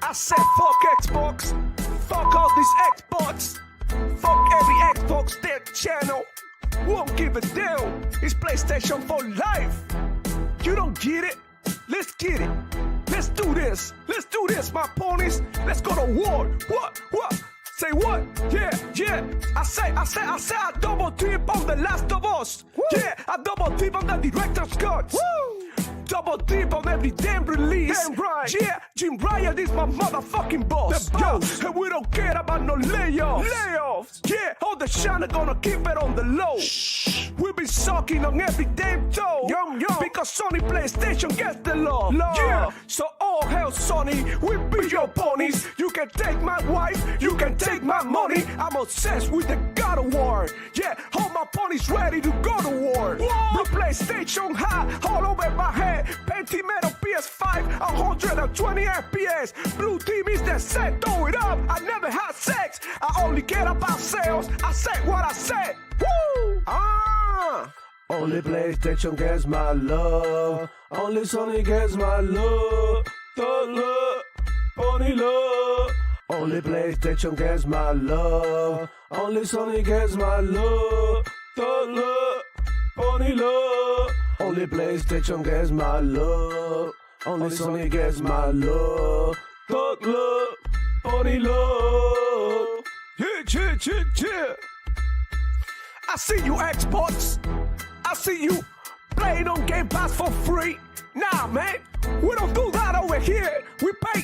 I said fuck Xbox, fuck all these Xbox, fuck every Xbox their channel. Won't give a damn. It's PlayStation for life. You don't get it? Let's get it. Let's do this. Let's do this, my ponies. Let's go to war. What? Say what? Yeah. I say, I double dip on The Last of Us. Woo. Yeah, I double dip on the director's cuts. Woo. Double dip on every damn release. Damn right. Yeah, Jim Ryan is my motherfucking boss. Yo, and we don't care about no layoffs. Yeah, all the shine gonna keep it on the low. Shh. We be sucking on every damn toe. Because Sony PlayStation gets the love. Yeah, so all hell Sony, we be your ponies. You can take my wife, you can take my money. I'm obsessed with the God of War. Yeah, all my ponies ready to go to war. The PlayStation high, all over my head. Pentimetal PS5, 120 FPS. Blue team is the set, throw it up. I never had sex, I only care about sales. I said what I said. Woo! Only PlayStation gets my love. Only Sony gets my love. The love, pony love. Only PlayStation gets my love. Only Sony gets my love. The love, pony love. Only PlayStation gets my love. Only Sony gets my love. Thug love, pony love. Yeah. I see you Xbox. I see you playing on Game Pass for free. Nah, man, we don't do that over here. We pay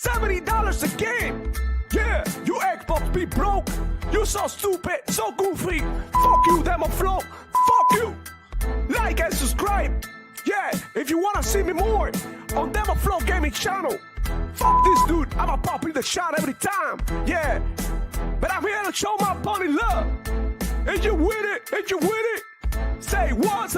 $70 a game. Yeah, you Xbox be broke. You so stupid, so goofy. Fuck you, Demo Flow. Fuck you. Like and subscribe. Yeah, if you wanna see me more on Demo Flow Gaming channel. Fuck this dude, I'ma pop in the shot every time. Yeah, but I'm here to show my pony love. And you with it? Say what?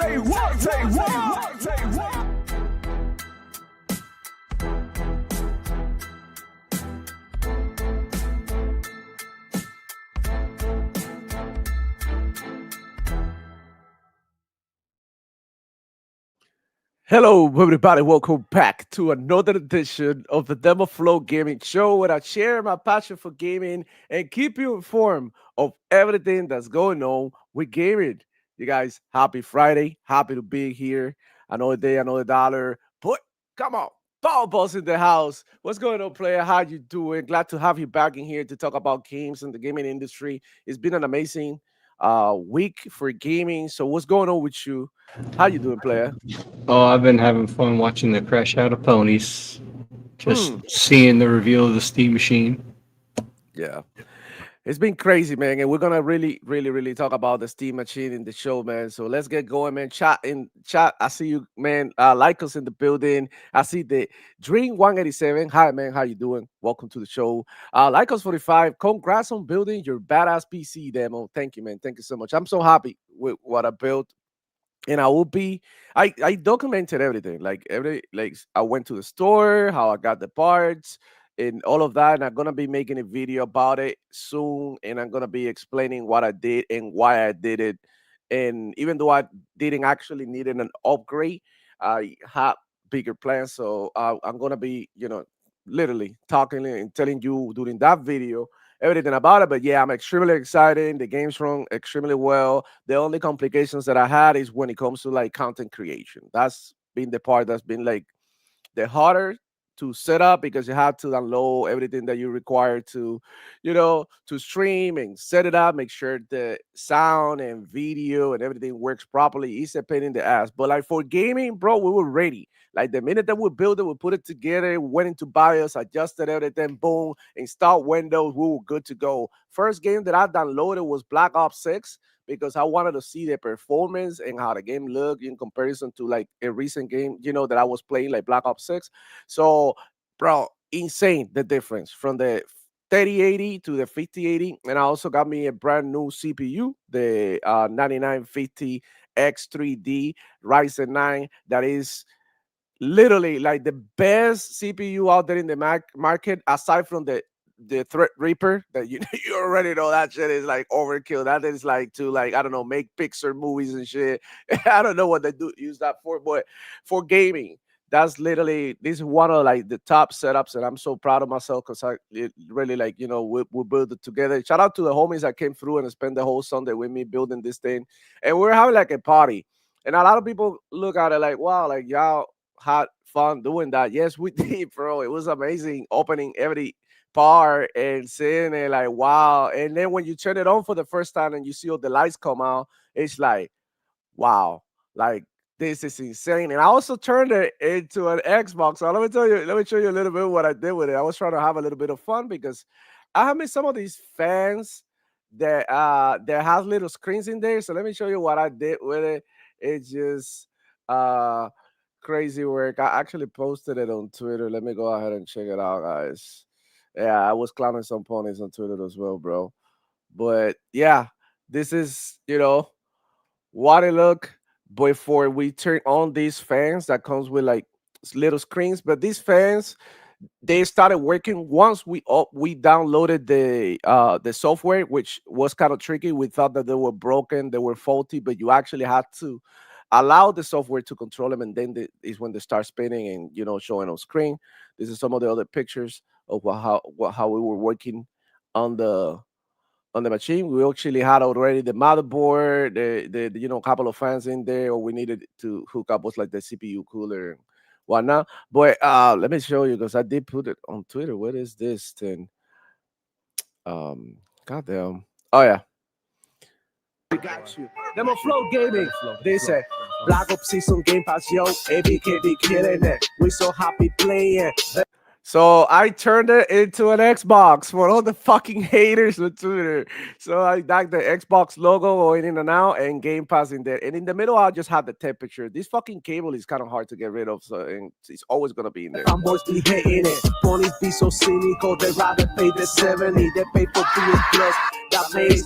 Hello, everybody. Welcome back to another edition of the Demo Flow Gaming Show, where I share my passion for gaming and keep you informed of everything that's going on with gaming. You guys, happy Friday. Happy to be here. Another day, another dollar. But come on, Paul Boss in the house. What's going on, player? How you doing? Glad to have you back in here to talk about games and the gaming industry. It's been an amazing week for gaming. So what's going on with you? How you doing, player? Oh, I've been having fun watching the crash out of ponies. Just seeing the reveal of the Steam machine. Yeah. It's been crazy, man, and we're gonna really talk about the Steam machine in the show, man. So let's get going, man. Chat. I see you, man. Like us in the building. I see the Dream 187. Hi, man. How you doing? Welcome to the show. Like us 45. Congrats on building your badass PC demo. Thank you, man. Thank you so much. I'm so happy with what I built. And I documented everything. Like I went to the store, how I got the parts and all of that. And I'm gonna be making a video about it soon. And I'm gonna be explaining what I did and why I did it. And even though I didn't actually need an upgrade, I had bigger plans. So I'm gonna be, literally talking and telling you during that video everything about it. But yeah, I'm extremely excited. The game's run extremely well. The only complications that I had is when it comes to like content creation. That's been the part that's been like the harder to set up, because you have to download everything that you require to, to stream and set it up, make sure the sound and video and everything works properly. It's a pain in the ass. But like for gaming, bro, we were ready. Like the minute that we built it, we put it together, went into BIOS, adjusted everything, boom, installed Windows, we were good to go. First game that I downloaded was Black Ops 6, because I wanted to see the performance and how the game looked in comparison to like a recent game, that I was playing, like Black Ops 6. So, bro, insane the difference from the 3080 to the 5080. And I also got me a brand new CPU, the 9950 X3D Ryzen 9, that is literally like the best CPU out there in the market, aside from the Threadripper that you you already know that shit is like overkill. That is like to like, I don't know, make Pixar movies and shit. I don't know what they do use that for, but for gaming, That's literally, this is one of like the top setups, and I'm so proud of myself because I it really, like, we built it together. Shout out to the homies that came through and spent the whole Sunday with me building this thing, and we're having like a party. And a lot of people look at it like, wow, like y'all had fun doing that. Yes, we did, bro. It was amazing opening every part and seeing it like, wow. And then when you turn it on for the first time and you see all the lights come out, it's like, wow, like this is insane. And I also turned it into an Xbox. So let me show you a little bit of what I did with it. I was trying to have a little bit of fun because I have met some of these fans that has little screens in there. So let me show you what I did with it. It's just uh crazy work. I actually posted it on Twitter. Let me go ahead and check it out, guys. Yeah, I was clowning some ponies on Twitter as well, bro. But yeah, this is, what it look before we turn on these fans that comes with like little screens. But these fans, they started working once we downloaded the software, which was kind of tricky. We thought that they were broken, they were faulty, but you actually had to allow the software to control them, and then is when they start spinning and showing on screen. This is some of the other pictures of how we were working on the machine. We actually had already the motherboard, the couple of fans in there. Or we needed to hook up was like the CPU cooler and whatnot. But let me show you because I did put it on Twitter. What is this thing? Goddamn. Oh yeah. We got you. Demo Flow Gaming. They say Black Ops Season Game Pass, yo. ABK be killing it. We so happy playing. So I turned it into an Xbox for all the fucking haters on Twitter. So I got the Xbox logo going in and out and Game Pass in there. And in the middle, I'll just have the temperature. This fucking cable is kind of hard to get rid of, so and it's always gonna be in there. Fanboys be hating it. Ponies be so cynical. They rather pay the 70. They pay for PS Plus. That makes.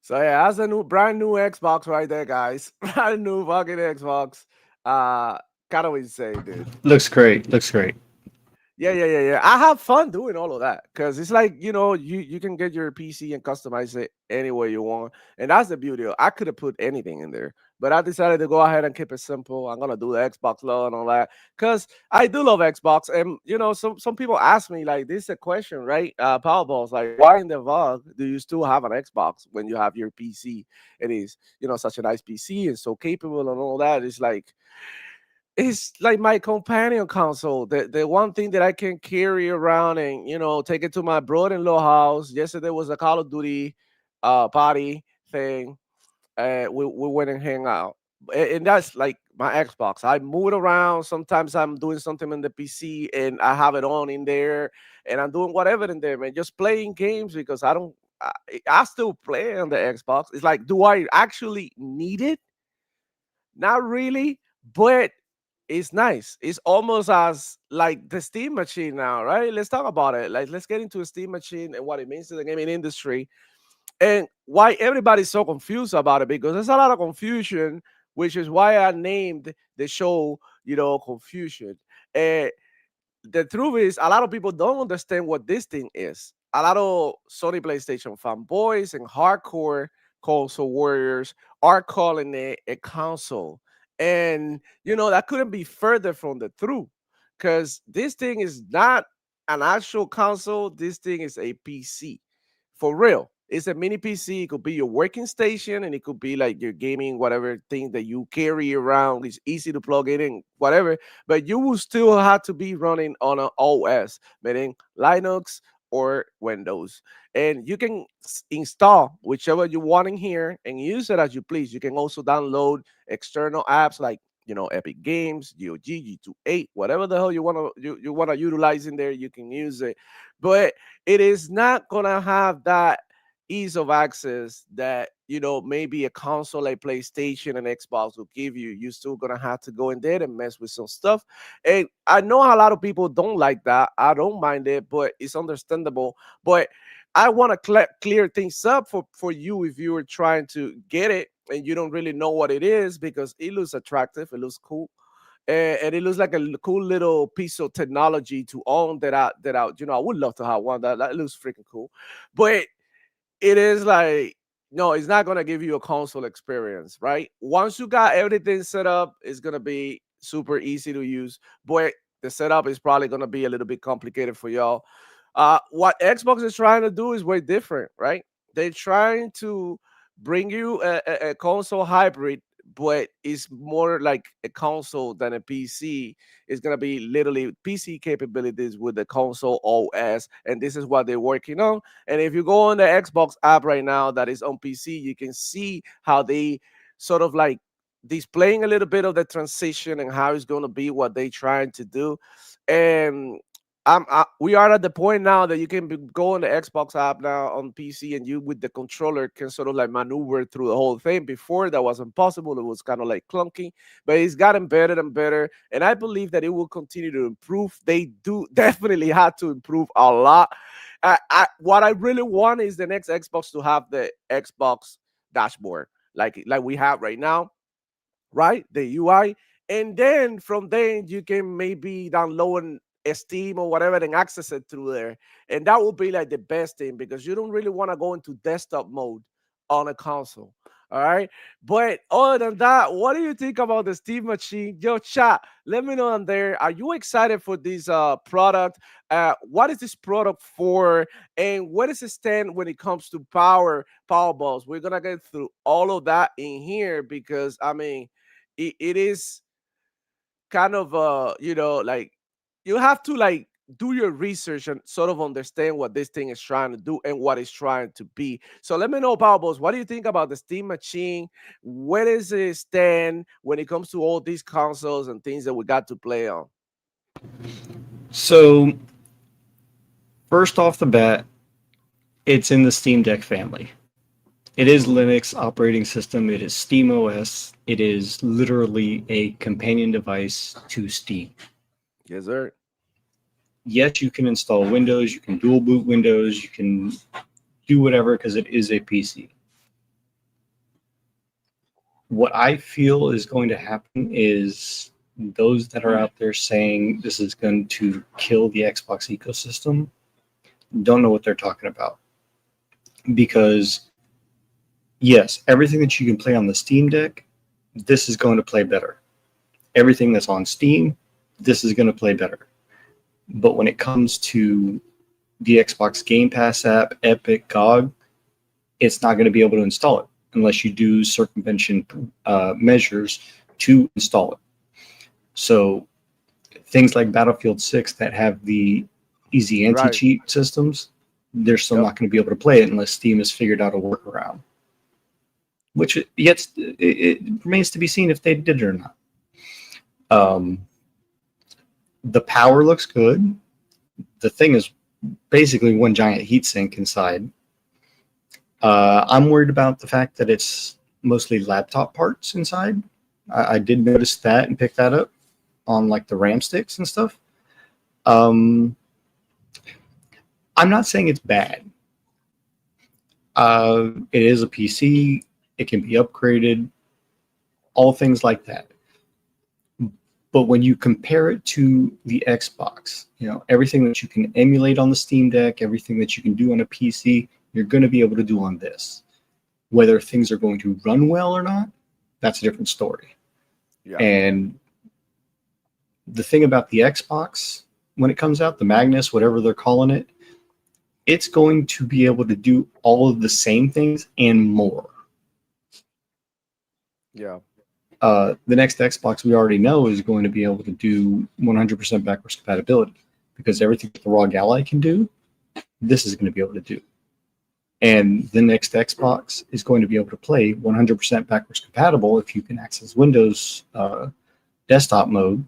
So yeah, that's a brand new Xbox right there, guys. Brand new fucking Xbox. Uh, Kind of insane, dude. Looks great. Looks great. Yeah. I have fun doing all of that because it's like you can get your PC and customize it any way you want, and that's the beauty. I could have put anything in there, but I decided to go ahead and keep it simple. I'm gonna do the Xbox love and all that because I do love Xbox, and some people ask me like this is a question, right? Powerballs, like why in the VOG do you still have an Xbox when you have your PC? It is such a nice PC and so capable and all that. It's like my companion console. The one thing that I can carry around and take it to my brother-in-law house. Yesterday was a Call of Duty party thing. We went and hang out. And that's like my Xbox. I move it around. Sometimes I'm doing something in the PC and I have it on in there and I'm doing whatever in there, man. Just playing games because I still play on the Xbox. It's like, do I actually need it? Not really, but it's nice. It's almost as like the Steam machine now, right? Let's talk about it. Like, let's get into a Steam machine and what it means to the gaming industry and why everybody's so confused about it because there's a lot of confusion, which is why I named the show, Confusion. And the truth is, a lot of people don't understand what this thing is. A lot of Sony PlayStation fanboys and hardcore console warriors are calling it a console. And, that couldn't be further from the truth because this thing is not an actual console. This thing is a PC for real. It's a mini PC. It could be your working station and it could be like your gaming, whatever thing that you carry around. It's easy to plug it in, whatever. But you will still have to be running on an OS, meaning Linux or Windows. And you can install whichever you want in here and use it as you please. You can also download external apps like Epic Games, GOG, G28, whatever the hell you want to utilize in there, you can use it. But it is not gonna have that ease of access that maybe a console like PlayStation and Xbox will give you. You're still gonna have to go in there and mess with some stuff. And I know a lot of people don't like that. I don't mind it, but it's understandable. But I want to clear things up for you if you were trying to get it and you don't really know what it is because it looks attractive, it looks cool, and it looks like a cool little piece of technology to own I would love to have one that looks freaking cool, but it is like no, it's not gonna give you a console experience, right? Once you got everything set up, it's gonna be super easy to use, but the setup is probably gonna be a little bit complicated for y'all. What Xbox is trying to do is way different, right? They're trying to bring you a console hybrid, but it's more like a console than a PC. It's gonna be literally PC capabilities with the console OS, and this is what they're working on. And if you go on the Xbox app right now that is on PC, you can see how they sort of like displaying a little bit of the transition and how it's going to be what they trying to do. And we are at the point now that you can go on the Xbox app now on PC, and you with the controller can sort of like maneuver through the whole thing. Before that wasn't possible; it was kind of like clunky, but it's gotten better and better. And I believe that it will continue to improve. They do definitely have to improve a lot. What I really want is the next Xbox to have the Xbox dashboard like we have right now, right? The UI. And then from there, you can maybe download a Steam or whatever and access it through there. And that would be like the best thing because you don't really want to go into desktop mode on a console. All right. But other than that, what do you think about the Steam machine? Yo, chat, let me know on there. Are you excited for this product? What is this product for? And where does it stand when it comes to power balls? We're gonna get through all of that in here because I mean it is kind of like you have to like do your research and sort of understand what this thing is trying to do and what it's trying to be. So let me know, Pablos, what do you think about the Steam machine? Where does it stand when it comes to all these consoles and things that we got to play on? So, first off the bat, it's in the Steam Deck family. It is Linux operating system. It is Steam OS. It is literally a companion device to Steam. Yes, sir. Yes, you can install Windows. You can dual boot Windows. You can do whatever because it is a PC. What I feel is going to happen is those that are out there saying this is going to kill the Xbox ecosystem don't know what they're talking about. Because yes, everything that you can play on the Steam Deck, this is going to play better. Everything that's on Steam, this is going to play better. But when it comes to the Xbox Game Pass app, Epic, GOG, it's not going to be able to install it unless you do circumvention measures to install it. So things like Battlefield 6 that have the easy anti-cheat systems, they're still not going to be able to play it unless Steam has figured out a workaround. Which it remains to be seen if they did it or not. The power looks good. The thing is basically one giant heatsink inside. I'm worried about the fact that it's mostly laptop parts inside. I did notice that and pick that up on like the RAM sticks and stuff. I'm not saying it's bad. It is a PC. It can be upgraded. All things like that. But when you compare it to the Xbox, everything that you can emulate on the Steam Deck, everything that you can do on a PC, you're going to be able to do on this. Whether things are going to run well or not, that's a different story. Yeah. And the thing about the Xbox, when it comes out, the Magnus, whatever they're calling it, it's going to be able to do all of the same things and more. Yeah. The next Xbox we already know is going to be able to do 100% backwards compatibility because everything that the ROG Ally can do, this is going to be able to do. And the next Xbox is going to be able to play 100% backwards compatible if you can access Windows desktop mode,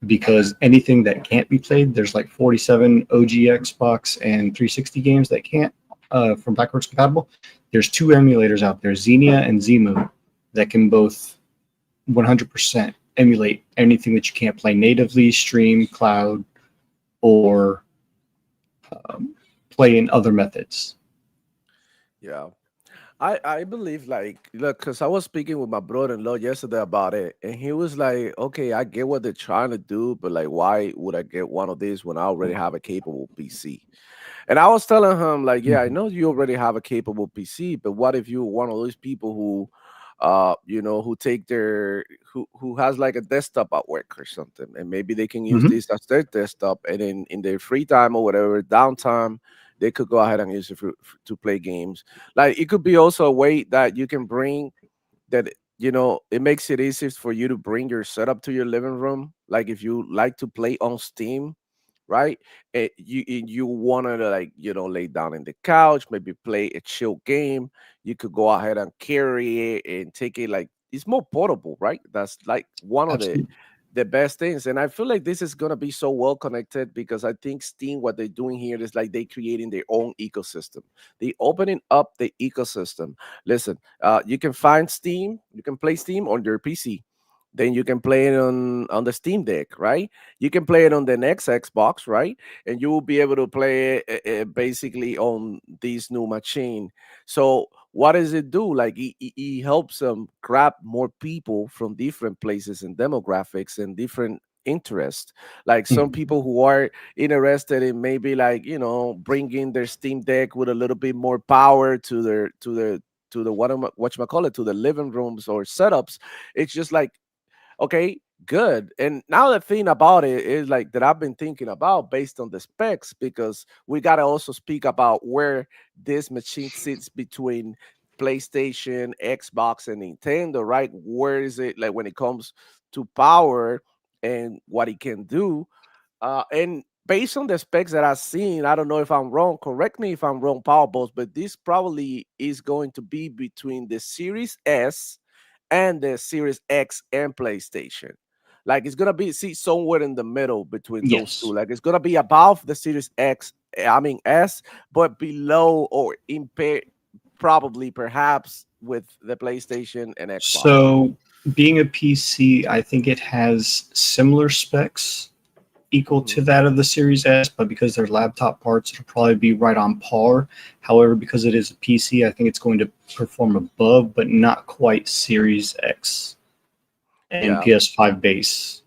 because anything that can't be played, there's like 47 OG Xbox and 360 games that can't from backwards compatible. There's two emulators out there, Xenia and Zemu, that can both 100% emulate anything that you can't play natively, stream, cloud, or play in other methods. Yeah. I believe like look, because I was speaking with my brother-in-law yesterday about it, and he was like, okay, I get what they're trying to do, but like why would I get one of these when I already have a capable PC? And I was telling him, like, yeah, I know you already have a capable PC, but what if you're one of those people who who take their who has like a desktop at work or something, and maybe they can use Hmm. this as their desktop, and then in their free time or whatever downtime, they could go ahead and use it to play games. Like it could be also a way that you can bring that it makes it easy for you to bring your setup to your living room. Like if you like to play on Steam, right? You want to like lay down in the couch, maybe play a chill game. You could go ahead and carry it and take it, like it's more portable, right? That's like one of the Absolutely. the best things. And I feel like this is gonna be so well connected because I think Steam, what they're doing here is like they creating their own ecosystem. They opening up the ecosystem. Listen, you can find Steam, you can play Steam on your PC. Then you can play it on the Steam Deck, right? You can play it on the next Xbox, right? And you will be able to play it basically on this new machine. So what does it do? Like it helps them grab more people from different places and demographics and different interests. Like some Mhm. people who are interested in maybe like bringing their Steam Deck with a little bit more power to the what you call it, to the living rooms or setups. It's just like, okay, good. And now the thing about it is like that I've been thinking about based on the specs, because we gotta also speak about where this machine sits between PlayStation, Xbox, and Nintendo, right? Where is it like when it comes to power and what it can do? And based on the specs that I've seen, I don't know if I'm wrong. Correct me if I'm wrong, Power Balls, but this probably is going to be between the Series S and the Series X and PlayStation. Like it's gonna be see somewhere in the middle between those two. Yes. Like it's gonna be above the Series X, I mean S, but below or impaired, probably perhaps with the PlayStation and Xbox. So, being a PC, I think it has similar specs equal Mhm. to that of the Series S, but because they're laptop parts, it'll probably be right on par. However, because it is a PC, I think it's going to perform above, but not quite Series X and Yeah. PS5 base.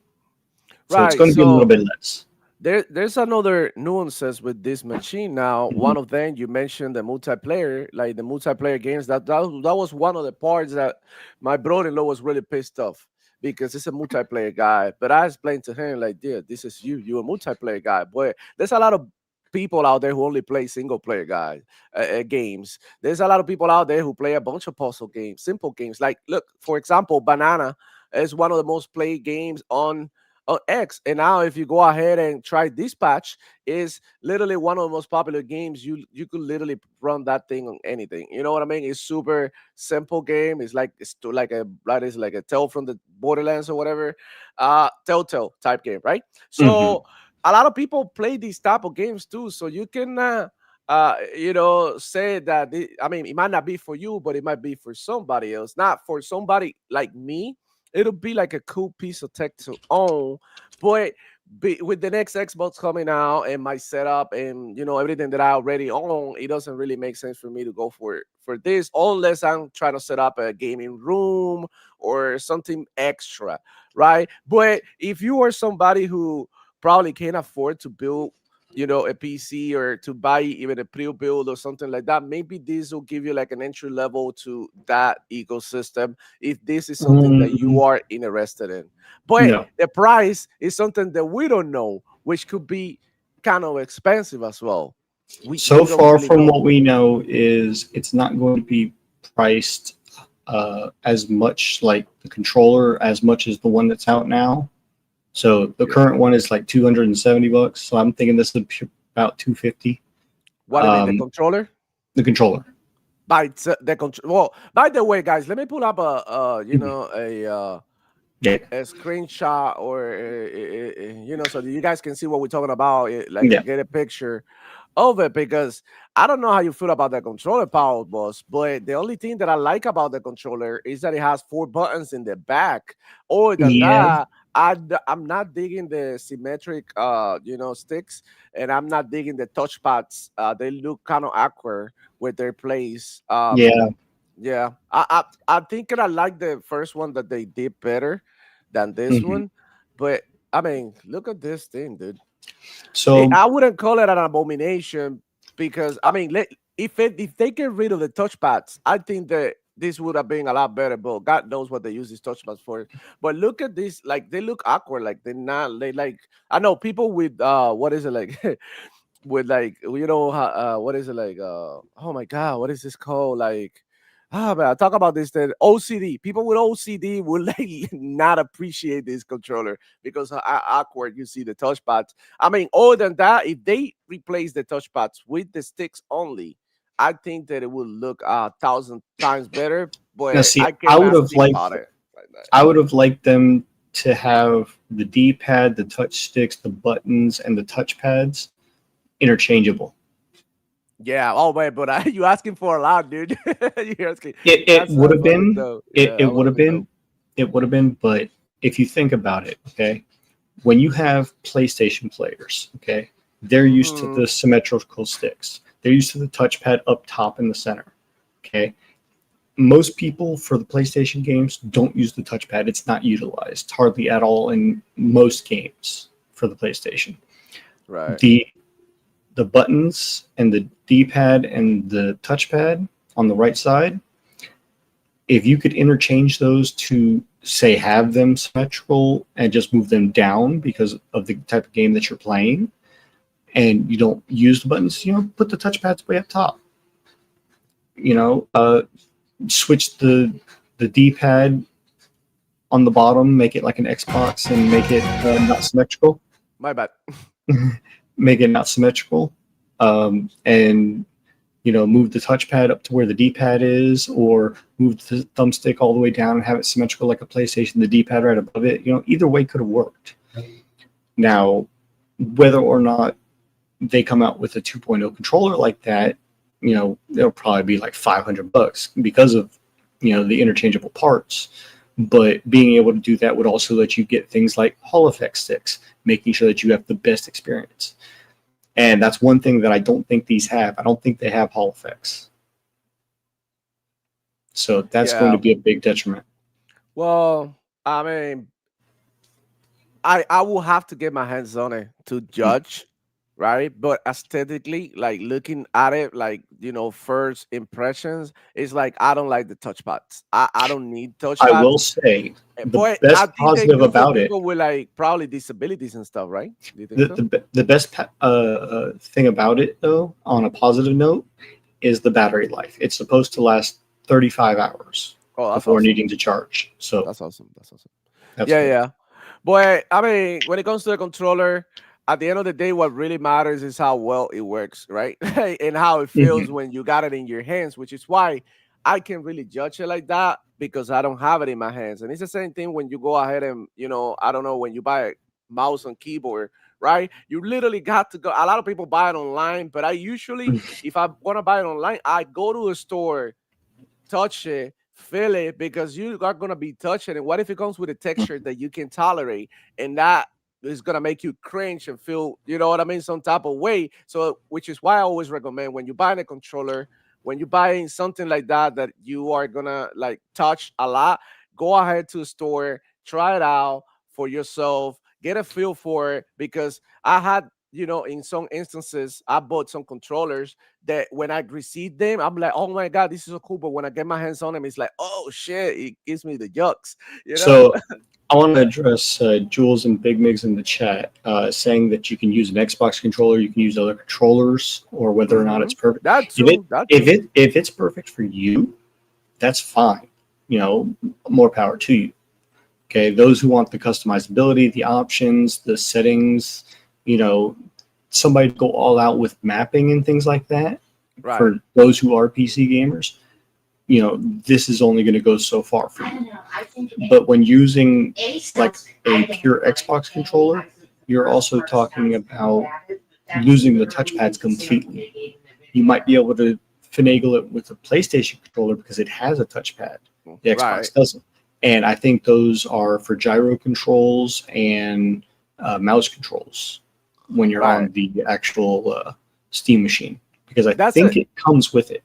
So it's Right. going to be a little So bit less. there's another nuances with this machine now. Mhm. One of them you mentioned the multiplayer, like the multiplayer games. That was one of the parts that my brother-in-law was really pissed off because he's a multiplayer guy. But I explained to him like, "Dear, this is you a multiplayer guy." But there's a lot of people out there who only play single player guys games. There's a lot of people out there who play a bunch of puzzle games, simple games. Like, look, for example, Banana is one of the most played games on X. And now if you go ahead and try Dispatch, is literally one of the most popular games. You could literally run that thing on anything. You know what I mean? It's super simple game. Like it's like a tale from the Borderlands or whatever. Telltale type game, right? Mhm. So a lot of people play these type of games too. So you can say that I mean, it might not be for you, but it might be for somebody else. Not for somebody like me, it'll be like a cool piece of tech to own. But with the next Xbox coming out and my setup and everything that I already own, it doesn't really make sense for me to go for this unless I'm trying to set up a gaming room or something extra, right? But if you are somebody who probably can't afford to build a PC or to buy even a pre-build or something like that, maybe this will give you like an entry level to that ecosystem if this is something that you Mm, are interested in. But no. the price is something that we don't know, which could be kind of expensive as well. So We don't far really from know. what we know is it's not going to be priced as much like the controller as much as the one that's out now. So the Yeah. current one is like $270. So I'm thinking this is about 250. What do you mean, the controller? The controller. The control. Well, by the way, guys, let me pull up Mhm. Yeah. a screenshot or so that you guys can see what we're talking about, like Yeah. get a picture of it, because I don't know how you feel about the controller, Power Boss, but the only thing that I like about the controller is that it has four buttons in the back. Other than Yeah. that, I'm not digging the symmetric sticks, and I'm not digging the touchpads. They look kind of awkward with their place. Yeah. Yeah, I think that I like the first one that they did better than this Hmm. one, but I mean, look at this thing, dude. So I wouldn't call it an abomination because I mean, if they get rid of the touchpads, I think that this would have been a lot better. But God knows what they use these touchpads for. But look at this, like they look awkward, like they're not. They like I know people with what is it like with like what is it like oh my god, what is this called like. Ah, man, I talk about this. That OCD people with OCD will like not appreciate this controller because how awkward you see the touchpads. I mean, other than that, if they replace the touchpads with the sticks only, I think that it will look 1,000 times better. Now, But see, I cannot think about it like that. I would have liked them to have the D-pad, the touch sticks, the buttons, and the touchpads interchangeable. Yeah. Oh man, but you asking for a lot, dude. You're asking. It That's would have funny been, though. Yeah, that would have been dope. it would have been, but if you think about it, okay, when you have PlayStation players, okay, they're used to Mhm. the symmetrical sticks. They're used to the touchpad up top in the center. Okay. Most people for the PlayStation games don't use the touchpad. It's not utilized hardly at all in most games for the PlayStation. Right. The buttons and the D-pad and the touchpad on the right side, if you could interchange those to say have them symmetrical and just move them down because of the type of game that you're playing, and you don't use the buttons, put the touchpads way up top. Switch the D-pad on the bottom, make it like an Xbox, and make it not symmetrical. My bad. Make it not symmetrical, and move the touchpad up to where the D-pad is, or move the thumbstick all the way down and have it symmetrical like a PlayStation. The D-pad right above it. Either way could have worked. Now, whether or not they come out with a 2.0 controller like that, it'll probably be like $500 because of the interchangeable parts. But being able to do that would also let you get things like Hall effect sticks, making sure that you have the best experience. And that's one thing that I don't think these have. I don't think they have Hall effects. So that's going to be a big detriment. Well, I mean, I will have to get my hands on it to judge, right? But aesthetically, like looking at it, like first impressions, it's like I don't like the touchpads. I don't need I will touchpads. say the But I best think they positive good for about it, people with like probably disabilities and stuff, right? Do you think so? the best thing about it, though, on a positive note, is the battery life. It's supposed to last 35 hours Oh, that's before awesome. needing to charge. So That's awesome. That's awesome. that's Yeah, good. yeah. But I mean, when it comes to the controller, at the end of the day, what really matters is how well it works, right? And how it feels Mhm. when you got it in your hands, which is why I can really judge it like that because I don't have it in my hands. And it's the same thing when you go ahead and, I don't know, when you buy a mouse and keyboard, right? You literally got to go. A lot of people buy it online, but I usually, if I want to buy it online, I go to a store, touch it, feel it, because you are gonna be touching it. What if it comes with a texture that you can tolerate, and that is gonna make you cringe and feel, you know what I mean, some type of way. So, which is why I always recommend when you buy a controller, when you're buying something like that you are gonna like touch a lot, go ahead to a store, try it out for yourself, get a feel for it. Because I had, in some instances, I bought some controllers that when I receive them, I'm like, oh my god, this is so cool. But when I get my hands on them, it's like, oh shit, it gives me the yucks, you know? So I want to address Jules and Big Migs in the chat saying that you can use an Xbox controller, you can use other controllers, or whether or not it's perfect. That If it too. That if too. if it's perfect for you, that's fine. More power to you. Okay, those who want the customizability, the options, the settings, somebody to go all out with mapping and things like that. Right. For those who are PC gamers, this is only going to go so far for you. But when using like a pure Xbox controller, you're also talking about losing the touchpads completely. You might be able to finagle it with a PlayStation controller because it has a touchpad. The Xbox Right. doesn't. And I think those are for gyro controls and mouse controls when you're Right. on the actual Steam machine, because I That's think a it comes with it.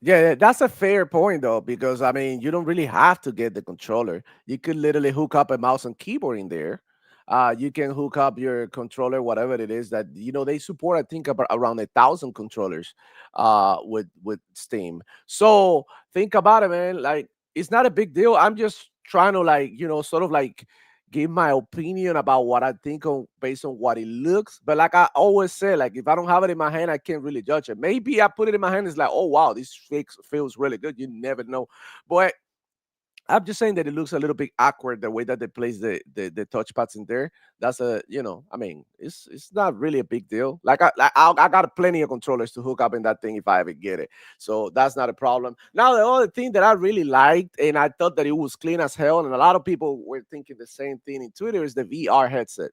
Yeah, that's a fair point though, because I mean, you don't really have to get the controller. You could literally hook up a mouse and keyboard in there. You can hook up your controller, whatever it is that they support. I think about around 1,000 controllers with Steam. So think about it, man. Like it's not a big deal. I'm just trying to like sort of like give my opinion about what I think on based on what it looks. But like I always say, like if I don't have it in my hand, I can't really judge it. Maybe I put it in my hand, it's like, oh wow, this feels really good. You never know. But I'm just saying that it looks a little bit awkward the way that they place the touchpads in there. That's I mean, it's not really a big deal. I got plenty of controllers to hook up in that thing if I ever get it, so that's not a problem. Now the other thing that I really liked and I thought that it was clean as hell, and a lot of people were thinking the same thing in Twitter is the VR headset.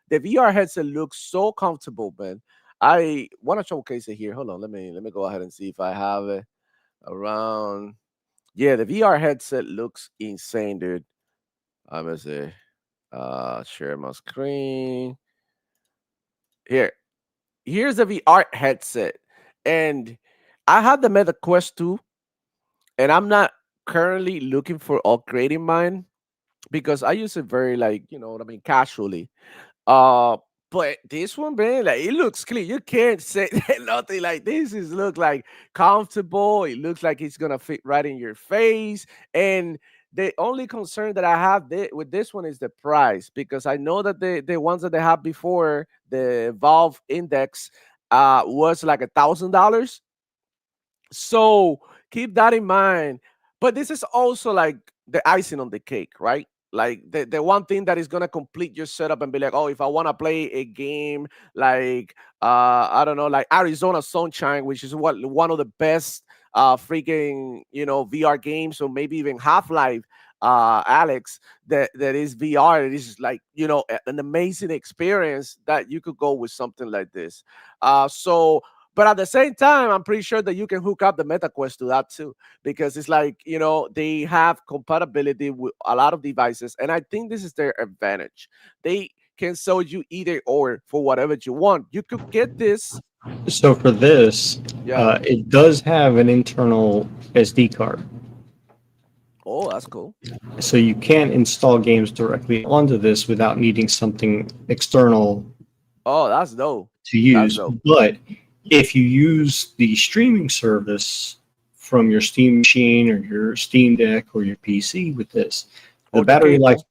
The VR headset looks so comfortable, man. I want to showcase it here. Hold on, let me go ahead and see if I have it around. Yeah, the VR headset looks insane, dude. I'm gonna say, share my screen. Here, here's the VR headset, and I have the Meta Quest 2, and I'm not currently looking for upgrading mine because I use it very like what I mean, casually. Uh, but this one, man, like it looks clean. You can't say nothing like this. Is look like comfortable. It looks like it's gonna fit right in your face. And the only concern that I have with this one is the price because I know that the ones that they have before the Valve Index was like $1,000, so keep that in mind. But this is also like the icing on the cake, right? Like the one thing that is gonna complete your setup and be like, oh, if I wanna play a game like I don't know, like Arizona Sunshine, which is one of the best freaking VR games, or maybe even Half-Life, Alex, that is VR. It is like an amazing experience that you could go with something like this. So but at the same time, I'm pretty sure that you can hook up the MetaQuest to that too, because it's like, they have compatibility with a lot of devices. And I think this is their advantage. They can sell you either or for whatever you want. You could get this. So for this, Yeah. it does have an internal SD card. Oh, that's cool. So you can install games directly onto this without needing something external Oh, that's dope. to That's use. dope. But if you use the streaming service from your Steam machine or your Steam Deck or your PC with this, the Or the battery life cable.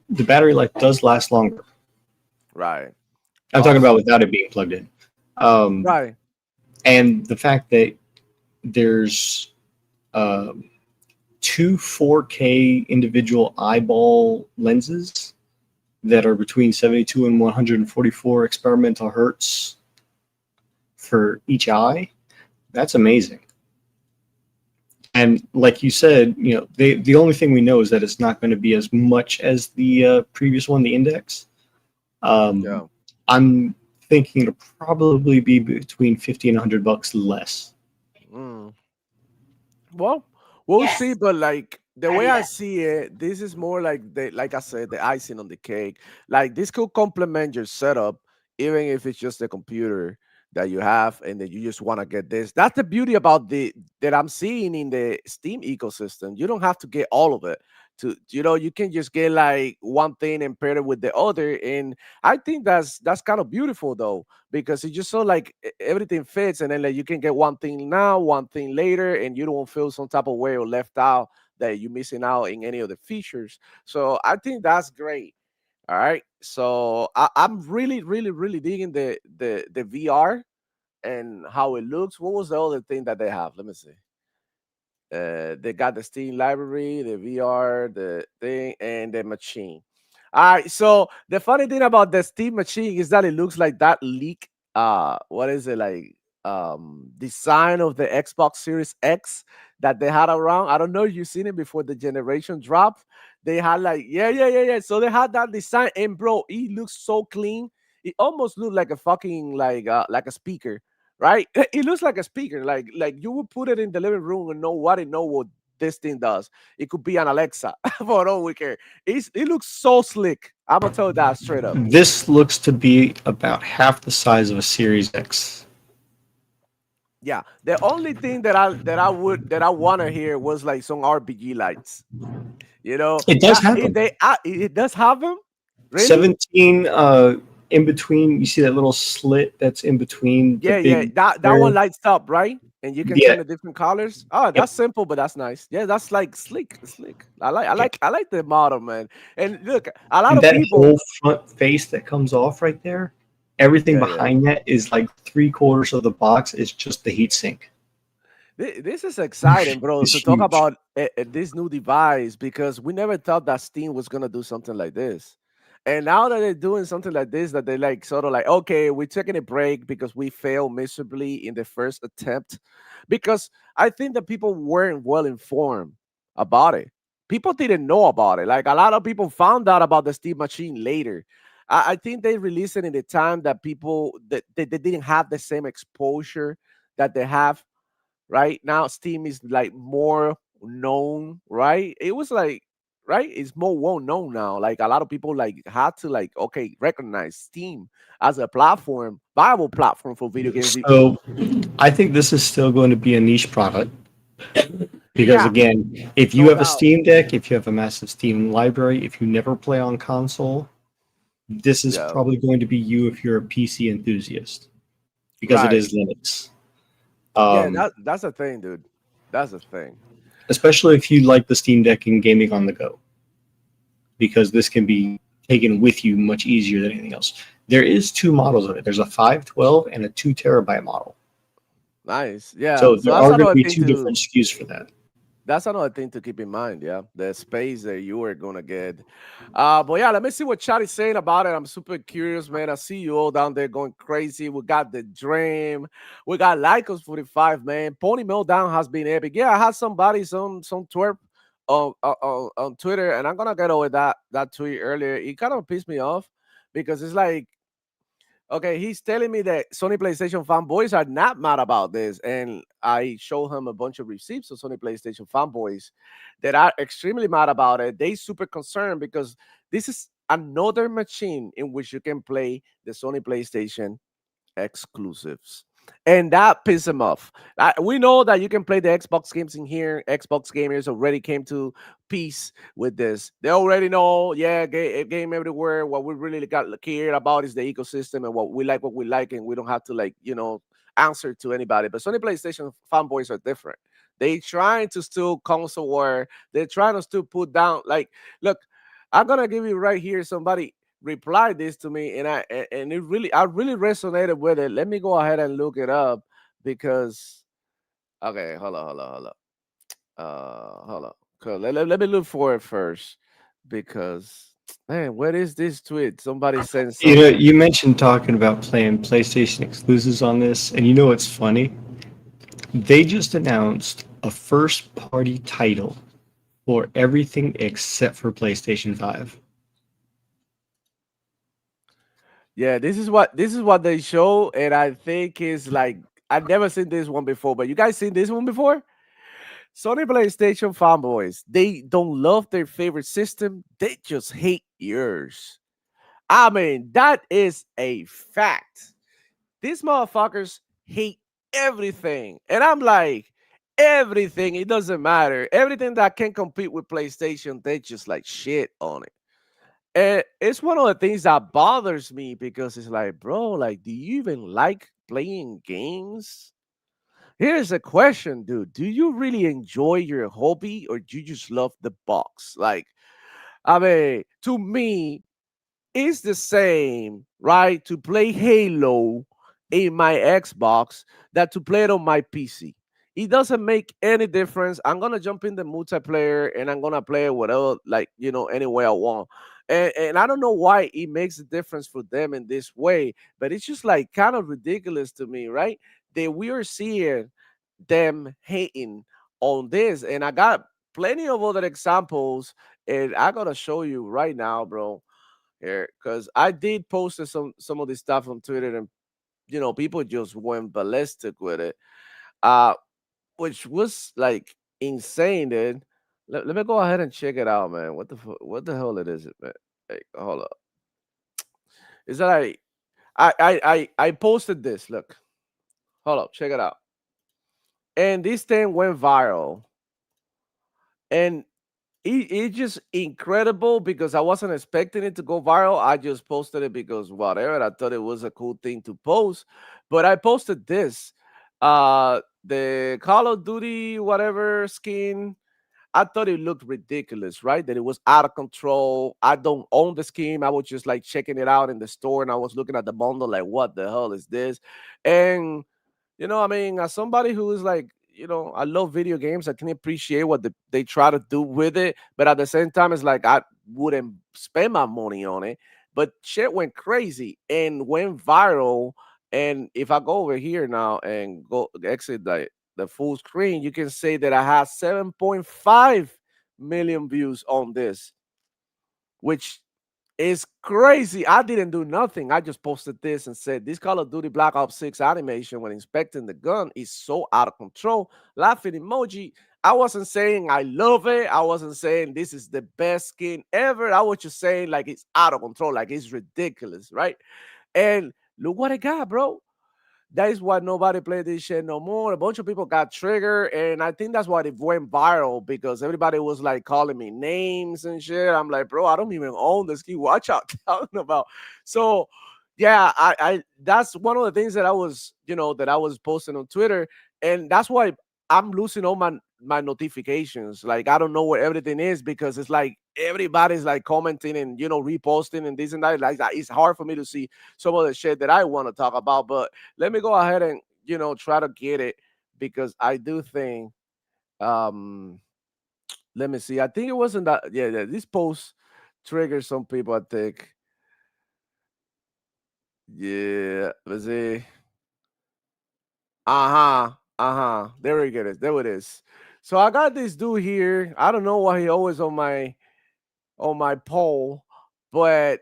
the battery life does last longer. Right. I'm talking about Awesome. without it being plugged in. Um, Right. and the fact that there's um, two 4K individual eyeball lenses that are between 72 and 144 experimental hertz for each eye, that's amazing. And like you said, the only thing we know is that it's not going to be as much as the previous one, the Index. Yeah. I'm thinking it'll probably be between 50 and $100 less. Mm. Well, we'll see, but like the way I see it, this is more like like I said, the icing on the cake. Like this could complement your setup, even if it's just a computer that you have and that you just want to get this. That's the beauty about the that I'm seeing in the Steam ecosystem. You don't have to get all of it. You can just get like one thing and pair it with the other. And I think that's kind of beautiful though, because it just so like everything fits, and then like you can get one thing now, one thing later, and you don't feel some type of way or left out that you're missing out in any of the features. So I think that's great. All right. So I'm really, really, really digging the VR and how it looks. What was the other thing that they have? Let me see. They got the Steam library, the VR, the thing, and the machine. All right. So the funny thing about the Steam machine is that it looks like that leak. What is it like? Design of the Xbox Series X that they had around. I don't know if you've seen it before the generation drop. They had like, yeah. So they had that design, and bro, it looks so clean. It almost looked like a fucking like a speaker, right? It looks like a speaker. Like you would put it in the living room and know what this thing does. It could be an Alexa for all we care. It looks so slick. I'm gonna tell you that straight up. This looks to be about half the size of a Series X. Yeah. The only thing that I want to hear was like some RPG lights. It does have them. It does have them. Really? 17 in between, you see that little slit that's in between the Yeah, yeah. big That square? one lights up, right? And you can Yeah. turn the different colors. Oh, Yep. that's simple, but that's nice. Yeah, that's like slick, slick. Yeah. I like the model, man. And look, a lot And of that people. whole front face that comes off right there, everything Yeah, yeah. behind that is like 3/4 of the box is just the heat sink. This is exciting, bro, It's to talk huge. about this new device because we never thought that Steam was gonna do something like this. And now that they're doing something like this, that they like sort of like, okay, we're taking a break because we failed miserably in the first attempt. Because I think that people weren't well informed about it. People didn't know about it. Like a lot of people found out about the Steam machine later. I think they released it in the time that people that they didn't have the same exposure that they have right now. Steam is like more known, right? It was like, right, it's more well known now. Like a lot of people like had to like, okay, recognize Steam as a platform, viable platform for video games. So I think this is still going to be a niche product because Yeah, again, if you no have a doubt. Steam Deck, if you have a massive Steam library, if you never play on console, this is Yeah, probably going to be you if you're a PC enthusiast because it right. is Linux. Yeah, Um, that's a thing, dude. That's a thing. especially if you like the Steam Deck and gaming on the go, because this can be taken with you much easier than anything else. There is two models of it. There's a 512 and a 2 terabyte model. Nice. Yeah. So So there that's are going to another be thing two to different SKUs for that. That's another thing to keep in mind. Yeah, the space that you are gonna get. But yeah, let me see what chat is saying about it. I'm super curious, man. I see you all down there going crazy. We got the dream. We got Lycos 45, man. Pony Meltdown has been epic. Yeah, I had somebody some twerp on Twitter, and I'm gonna get over that tweet earlier. It kind of pissed me off because it's like, okay, he's telling me that Sony PlayStation fanboys are not mad about this, and I show him a bunch of receipts of Sony PlayStation fanboys that are extremely mad about it. They super concerned because this is another machine in which you can play the Sony PlayStation exclusives. And that pisses them off. We know that you can play the Xbox games in here. Xbox gamers already came to peace with this. They already know, yeah, game everywhere. What we really got cared about is the ecosystem and what we like, and we don't have to like, answer to anybody. But Sony PlayStation fanboys are different. They trying to still console war. They're trying to still put down like, look, I'm gonna give you right here somebody replied this to me, and I really resonated with it. Let me go ahead and look it up because okay, hold on. Hold on. Cool. Let me look for it first because man, what is this tweet? Somebody sent You know, something. you mentioned talking about playing PlayStation exclusives on this, and you know what's funny? They just announced a first party title for everything except for PlayStation 5. Yeah, this is what they show, and I think is like I've never seen this one before. But you guys seen this one before? Sony PlayStation fanboys, they don't love their favorite system, they just hate yours. I mean, that is a fact. These motherfuckers hate everything. And I'm like, everything, it doesn't matter. Everything that can compete with PlayStation, they just like shit on it. And it's one of the things that bothers me because it's like, bro, like, do you even like playing games? Here's a question, dude. Do you really enjoy your hobby or do you just love the box? Like, I mean, to me, it's the same, right? To play Halo in my Xbox that to play it on my PC. It doesn't make any difference. I'm gonna jump in the multiplayer and I'm gonna play it whatever, like any way I want. And I don't know why it makes a difference for them in this way, but it's just like kind of ridiculous to me, right? That we are seeing them hating on this, and I got plenty of other examples, and I gotta show you right now, bro, here because I did post some of this stuff on Twitter, and people just went ballistic with it, uh, which was like insane, dude. Let me go ahead and check it out, man. What the hell it is, it, man? Hey, hold up. Is that I posted this. Look, hold up, check it out. And this thing went viral, and It's just incredible because I wasn't expecting it to go viral. I just posted it because whatever. I thought it was a cool thing to post. But I posted this. The Call of Duty whatever skin. I thought it looked ridiculous, right? That it was out of control. I don't own the scheme. I was just like checking it out in the store and I was looking at the bundle, like, what the hell is this? And I mean, as somebody who is like, I love video games. I can appreciate what they try to do with it, but at the same time, it's like I wouldn't spend my money on it. But shit went crazy and went viral. And if I go over here now and go exit the full screen, you can say that I have 7.5 million views on this, which it's crazy. I didn't do nothing. I just posted this and said this Call of Duty Black Ops 6 animation when inspecting the gun is so out of control. Laughing emoji. I wasn't saying I love it. I wasn't saying this is the best skin ever. I was just saying like it's out of control, like it's ridiculous, right? And look what I got, bro. That is why nobody play this shit no more. A bunch of people got triggered, and I think that's why it went viral because everybody was like calling me names and shit. I'm like, bro, I don't even own this key. Watch out, talking about. So, yeah, I that's one of the things that I was, that I was posting on Twitter, and that's why I'm losing all my notifications. Like I don't know where everything is because it's like everybody's like commenting and reposting and this and that. Like that, it's hard for me to see some of the shit that I want to talk about, but let me go ahead and try to get it because I do think let me see. I think it wasn't that yeah, this post triggered some people, I think. Yeah, let's see. Uh-huh. Uh-huh. There we get it. There it is. So I got this dude here. I don't know why he always on my poll, but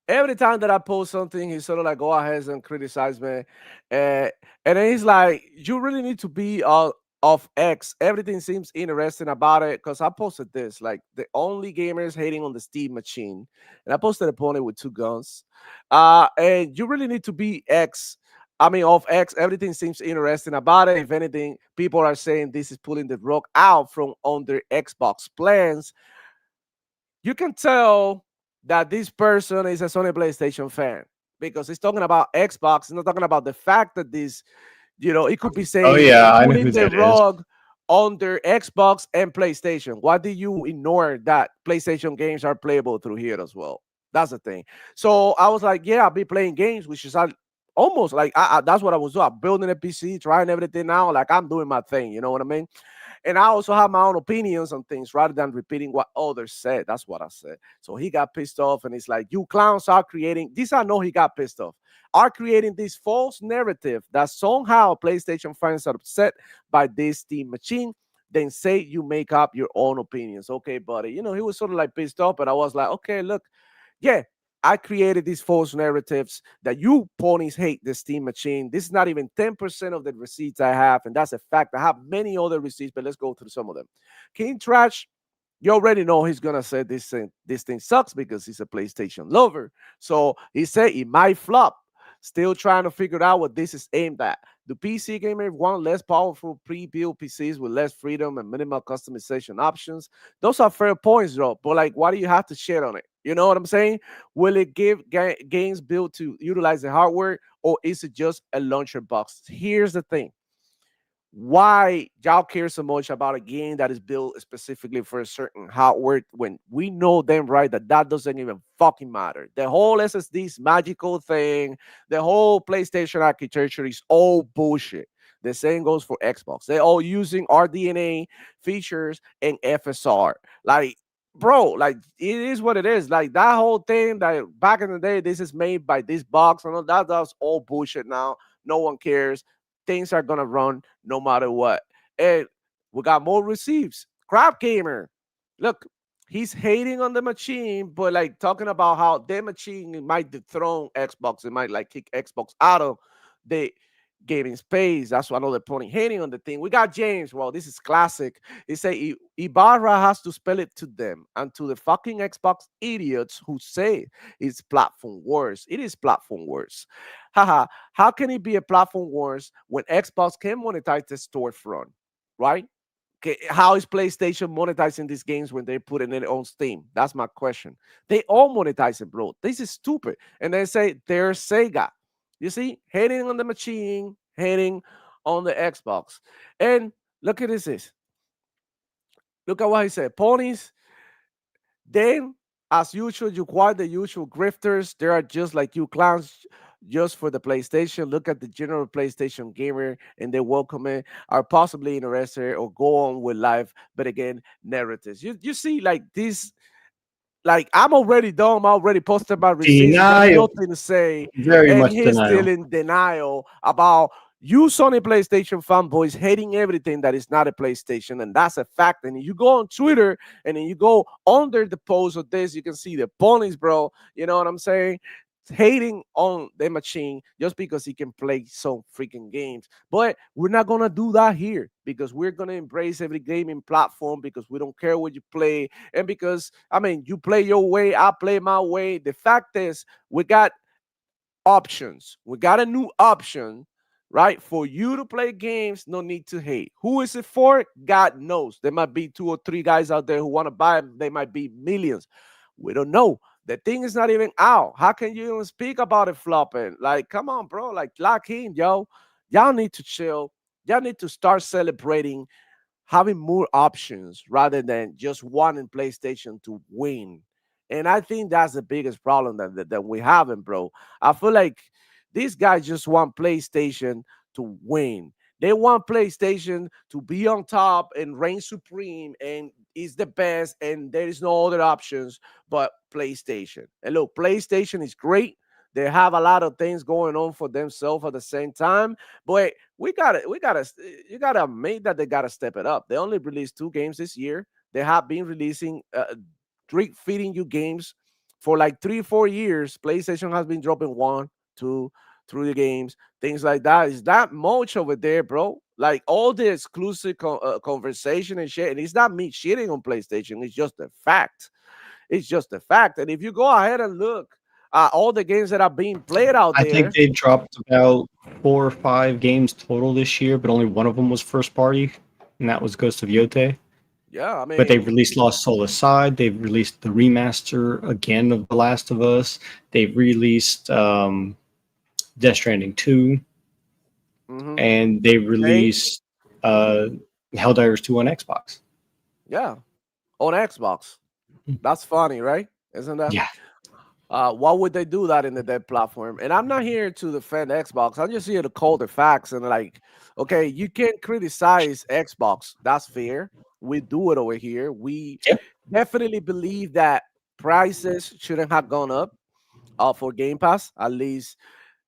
every time that I post something, he sort of like go ahead and criticize me, and then he's like, "You really need to be of X. Everything seems interesting about it." Because I posted this like the only gamers hating on the Steam machine, and I posted a pony with two guns. And you really need to be X. I mean, of X, everything seems interesting about it. If anything, people are saying this is pulling the rug out from under Xbox plans. You can tell that this person is a Sony PlayStation fan because he's talking about Xbox. He's not talking about the fact that this, it could be Oh saying yeah, I know pulling who the that is. rug under Xbox and PlayStation. Why do you ignore that PlayStation games are playable through here as well? That's the thing. So I was like, yeah, I'll be playing games, which is almost like that's what I was doing. I'm building a PC, trying everything out. Like I'm doing my thing. You know what I mean? And I also have my own opinions on things rather than repeating what others said. That's what I said. So he got pissed off and it's like, you clowns are creating this. I know he got pissed off. Are creating this false narrative that somehow PlayStation fans are upset by this Steam machine. Then say you make up your own opinions. Okay, buddy. He was sort of like pissed off, but I was like, okay, look, yeah, I created these false narratives that you ponies hate the Steam machine. This is not even 10% of the receipts I have, and that's a fact. I have many other receipts, but let's go through some of them. King Trash, you already know he's gonna say this thing sucks because he's a PlayStation lover. So he said it might flop. Still trying to figure out what this is aimed at. Do PC gamers want less powerful pre-built PCs with less freedom and minimal customization options? Those are fair points, though. But like, why do you have to share on it? You know what I'm saying? Will it give games built to utilize the hardware, or is it just a launcher box? Here's the thing: why y'all care so much about a game that is built specifically for a certain hardware when we know damn right that doesn't even fucking matter. The whole SSD's magical thing, the whole PlayStation architecture is all bullshit. The same goes for Xbox. They're all using RDNA features and FSR. Like, bro, like it is what it is. Like that whole thing that back in the day, this is made by this box and all that's all bullshit now. No one cares. Things are gonna run no matter what. And we got more receipts. Crap Gamer. Look, he's hating on the machine, but like talking about how the machine might dethrone Xbox. It might like kick Xbox out of the gaming space. That's another point. Hating on the thing. We got James. Well, this is classic. He say Ibarra has to spell it to them and to the fucking Xbox idiots who say it's platform wars. It is platform wars. Haha. How can it be a platform wars when Xbox can monetize the storefront, right? How is PlayStation monetizing these games when they're putting it on Steam? That's my question. They all monetize it, bro. This is stupid. And they say they're Sega. You see, hating on the machine, hating on the Xbox. And look at this. Look at what he said. Ponies, then, as usual, you acquire the usual grifters. They are just like you clowns, just for the PlayStation. Look at the general PlayStation gamer, and they welcome it, are possibly interested, or go on with life. But again, narratives. You see, like this. Like I'm already done. I'm already posted my receipts. Got Denial. nothing to say, Very and much he's still denial. in denial about you Sony PlayStation fanboys hating everything that is not a PlayStation, and that's a fact. And you go on Twitter, and then you go under the post of this, you can see the ponies, bro. You know what I'm saying? Hating on the machine just because he can play some freaking games. But we're not gonna do that here because we're gonna embrace every gaming platform because we don't care what you play. And because I mean you play your way, I play my way. The fact is we got options. We got a new option, right? For you to play games, no need to hate. Who is it for? God knows. There might be 2 or 3 guys out there who want to buy them. They might be millions. We don't know. The thing is not even out. How can you even speak about it flopping? Like, come on, bro. Like, lock in, yo. Y'all need to chill. Y'all need to start celebrating having more options rather than just wanting PlayStation to win. And I think that's the biggest problem that we having, bro. I feel like these guys just want PlayStation to win. They want PlayStation to be on top and reign supreme and is the best, and there is no other options but PlayStation. And look, PlayStation is great. They have a lot of things going on for themselves at the same time, but you gotta admit that they gotta step it up. They only released 2 games this year. They have been releasing drip feeding you games for like 3 or 4 years. PlayStation has been dropping 1, 2, 3 games, things like that. Is that much over there, bro? Like all the exclusive conversation and shit. And it's not me shitting on PlayStation. It's just a fact. It's just a fact. And if you go ahead and look at all the games that are being played out I think there, they dropped about 4 or 5 games total this year, but only one of them was first party, and that was Ghost of Yote. yeah, I But they've mean, released Lost Soul Aside. They've released the remaster again of The Last of Us. They've released Death Stranding 2, mhm. and they Hey, released Helldivers 2 on Xbox. yeah, on Xbox. That's funny, right? Isn't that? Yeah, Why would they do that in the dead platform? And I'm not here to defend Xbox. I'm just here to call the facts and like, okay, you can't criticize Xbox. That's fair. We do it over here. We yep. definitely believe that prices shouldn't have gone up for Game Pass. At least,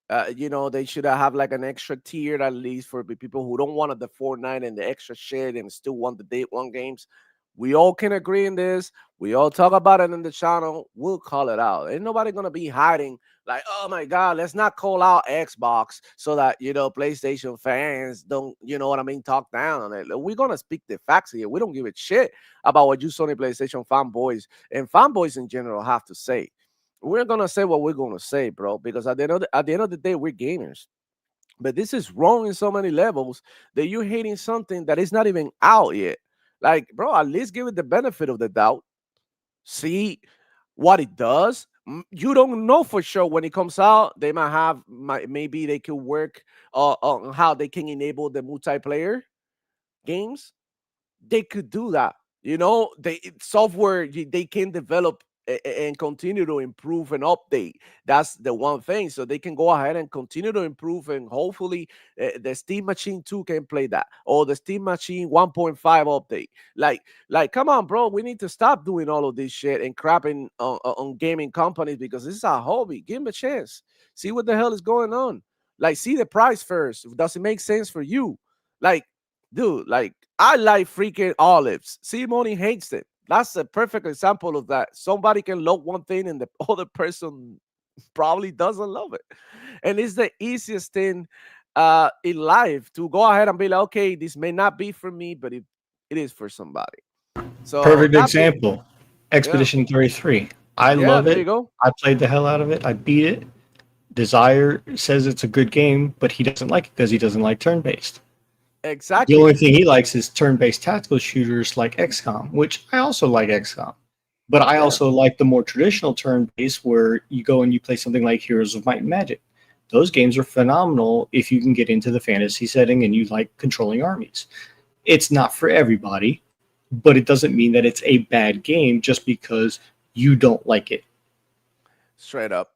they should have like an extra tier at least for the people who don't want the Fortnite and the extra shit and still want the day one games. We all can agree in this. We all talk about it in the channel. We'll call it out. Ain't nobody gonna be hiding like, oh my god, let's not call out Xbox so that PlayStation fans don't, you know what I mean, talk down on it. We're gonna speak the facts here. We don't give a shit about what you Sony PlayStation fanboys and fanboys in general have to say. We're gonna say what we're gonna say, bro, because at the end of the day, we're gamers. But this is wrong in so many levels that you're hating something that is not even out yet. Like, bro, at least give it the benefit of the doubt. See what it does. You don't know for sure when it comes out. They maybe they could work on how they can enable the multiplayer games. They could do that. Software they can develop and continue to improve and update. That's the one thing. So they can go ahead and continue to improve, and hopefully the Steam Machine 2 can play that, or the Steam Machine 1.5 update. Like, come on, bro. We need to stop doing all of this shit and crapping on gaming companies because this is a hobby. Give them a chance. See what the hell is going on. Like, see the price first. Does it make sense for you? Like, dude, like I like freaking olives. Simone hates it. That's a perfect example of that. Somebody can love one thing and the other person probably doesn't love it. And it's the easiest thing in life to go ahead and be like, okay, this may not be for me, but it is for somebody. So Perfect that be example. yeah. Expedition 33. I Yeah, love there you it. go. I played the hell out of it. I beat it. Desire says it's a good game, but he doesn't like it because he doesn't like turn-based. The Exactly. only thing he likes is turn-based tactical shooters like XCOM, which I also like XCOM. But I Yeah. also like the more traditional turn-based where you go and you play something like Heroes of Might and Magic. Those games are phenomenal if you can get into the fantasy setting and you like controlling armies. It's not for everybody, but it doesn't mean that it's a bad game just because you don't like it. Straight up.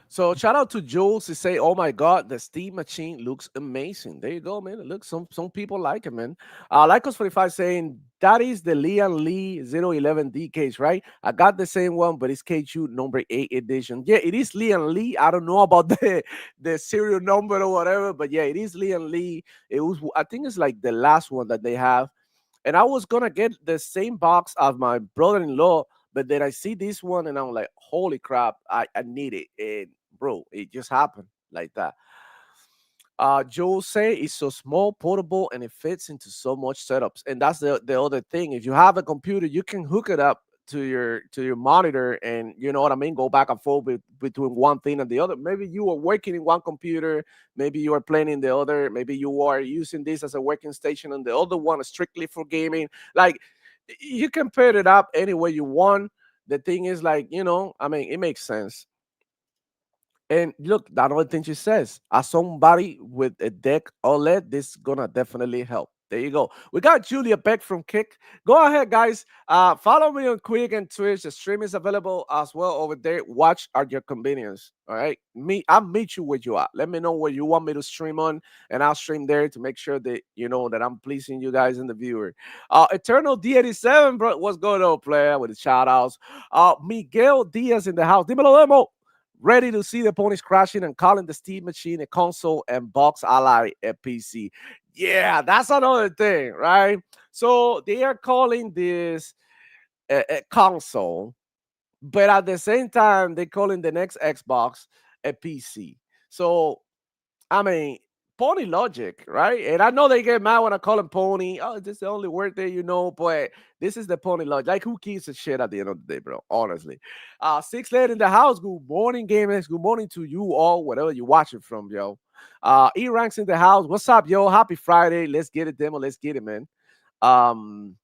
So shout out to Jules to say, "Oh my God, the Steam machine looks amazing." There you go, man. It looks some people like it, man. Lycos 45 saying that is the Lian Lee 011D case, right? I got the same one, but it's KU number 8 edition. Yeah, it is Lian Lee. I don't know about the serial number or whatever, but yeah, it is Lian Lee. It was, I think it's like the last one that they have, and I was gonna get the same box as my brother-in-law, but then I see this one and I'm like, holy crap, I need it. And bro, it just happened like that. Joe say it's so small, portable, and it fits into so much setups. And that's the other thing. If you have a computer, you can hook it up to your monitor, and you know what I mean. Go back and forth between one thing and the other. Maybe you are working in one computer, maybe you are playing in the other, maybe you are using this as a working station, and the other one is strictly for gaming. Like you can pair it up any way you want. The thing is, like, I mean, it makes sense. And look, that other thing she says, as somebody with a deck OLED, this gonna definitely help. There you go. We got Julia Beck from Kick. Go ahead, guys. Follow me on Quick and Twitch. The stream is available as well over there. Watch at your convenience. All right. I'll meet you where you are. Let me know where you want me to stream on, and I'll stream there to make sure that you know that I'm pleasing you guys and the viewer. Eternal D87, bro. What's going on, player? With the shout outs. Miguel Diaz in the house. Dímelo, Demo, ready to see the ponies crashing and calling the Steam machine a console and box ally a PC. Yeah, that's another thing, right? So they are calling this a console, but at the same time, they're calling the next Xbox a PC. So I mean, pony logic, right? And I know they get mad when I call him pony. Oh, this is the only word that you know, but this is the pony logic. Like, who gives a shit at the end of the day, bro? Honestly. Six late in the house. Good morning, gamers. Good morning to you all, whatever you're watching from, yo. E ranks in the house. What's up, yo? Happy Friday. Let's get it, demo. Let's get it, man. Um,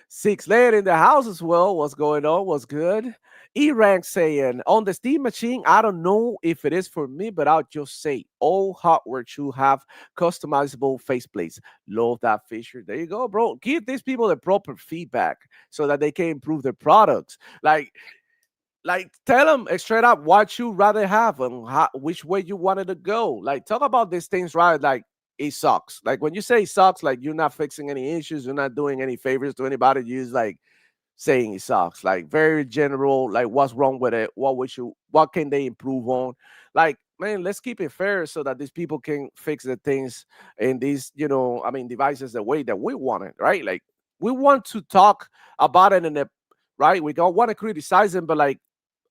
Six later in the house as well. What's going on? What's good? E-Rank saying on the Steam machine, I don't know if it is for me, but I'll just say all hardware should have customizable faceplates. Love that feature. There you go, bro. Give these people the proper feedback so that they can improve their products. Like tell them straight up what you rather have and which way you wanted to go. Like talk about these things, right? Like it sucks. Like when you say it sucks, like you're not fixing any issues, you're not doing any favors to anybody. You just like saying it sucks. Like very general. Like what's wrong with it? What can they improve on? Like man, let's keep it fair so that these people can fix the things in these, I mean, devices the way that we want it, right? Like we want to talk about it in a right. We don't want to criticize them, but like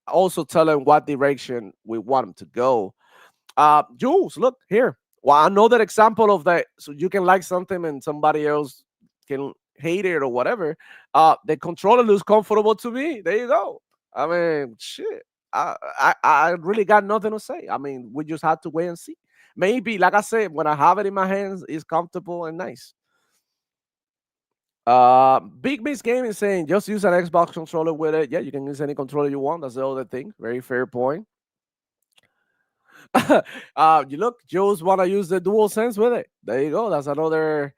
also tell them what direction we want them to go. Jules, look here. Well, another example of that. So you can like something and somebody else can hate it or whatever. The controller looks comfortable to me. There you go. I mean, shit. I really got nothing to say. I mean, we just have to wait and see. Maybe, like I said, when I have it in my hands, it's comfortable and nice. Big Miss Gaming saying just use an Xbox controller with it. Yeah, you can use any controller you want. That's the other thing. Very fair point. You look, Joe's want to use the dual sense with it. There you go. That's another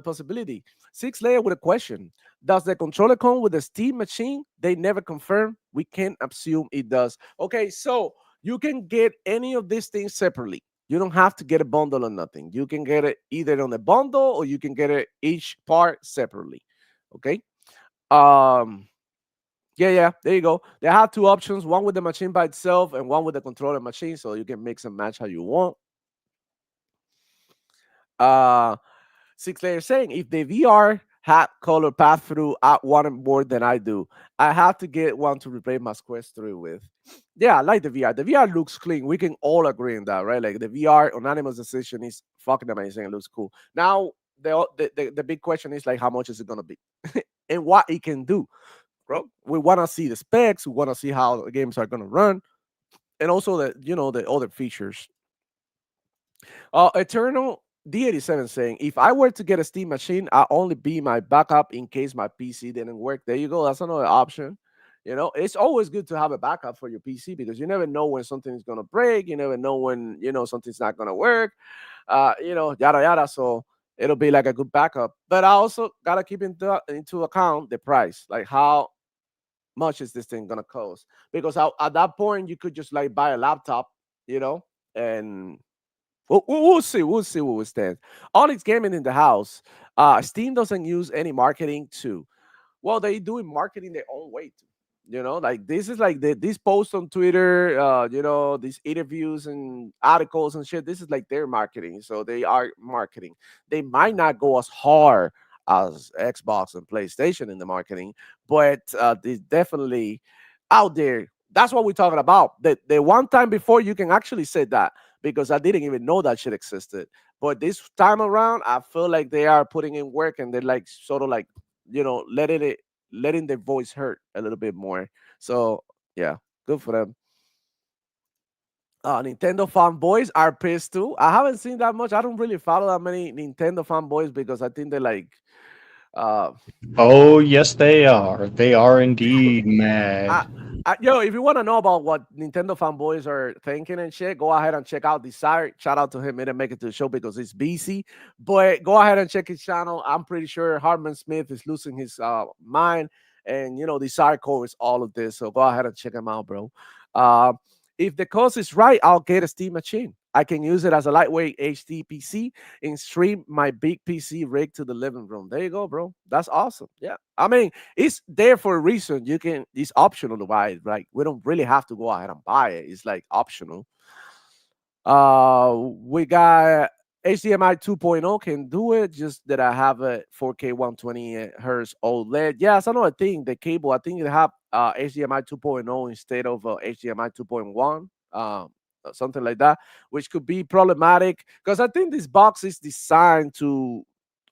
possibility. Six layer with a question. Does the controller come with the Steam machine? They never confirm. We can assume it does. Okay, so you can get any of these things separately. You don't have to get a bundle or nothing. You can get it either on a bundle or you can get it each part separately. Okay. Um, yeah, there you go. They have two options, one with the machine by itself and one with the controller machine, so you can mix and match how you want. Uh Six layer saying if the VR had color path through, I want it more than I do. I have to get one to replace my Quest 3 with. Yeah, I like the VR. The VR looks clean. We can all agree on that, right? Like the VR unanimous decision is fucking amazing. It looks cool. Now the big question is like how much is it gonna be and what it can do, bro. We want to see the specs. We want to see how the games are gonna run, and also the other features. Eternal D87 saying, if I were to get a Steam machine, I'll only be my backup in case my PC didn't work. There you go. That's another option. It's always good to have a backup for your PC because you never know when something is gonna break. You never know when something's not gonna work. Yada yada. So it'll be like a good backup. But I also gotta keep into account the price, like how much is this thing gonna cost? Because at that point you could just like buy a laptop, and we'll see. We'll see where we stand. Onyx Gaming in the house. Steam doesn't use any marketing to. Well, they doing marketing their own way too. Like this is like this post on Twitter, these interviews and articles and shit. This is like their marketing. So they are marketing. They might not go as hard as Xbox and PlayStation in the marketing, but they definitely out there. That's what we're talking about. The one time before you can actually say that because I didn't even know that shit existed. But this time around, I feel like they are putting in work and they're like sort of like letting their voice hurt a little bit more. So yeah, good for them. Nintendo fanboys are pissed too. I haven't seen that much. I don't really follow that many Nintendo fanboys because I think they're like uh Oh, yes, they are. They are indeed I, mad. if you want to know about what Nintendo fanboys are thinking and shit, go ahead and check out Desire. Shout out to him. He didn't make it to the show because he's busy. But go ahead and check his channel. I'm pretty sure Hartman Smith is losing his mind. And, Desire covers all of this. So go ahead and check him out, bro. Uh, if the cost is right, I'll get a Steam machine. I can use it as a lightweight HD PC and stream my big PC rig to the living room. There you go, bro. That's awesome. Yeah. I mean, it's there for a reason. It's optional to buy it. Like we don't really have to go ahead and buy it. It's like optional. We got HDMI 2.0 can do it. Just that I have a 4K 120 hertz OLED. Yeah, that's another thing. The cable, I think they have HDMI 2.0 instead of HDMI 2.1. Something like that, which could be problematic because I think this box is designed to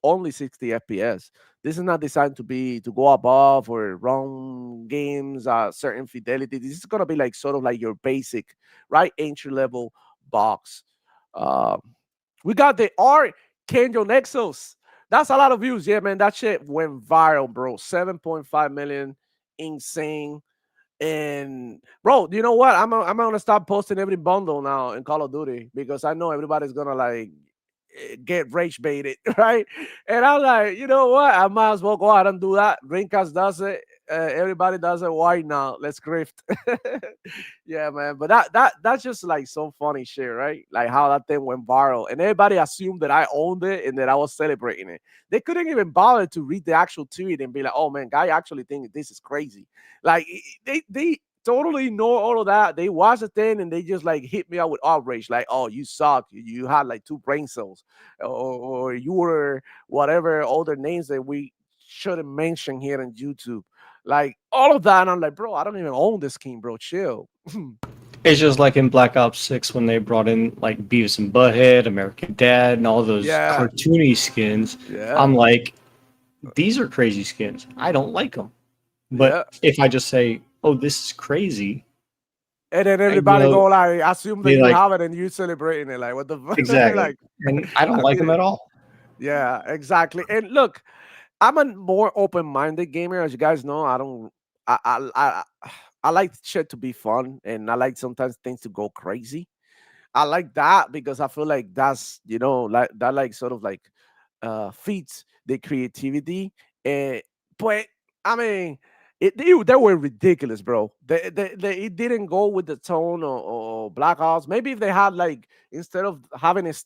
only 60 FPS. This is not designed to go above or run games certain fidelity. This is gonna be like sort of like your basic, right, entry level box. Uh, we got the Archangel Nexus. That's a lot of views. Yeah, man, that shit went viral, bro. 7.5 million, insane. And bro, you know what? I'm gonna stop posting every bundle now in Call of Duty because I know everybody's gonna like get rage baited, right? And I'm like, you know what? I might as well go out and do that. Dreamcast does it. Everybody does it. Why not? Let's grift. Yeah, man. But that's just like some funny shit, right? Like how that thing went viral, and everybody assumed that I owned it and that I was celebrating it. They couldn't even bother to read the actual tweet and be like, "Oh man, guy actually think this is crazy." Like they totally ignore all of that. They watch the thing and they just like hit me out with outrage, like, "Oh, you suck. You had like two brain cells, or you were whatever other names that we shouldn't mention here on YouTube." Like all of that, and I'm like, bro, I don't even own this game, bro. Chill. It's just like in Black Ops 6 when they brought in like Beavis and Butthead, American Dad, and all those Yeah, cartoony skins. yeah, I'm like, these are crazy skins. I don't like them. But yeah. if I just say, oh, this is crazy, And then you everybody know, go like, assume that be you like, have it and you celebrating it. Like, what the fuck? exactly. Like, And I don't I like them mean, at all. yeah, exactly. And look, I'm a more open-minded gamer, as you guys know. I don't. I like shit to be fun, and I like sometimes things to go crazy. I like that because I feel like that's like that like sort of like feeds the creativity. And but I mean, they were ridiculous, bro. It didn't go with the tone or Black Ops. Maybe if they had like instead of having as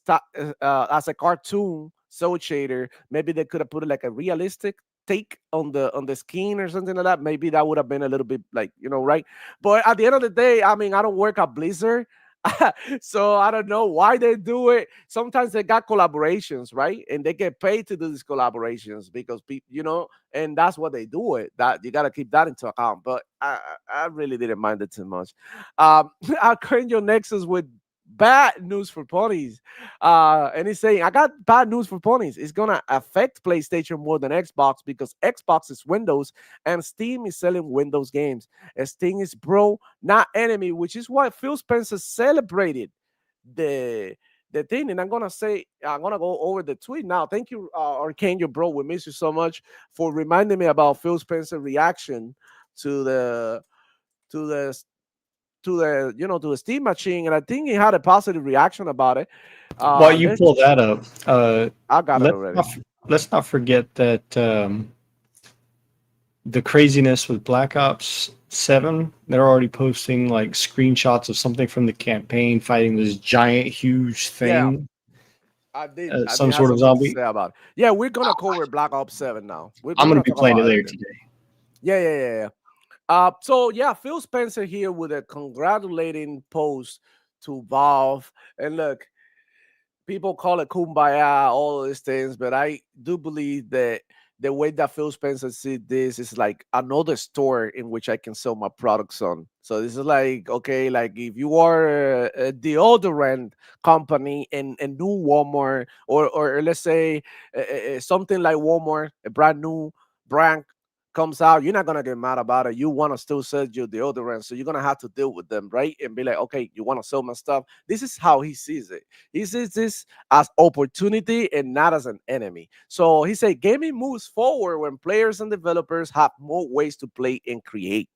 a cartoon soul shader, maybe they could have put it like a realistic take on the skin or something like that. Maybe that would have been a little bit like right. But at the end of the day, I mean, I don't work at Blizzard. So I don't know why they do it. Sometimes they got collaborations, right? And they get paid to do these collaborations because people, and that's what they do it. That you got to keep that into account. But I really didn't mind it too much. I'll current your Nexus with bad news for ponies. And he's saying, I got bad news for ponies. It's gonna affect PlayStation more than Xbox because Xbox is Windows and Steam is selling Windows games. And Steam is bro, not enemy, which is why Phil Spencer celebrated the the thing, and I'm gonna go over the tweet now. Thank you, Arcane, your bro. We miss you so much for reminding me about Phil Spencer reaction to the to the to the Steam machine, and I think he had a positive reaction about it. While you Let's pull that up, I got it let's already. not let's not forget that the craziness with Black Ops 7, they're already posting like screenshots of something from the campaign fighting this giant, huge Yeah, thing, I some did have sort of something to zombie. say about it. Yeah, we're gonna cover Black Ops 7 now. We're I'm going gonna to be talk playing it about later everything. today. Yeah. So yeah, Phil Spencer here with a congratulating post to Valve. And look, people call it kumbaya, all of these things, but I do believe that the way that Phil Spencer see this is like another store in which I can sell my products on. So this is like, okay, like if you are a deodorant company in new Walmart, or let's say something like Walmart, a brand new brand comes out, you're not gonna get mad about it. You want to still sell your deodorant, so you're gonna have to deal with them, right? And be like, okay, you want to sell my stuff. This is how he sees it. He sees this as opportunity and not as an enemy. So he said, gaming moves forward when players and developers have more ways to play and create,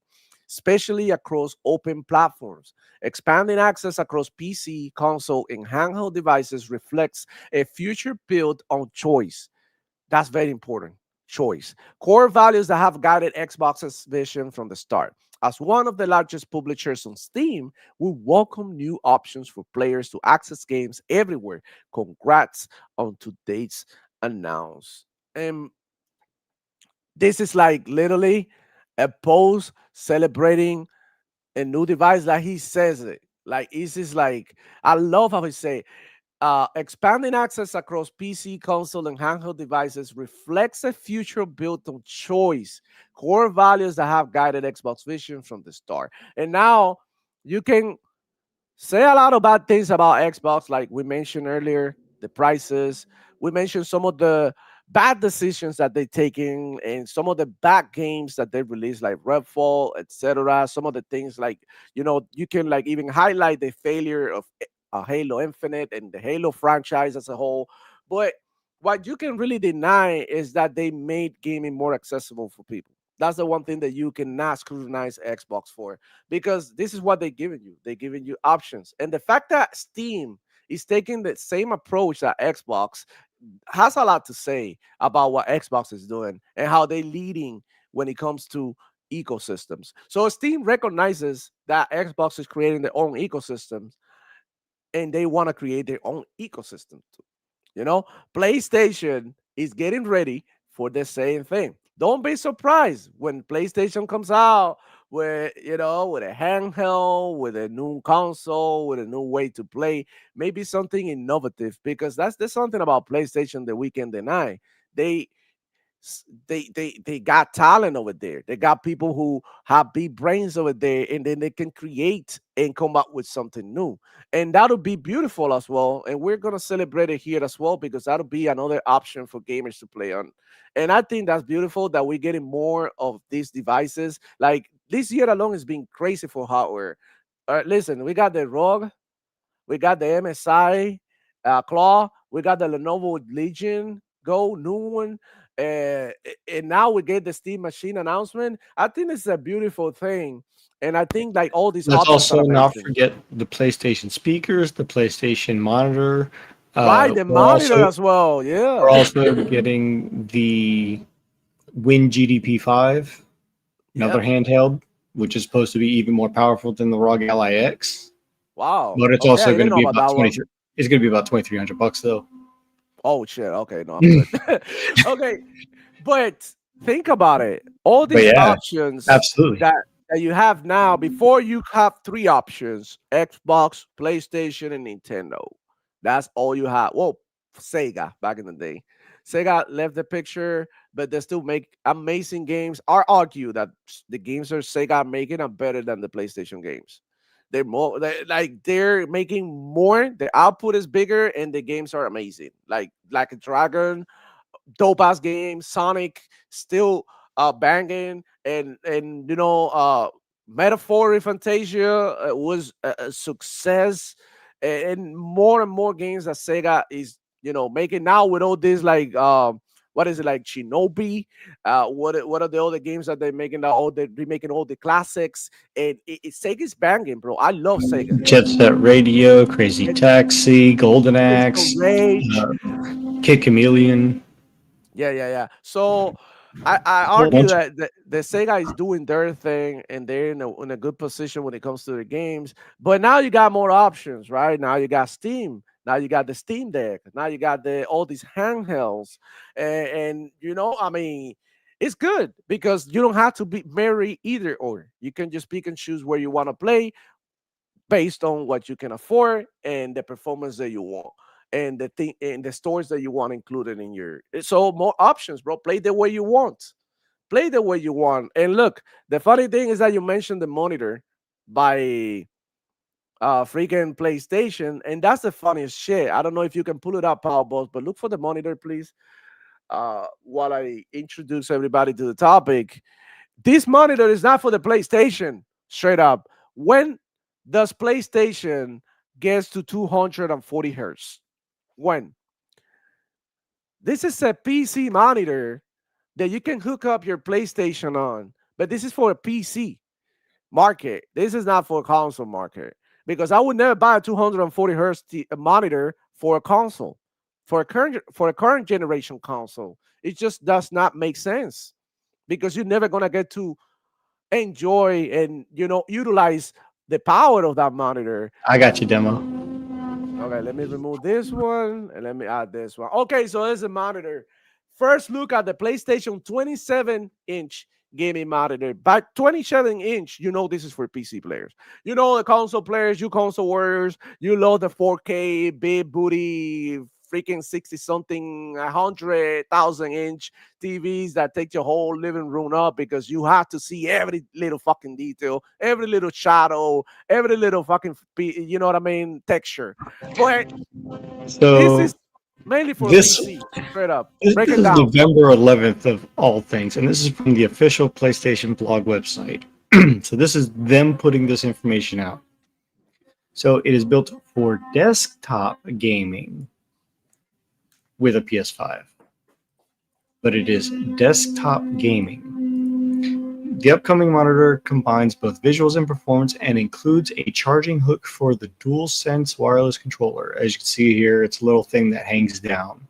especially across open platforms. Expanding access across PC, console, and handheld devices reflects a future built on choice. That's very important. Choice. Core values that have guided Xbox's vision from the start. As one of the largest publishers on Steam, we welcome new options for players to access games everywhere. Congrats on today's announce. And this is like literally a post celebrating a new device, like he says it. Like this is like I love how he say expanding access across PC, console, and handheld devices reflects a future built on choice, core values that have guided Xbox vision from the start. And now you can say a lot of bad things about Xbox, like we mentioned earlier, the prices. We mentioned some of the bad decisions that they're taking and some of the bad games that they released, like Redfall, etc. Some of the things like, you can like even highlight the failure of Halo Infinite and the Halo franchise as a whole. But what you can really deny is that they made gaming more accessible for people. That's the one thing that you cannot scrutinize Xbox for, because this is what they're giving you. They're giving you options. And the fact that Steam is taking the same approach that Xbox has a lot to say about what Xbox is doing and how they're leading when it comes to ecosystems. So Steam recognizes that Xbox is creating their own ecosystems and they want to create their own ecosystem too. You know, PlayStation is getting ready for the same thing. Don't be surprised when PlayStation comes out with, with a handheld, with a new console, with a new way to play, maybe something innovative, because there's something about PlayStation that we can deny. They they got talent over there. They got people who have big brains over there, and then they can create and come up with something new, and that'll be beautiful as well. And we're gonna celebrate it here as well, because that'll be another option for gamers to play on. And I think that's beautiful that we're getting more of these devices. Like this year alone has been crazy for hardware. Listen, we got the ROG, we got the MSI Claw. We got the Lenovo Legion Go, new one. And now we get the Steam Machine announcement. I think it's a beautiful thing. And I think like all these Let's options also are not amazing. forget the PlayStation speakers, the PlayStation monitor. Right, the We're monitor also as well. we're Yeah. also getting the Win GDP5, another Yep. handheld, which is supposed to be even more powerful than the ROG Ally X. Wow. But it's Okay, I also going didn't to know be about about that one. 23. It's going to be about $2,300 though. Oh shit. Okay, no, I'm good. Okay. But think about it. All But these yeah, options absolutely. that you have now, before you have three options: Xbox, PlayStation, and Nintendo. That's all you have. Well, Sega back in the day. Sega left the picture, but they still make amazing games. I argue that the games that Sega are making are better than the PlayStation games. They're making more. The output is bigger, and the games are amazing. Like a Dragon, dope ass game. Sonic still banging, and Metaphor Fantasia was a success. and more games that Sega is making now with all this like what is it like Shinobi? What are the other games that they're making? That all they're remaking all the classics, and Sega's banging, bro. I love Sega. Jet Set Radio, Crazy It, Taxi, Golden it's the Axe, Rage. uh, Kid Chameleon. Yeah. So I A whole argue bunch. that the Sega is doing their thing and they're in a good position when it comes to the games. But now you got more options, right? Now you got Steam. Now you got the Steam Deck. Now you got the all these handhelds, and I mean, it's good because you don't have to be marry either or. You can just pick and choose where you want to play based on what you can afford and the performance that you want and the thing and the stores that you want included in your so more options, bro. Play the way you want. Play the way you want. And look, the funny thing is that you mentioned the monitor by freaking PlayStation, and that's the funniest shit. I don't know if you can pull it up, Power Boss, but look for the monitor, please. While I introduce everybody to the topic, this monitor is not for the PlayStation. Straight up. When does PlayStation gets to 240 hertz? When? This is a PC monitor that you can hook up your PlayStation on, but this is for a PC market. This is not for a console market because I would never buy a 240 hertz monitor for a console, for a current generation console. It just does not make sense because you're never gonna get to enjoy and utilize the power of that monitor. I got you, demo. Okay, let me remove this one and let me add this one. Okay, so there's a monitor. First look at the PlayStation 27-inch gaming monitor. By 27-inch, this is for PC players. The console players, you console warriors, you love the 4K, big booty, freaking 60 something, 100,000-inch TVs that take your whole living room up because you have to see every little fucking detail, every little shadow, every little fucking, what I mean, texture. But this So is mainly for this PC. Straight up, this break it is down. November 11th of all things, and this is from the official PlayStation blog website. So this is them putting this information out. So it is built for desktop gaming with a PS5, but it is desktop gaming. The upcoming monitor combines both visuals and performance and includes a charging hook for the DualSense wireless controller. As you can see here, it's a little thing that hangs down.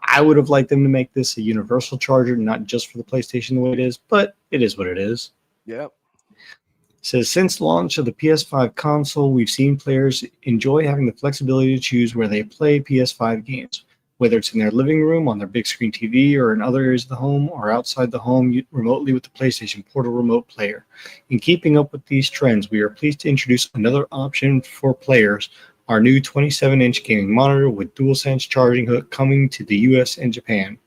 I would have liked them to make this a universal charger, not just for the PlayStation the way it is, but it is what it is. Yep. It says, since launch of the PS5 console, we've seen players enjoy having the flexibility to choose where they play PS5 games, whether it's in their living room, on their big screen TV, or in other areas of the home, or outside the home remotely with the PlayStation Portal Remote Player. In keeping up with these trends, we are pleased to introduce another option for players, our new 27-inch gaming monitor with DualSense charging hook coming to the US and Japan.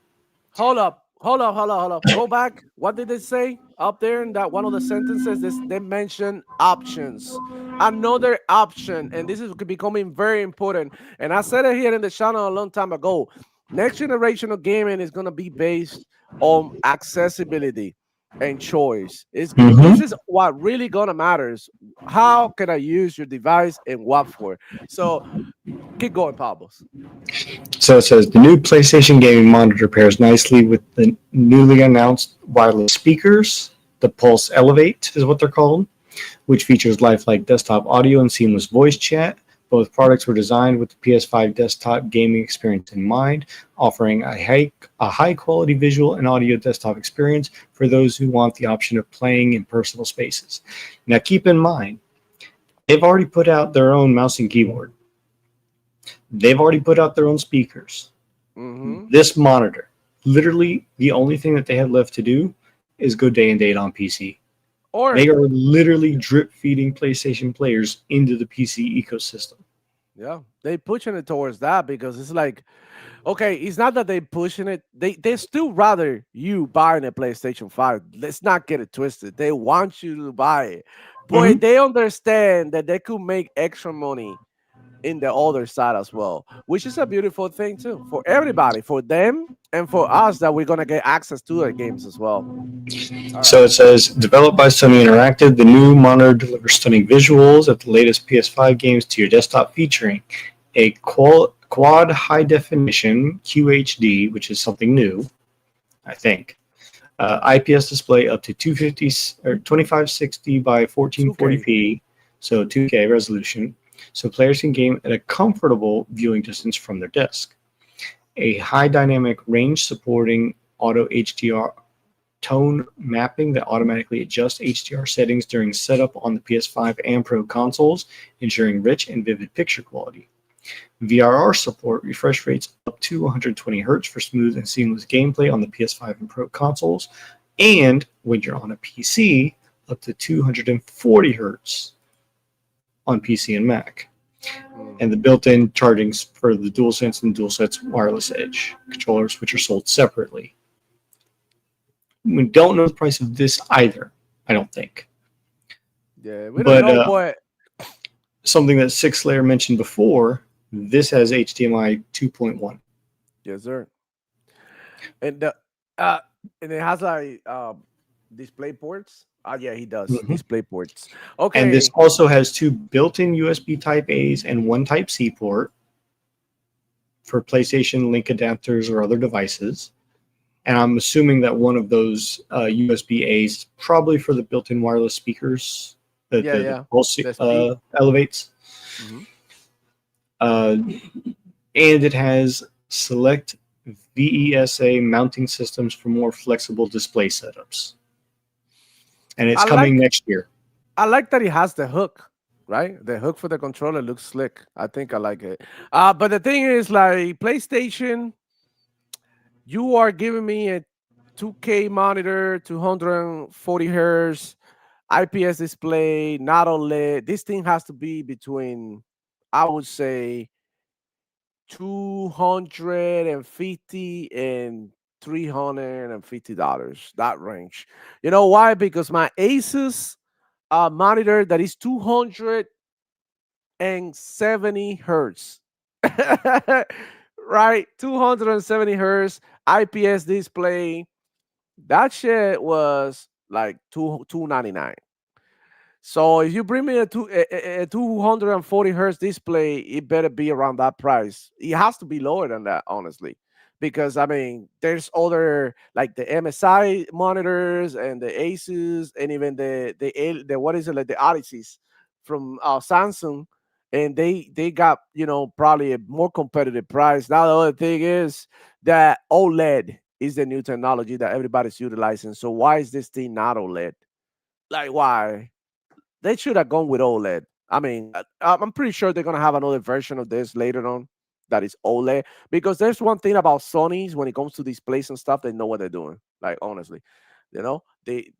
Hold up. Go back. What did they say up there in that one of the sentences? They mentioned options. Another option, and this is becoming very important. And I said it here in the channel a long time ago. Next generation of gaming is going to be based on accessibility and choice. This is what really gonna matters. How can I use your device and what for? So keep going, Pablos. So it says the new PlayStation gaming monitor pairs nicely with the newly announced wireless speakers. The Pulse Elevate is what they're called, which features lifelike desktop audio and seamless voice chat. Both products were designed with the PS5 desktop gaming experience in mind, offering a high quality visual and audio desktop experience for those who want the option of playing in personal spaces. Now keep in mind, they've already put out their own mouse and keyboard. They've already put out their own speakers. Mm-hmm. This monitor, literally the only thing that they have left to do is go day and date on PC. Or they are literally drip feeding PlayStation players into the PC ecosystem. yeah, they pushing it towards that because it's like, okay, it's not that they pushing it. They still rather you buying a PlayStation 5. Let's not get it twisted. They want you to buy it. But they understand that they could make extra money in the other side as well, which is a beautiful thing too for everybody, for them and for us that we're gonna get access to the games as well. All right. So it says, developed by Sony Interactive, the new monitor delivers stunning visuals of the latest PS5 games to your desktop, featuring a quad high definition QHD, which is something new, I think. IPS display up to 250 or 2560 by 2K. 1440p, so 2K resolution, so players can game at a comfortable viewing distance from their desk. A high dynamic range supporting auto HDR tone mapping that automatically adjusts HDR settings during setup on the PS5 and Pro consoles, ensuring rich and vivid picture quality. VRR support refresh rates up to 120 Hz for smooth and seamless gameplay on the PS5 and Pro consoles, and when you're on a PC, up to 240 Hz on PC and Mac. And the built-in charging for the DualSense and DualSense Wireless Edge controllers, which are sold separately. We don't know the price of this either, I don't think. Yeah, we don't know, but something that Six Layer mentioned before, this has HDMI 2.1. yes, sir. And and it has like display ports. Yeah, he does Mhm. display ports. And this Okay. also has two built-in USB Type A's and one Type C port for PlayStation Link adapters or other devices. And I'm assuming that one of those USB A's probably for the built-in wireless speakers that Yeah, the yeah. Pulse The speed. elevates. Mhm. And it has select VESA mounting systems for more flexible display setups. And it's I coming like next year. I like that he has the hook, right? The hook for the controller looks slick. I think I like it. But the thing is, like PlayStation, you are giving me a 2K monitor, 240 hertz, IPS display, not OLED. This thing has to be between, I would say, 250 and $350, that range. You know why? Because my Asus monitor that is 270 hertz, right? 270 hertz IPS display. That shit was like 299. So if you bring me a 240 hertz display, it better be around that price. It has to be lower than that, honestly, because I mean, there's other like the MSI monitors and the Asus and even the what is it, like the Odysseys from Samsung, and they got, you know, probably a more competitive price. Now the other thing is that OLED is the new technology that everybody's utilizing. So why is this thing not OLED? Like why? They should have gone with OLED. I mean, I'm pretty sure they're gonna have another version of this later on that is OLED, because there's one thing about Sony's when it comes to displays and stuff, they know what they're doing. Like honestly, you know, they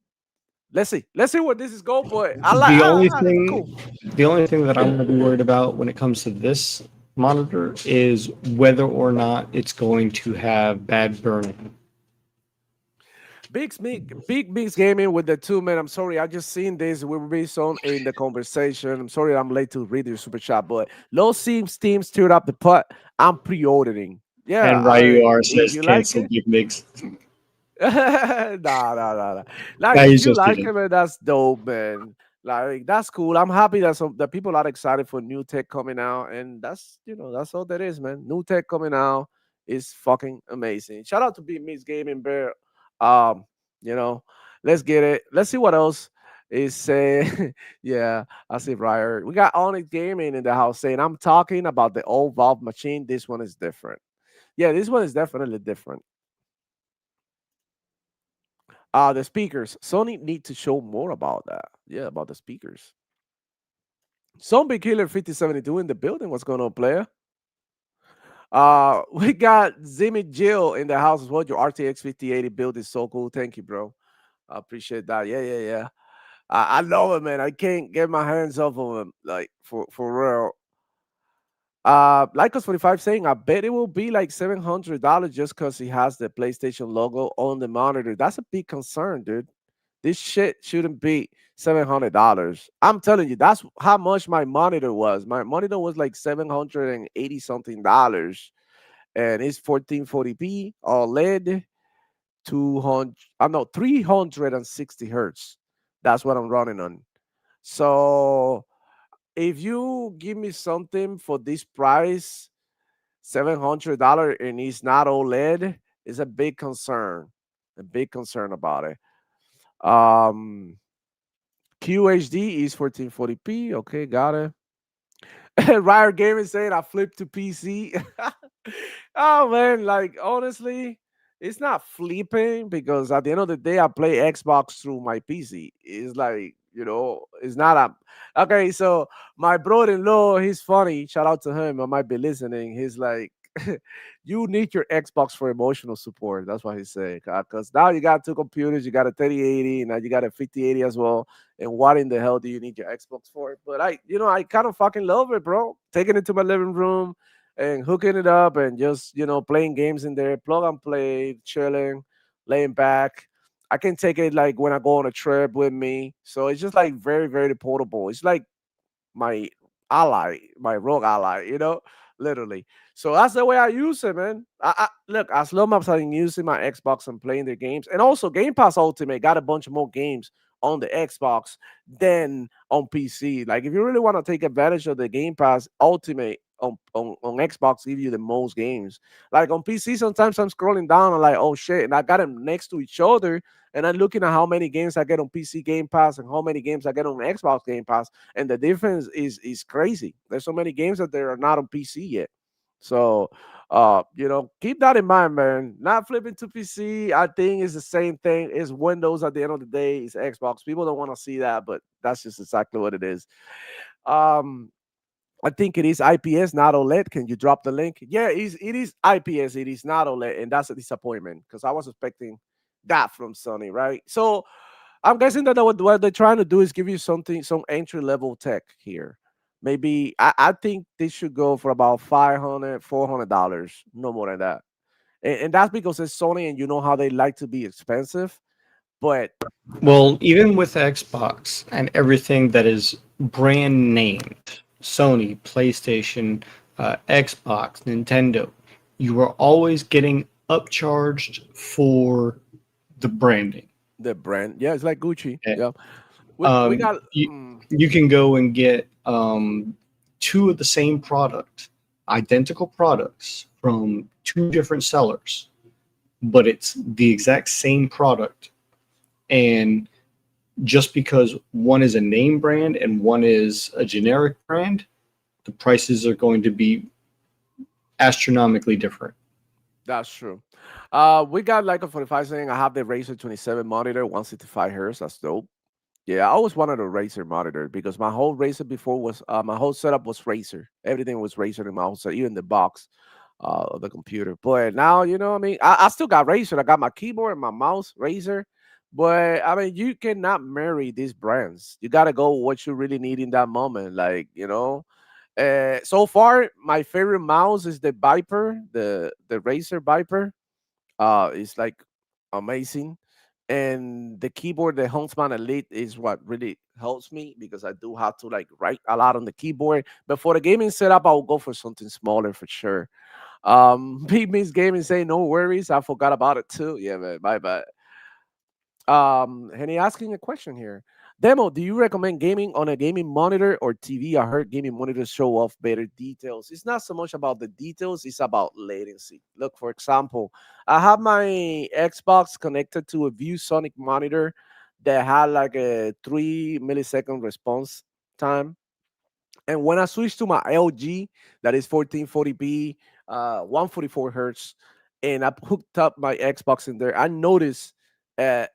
let's see where this is going. But I like The only cool. thing, the only thing that I'm going to be worried about when it comes to this monitor is whether or not it's going to have bad burn-in. Big Mix Gaming with the 2 men. I'm sorry, I just seen this. We were being on in the conversation. I'm sorry I'm late to read your super chat, but low seems Steam stirred up the pot. I'm pre-ordering. Yeah, And I Ryu mean, R says you like cancel it? Big Mix. Nah, nah, nah, nah. Like Nah, if he's you just like kidding. it, man, that's dope, man. Like that's cool. I'm happy that that people are excited for new tech coming out, and that's, you know, that's all that is, man. New tech coming out is fucking amazing. Shout out to Big Mix Gaming Bear. Um, you know, let's get it. Let's see what else is saying. Yeah, I see Ryder. We got Onyx Gaming in the house saying I'm talking about the old Valve machine. This one is different. Yeah, this one is definitely different. The speakers. Sony need to show more about that. Yeah, about the speakers. Zombie Killer 5072 in the building. What's going on, player? We got Zimmy Jill in the house as well. Your RTX 5080 build is so cool. Thank you, bro. I appreciate that. Yeah, yeah, yeah. I love it, man. I can't get my hands off of him, like for real. Lycos 45 saying, I bet it will be like $700 just because he has the PlayStation logo on the monitor. That's a big concern, dude. This shit shouldn't be $700. I'm telling you, that's how much my monitor was. My monitor was like 780 something dollars, and it's 1440p OLED, 200. I know 360 hertz. That's what I'm running on. So if you give me something for this price, $700, and it's not OLED, is a big concern. A big concern about it. Um, QHD is 1440p. Okay, got it. Riot Gaming saying I flipped to PC. Oh man, like honestly, it's not flipping because at the end of the day, I play Xbox through my PC. It's like, it's not a okay. So my brother-in-law, he's funny. Shout out to him. I might be listening. He's like, you need your Xbox for emotional support. That's what he's saying. Because now you got two computers, you got a 3080, now you got a 5080 as well. And what in the hell do you need your Xbox for? But I kind of fucking love it, bro. Taking it to my living room and hooking it up and just, playing games in there, plug and play, chilling, laying back. I can take it like when I go on a trip with me. So it's just like very, very portable. It's like my ally, my rogue ally, literally. So that's the way I use it, man. Look, as long as I'm using my Xbox and playing the games, and also Game Pass Ultimate got a bunch of more games on the Xbox than on PC. Like if you really want to take advantage of the Game Pass Ultimate on Xbox, give you the most games. Like on PC, sometimes I'm scrolling down and like, oh shit, and I got them next to each other, and I'm looking at how many games I get on PC Game Pass and how many games I get on Xbox Game Pass, and the difference is crazy. There's so many games that they are not on PC yet. So keep that in mind, man. Not flipping to PC, I think is the same thing. It's Windows at the end of the day, it's Xbox. People don't want to see that, but that's just exactly what it is. Um I think it is IPS, not OLED. Can you drop the link? Yeah, it is IPS. It is not OLED, and that's a disappointment because I was expecting that from Sony, right? So I'm guessing that what they're trying to do is give you something, some entry level tech here. Maybe I think they should go for about $500, $400, no more than that. And that's because it's Sony, and you know how they like to be expensive. But Well, even with Xbox and everything that is brand named, Sony, PlayStation, Xbox, Nintendo, you are always getting upcharged for the branding. the brand, yeah, it's like Gucci. Eh, Yeah, we got. you can go and get two of the same product, identical products from two different sellers, but it's the exact same product. And just because one is a name brand and one is a generic brand, the prices are going to be astronomically different. That's true. We got like a 45 saying I have the Razer 27 monitor, 165 hertz. That's dope. Yeah, I always wanted a Razer monitor because my whole Razer before was my whole setup was Razer. Everything was Razer in my whole setup, even the box of the computer. But now, I mean, I still got Razer. I got my keyboard and my mouse Razer. But I mean, you cannot marry these brands. You gotta go what you really need in that moment. Like, so far, my favorite mouse is the Viper, the Razer Viper. It's like amazing, and the keyboard, the Huntsman Elite, is what really helps me because I do have to like write a lot on the keyboard. But for the gaming setup, I'll go for something smaller for sure. Big Miss Gaming say no worries. I forgot about it too. Yeah, man, my bad. And he asking a question here. Demo, do you recommend gaming on a gaming monitor or TV? I heard gaming monitors show off better details. It's not so much about the details, it's about latency. Look, for example, I have my Xbox connected to a ViewSonic monitor that had like a 3 millisecond response time. And when I switched to my LG, that is 1440p, 144 hertz, and I hooked up my Xbox in there, I noticed uh,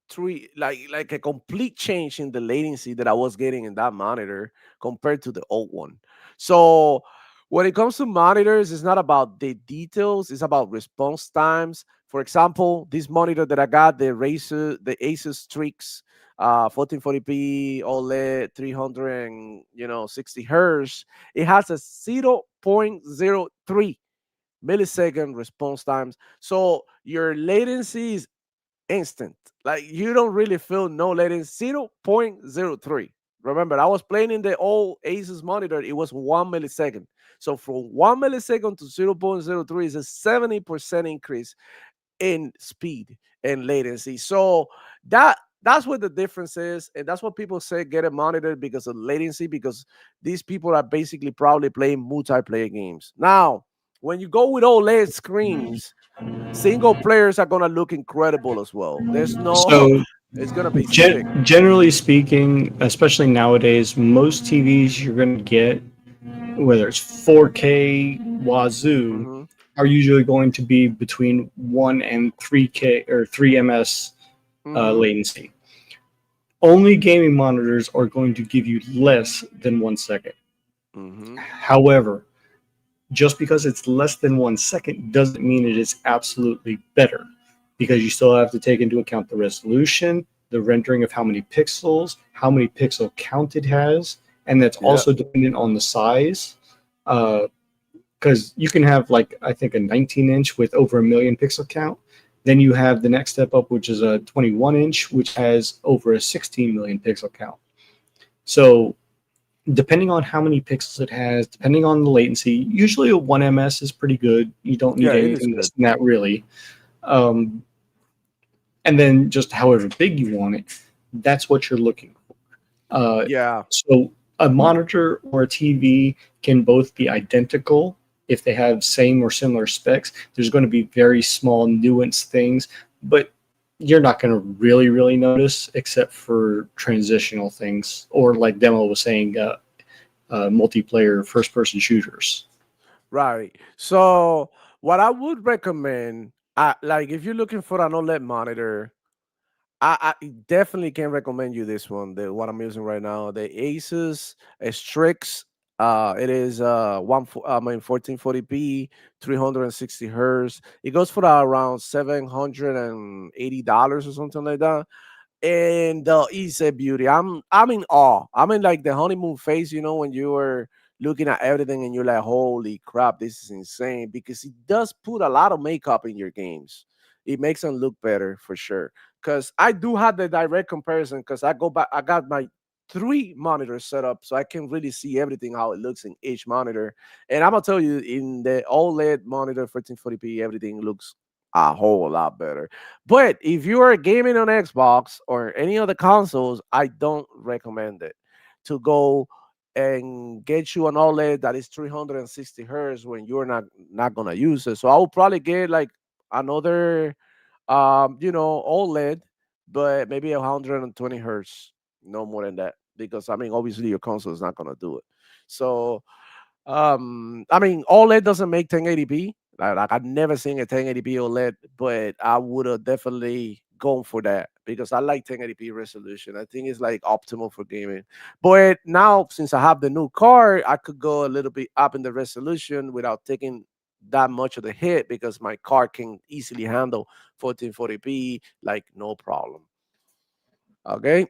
three like a complete change in the latency that I was getting in that monitor compared to the old one. So when it comes to monitors, it's not about the details, it's about response times. For example, this monitor that I got, the Asus Strix 1440p OLED 360 hertz, it has a 0.03 millisecond response times. So your latency is instant. Like you don't really feel no latency. 0.03. Remember, I was playing in the old Asus monitor. It was 1 millisecond. So from 1 millisecond to 0.03 is a 70% increase in speed and latency. So that's what the difference is, and that's what people say get a monitor because of latency. Because these people are basically probably playing multiplayer games. Now, when you go with OLED screens, single players are gonna look incredible as well. There's no, So, it's gonna be sick. generally speaking, especially nowadays, most TVs you're going to get, whether it's 4K Wazoo, Hmm. are usually going to be between 1 and 3K or 3 ms Hmm. latency. Only gaming monitors are going to give you less than 1 second. Hmm. However, just because it's less than 1 second doesn't mean it is absolutely better, because you still have to take into account the resolution, the rendering of how many pixels, how many pixel count it has, and that's Yeah. also dependent on the size. Because you can have, like, I think a 19-inch with over a million pixel count. Then you have the next step up, which is a 21-inch, which has over a 16 million pixel count. So depending on how many pixels it has, depending on the latency, usually a 1 ms is pretty good. You don't need Yeah, it is anything less good. than that, really. Um, and then just however big you want it, that's what you're looking for. Yeah. So a monitor or a TV can both be identical if they have same or similar specs. There's going to be very small nuance things, but you're not going to really notice except for transitional things, or like Demo was saying, multiplayer first person shooters. Right. So what I would recommend, like if you're looking for an OLED monitor, I definitely can recommend you this one. The what I'm using right now, the Asus Strix. It is 1440p, 360 hertz. It goes for around $780 or something like that, and it's a beauty. I'm in awe. I'm in like the honeymoon phase, when you are looking at everything and you're like, holy crap, this is insane, because it does put a lot of makeup in your games. It makes them look better for sure. Because I do have the direct comparison, because I go back, I got my three monitors set up so I can really see everything how it looks in each monitor. And I'm gonna tell you, in the OLED monitor 1440p, everything looks a whole lot better. But if you are gaming on Xbox or any other consoles, I don't recommend it to go and get you an OLED that is 360 hertz when you're not gonna use it. So I will probably get like another OLED, but maybe 120 hertz, no more than that. Because I mean, obviously your console is not gonna do it. So I mean, OLED doesn't make 1080p. Like I've never seen a 1080p OLED, but I would have definitely gone for that because I like 1080p resolution. I think it's like optimal for gaming. But now, since I have the new car, I could go a little bit up in the resolution without taking that much of the hit because my car can easily handle 1440p, like no problem. Okay.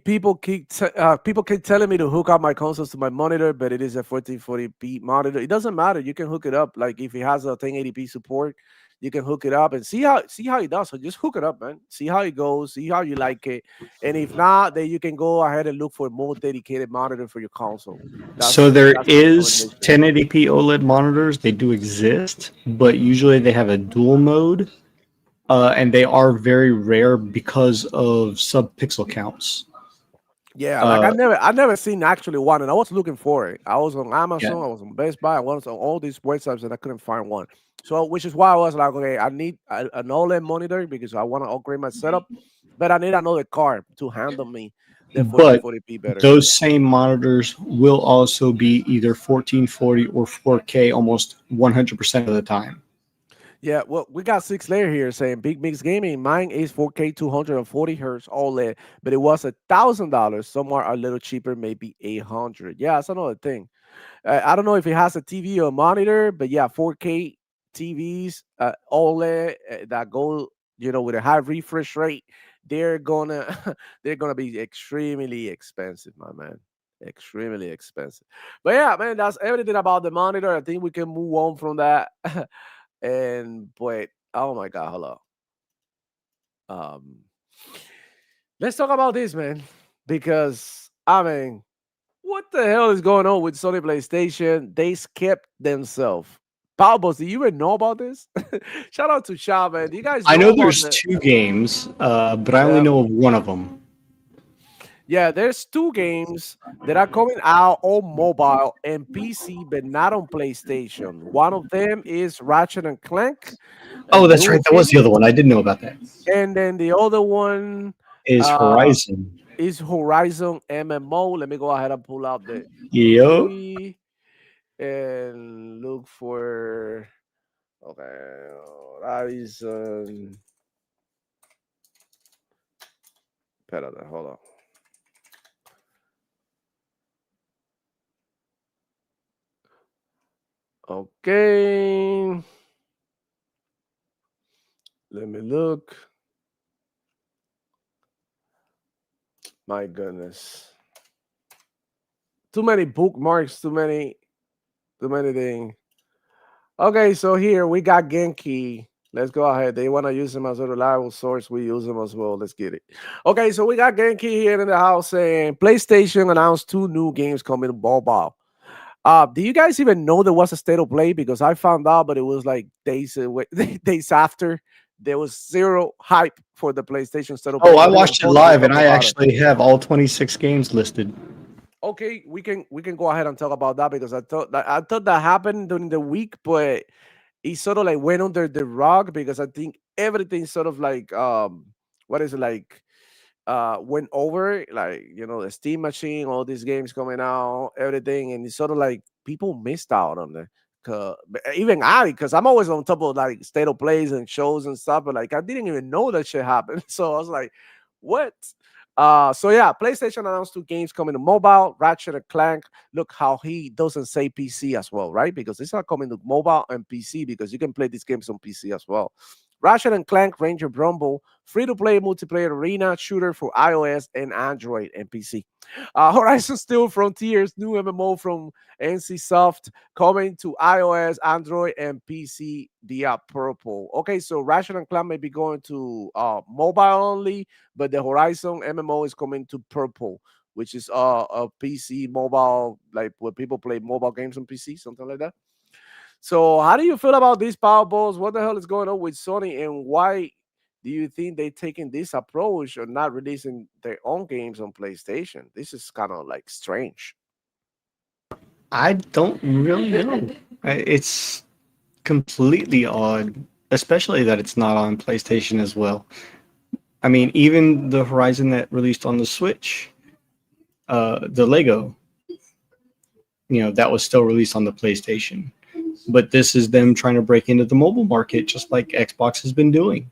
People keep telling me to hook up my consoles to my monitor, but it is a 1440p monitor. It doesn't matter. You can hook it up. Like if it has a 1080p support, you can hook it up and see how it does. So just hook it up, man. See how it goes. See how you like it. And if not, then you can go ahead and look for a more dedicated monitor for your console. So That's there that's my is recommendation. 1080p OLED monitors. They do exist, but usually they have a dual mode, and they are very rare because of sub pixel counts. Yeah, like Uh, I never seen actually one, and I was looking for it. I was on yeah, Amazon, I was on Best Buy, I was on all these websites, and I couldn't find one. So, which is why I was like, okay, I need an OLED monitor because I want to upgrade my setup, but I need another card to handle me the but 1440p better. those same monitors will also be either 1440 or 4K almost 100% of the time. Yeah, well, we got six layer here saying Big Mix Gaming. Mine is 4K 240 hertz OLED, but it was $1,000. Some are a little cheaper, maybe 800. Yeah, that's another thing. I don't know if it has a TV or a monitor, but yeah, 4K TVs, OLED that go, with a high refresh rate, they're gonna they're gonna be extremely expensive, my man. Extremely expensive. But yeah, man, that's everything about the monitor. I think we can move on from that. And but oh my god, hello. Um, let's talk about this, man, because I mean, what the hell is going on with Sony PlayStation? They skipped themselves. Balbos, do you even know about this? Shout out to Sha, man. Do you guys I know know about there's the? two games, but I only Yeah, know of one of them. yeah. There's two games that are coming out on mobile and PC, but not on PlayStation. One of them is Ratchet and Clank, a Oh, that's right. new That was game, the other one. I did know about that. and then the other one Is uh, Horizon. is Horizon MMO. Let me go ahead and pull up the Yup. GUI and look for. Okay, Horizon. Espérate, hold on. Okay, let me look. My goodness, too many bookmarks, too many things. Okay, so here we got Genki. Let's go ahead. They want to use him as a reliable source. We use him as well. Let's get it. Okay, so we got Genki here in the house saying PlayStation announced two new games coming to mobile. Do you guys even know there was a state of play? Because I found out, but it was like days away, days after. There was zero hype for the PlayStation state of play. Oh, I Not even watched it post to live, and talk I about it. actually have all 26 games listed. Okay, we can go ahead and talk about that because I thought that happened during the week, but it sort of like went under the rug because I think everything sort of like what is it like went over, like the Steam machine, all these games coming out, everything, and it's sort of like people missed out on it. Even I, because I'm always on top of like state of plays and shows and stuff, but like I didn't even know that shit happened. So I was like, what? So yeah, PlayStation announced two games coming to mobile, Ratchet and Clank. Look how he doesn't say PC as well, right? Because it's not coming to mobile and PC because you can play these games on PC as well. Ratchet and Clank Ranger Rumble, free to play multiplayer arena shooter for iOS and Android and PC. Horizon Steel Frontiers, new MMO from NC Soft, coming to iOS, Android, and PC via Purple. Okay, so Ratchet and Clank may be going to mobile only, but the Horizon MMO is coming to Purple, which is a PC mobile, like where people play mobile games on PC, something like that. So, how do you feel about these Powerballs? What the hell is going on with Sony, and why do you think they taking this approach of not releasing their own games on PlayStation? This is kind of like strange. I don't really know. It's completely odd, especially that it's not on PlayStation as well. I mean, even the Horizon that released on the Switch, the Lego, that was still released on the PlayStation. But this is them trying to break into the mobile market, just like Xbox has been doing.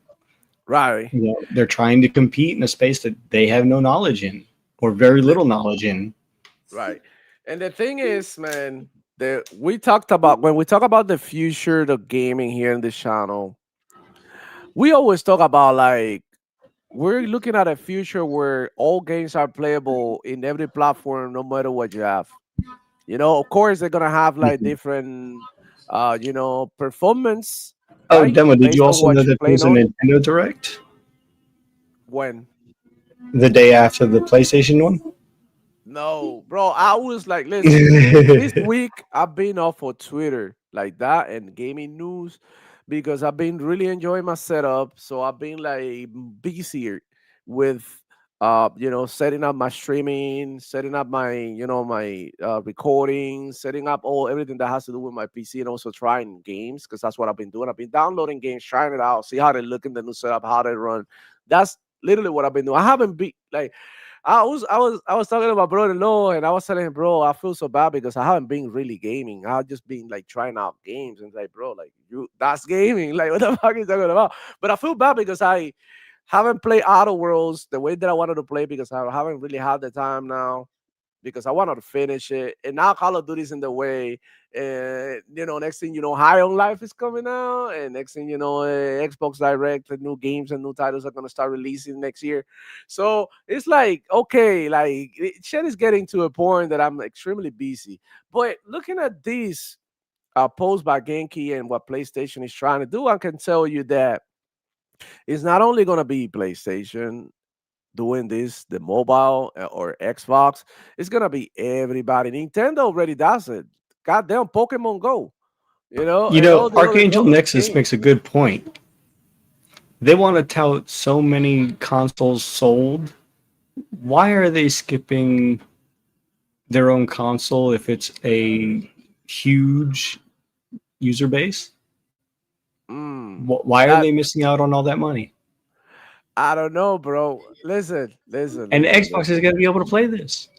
Right. They're trying to compete in a space that they have no knowledge in, or very little knowledge in. Right. And the thing is, man, that we talked about when we talk about the future of gaming here in this channel, we always talk about like we're looking at a future where all games are playable in every platform, no matter what you have. Of course, they're gonna have like Mhm. different, performance, Oh, right, Demo, did you based on also know what you're that there playing was a on. Nintendo Direct When the day after the PlayStation one? No, bro, I was like, listen, this week I've been off for Twitter like that and gaming news because I've been really enjoying my setup. So I've been like busier with setting up my streaming, setting up my my recording, setting up all everything that has to do with my PC and also trying games because that's what I've been doing. I've been downloading games, trying it out, see how they look in the new setup, how they run. That's literally what I've been doing. I haven't been like I was talking to my brother-in-law and I was telling him, bro, I feel so bad because I haven't been really gaming. I've just been like trying out games and like, bro, like that's gaming. Like what the fuck is talking about? But I feel bad because I haven't played Outer Worlds the way that I wanted to play because I haven't really had the time now because I wanted to finish it. And now Call of Duty's in the way. And next thing you know, High on Life is coming out. And next thing you know, Xbox Direct, the new games and new titles are gonna start releasing next year. So it's like, okay, like shit is getting to a point that I'm extremely busy. But looking at this post by Genki and what PlayStation is trying to do, I can tell you that It's not only gonna be PlayStation doing this, the mobile or Xbox. It's gonna be everybody. Nintendo already does it. Goddamn Pokemon Go, You and know, all the other Archangel Nexus games. makes a good point. They want to tout so many consoles sold. Why are they skipping their own console if it's a huge user base? Mm, Why are that they missing out on all that money? I don't know, bro. Listen, listen, And listen, Xbox is listen. going to be able to play this.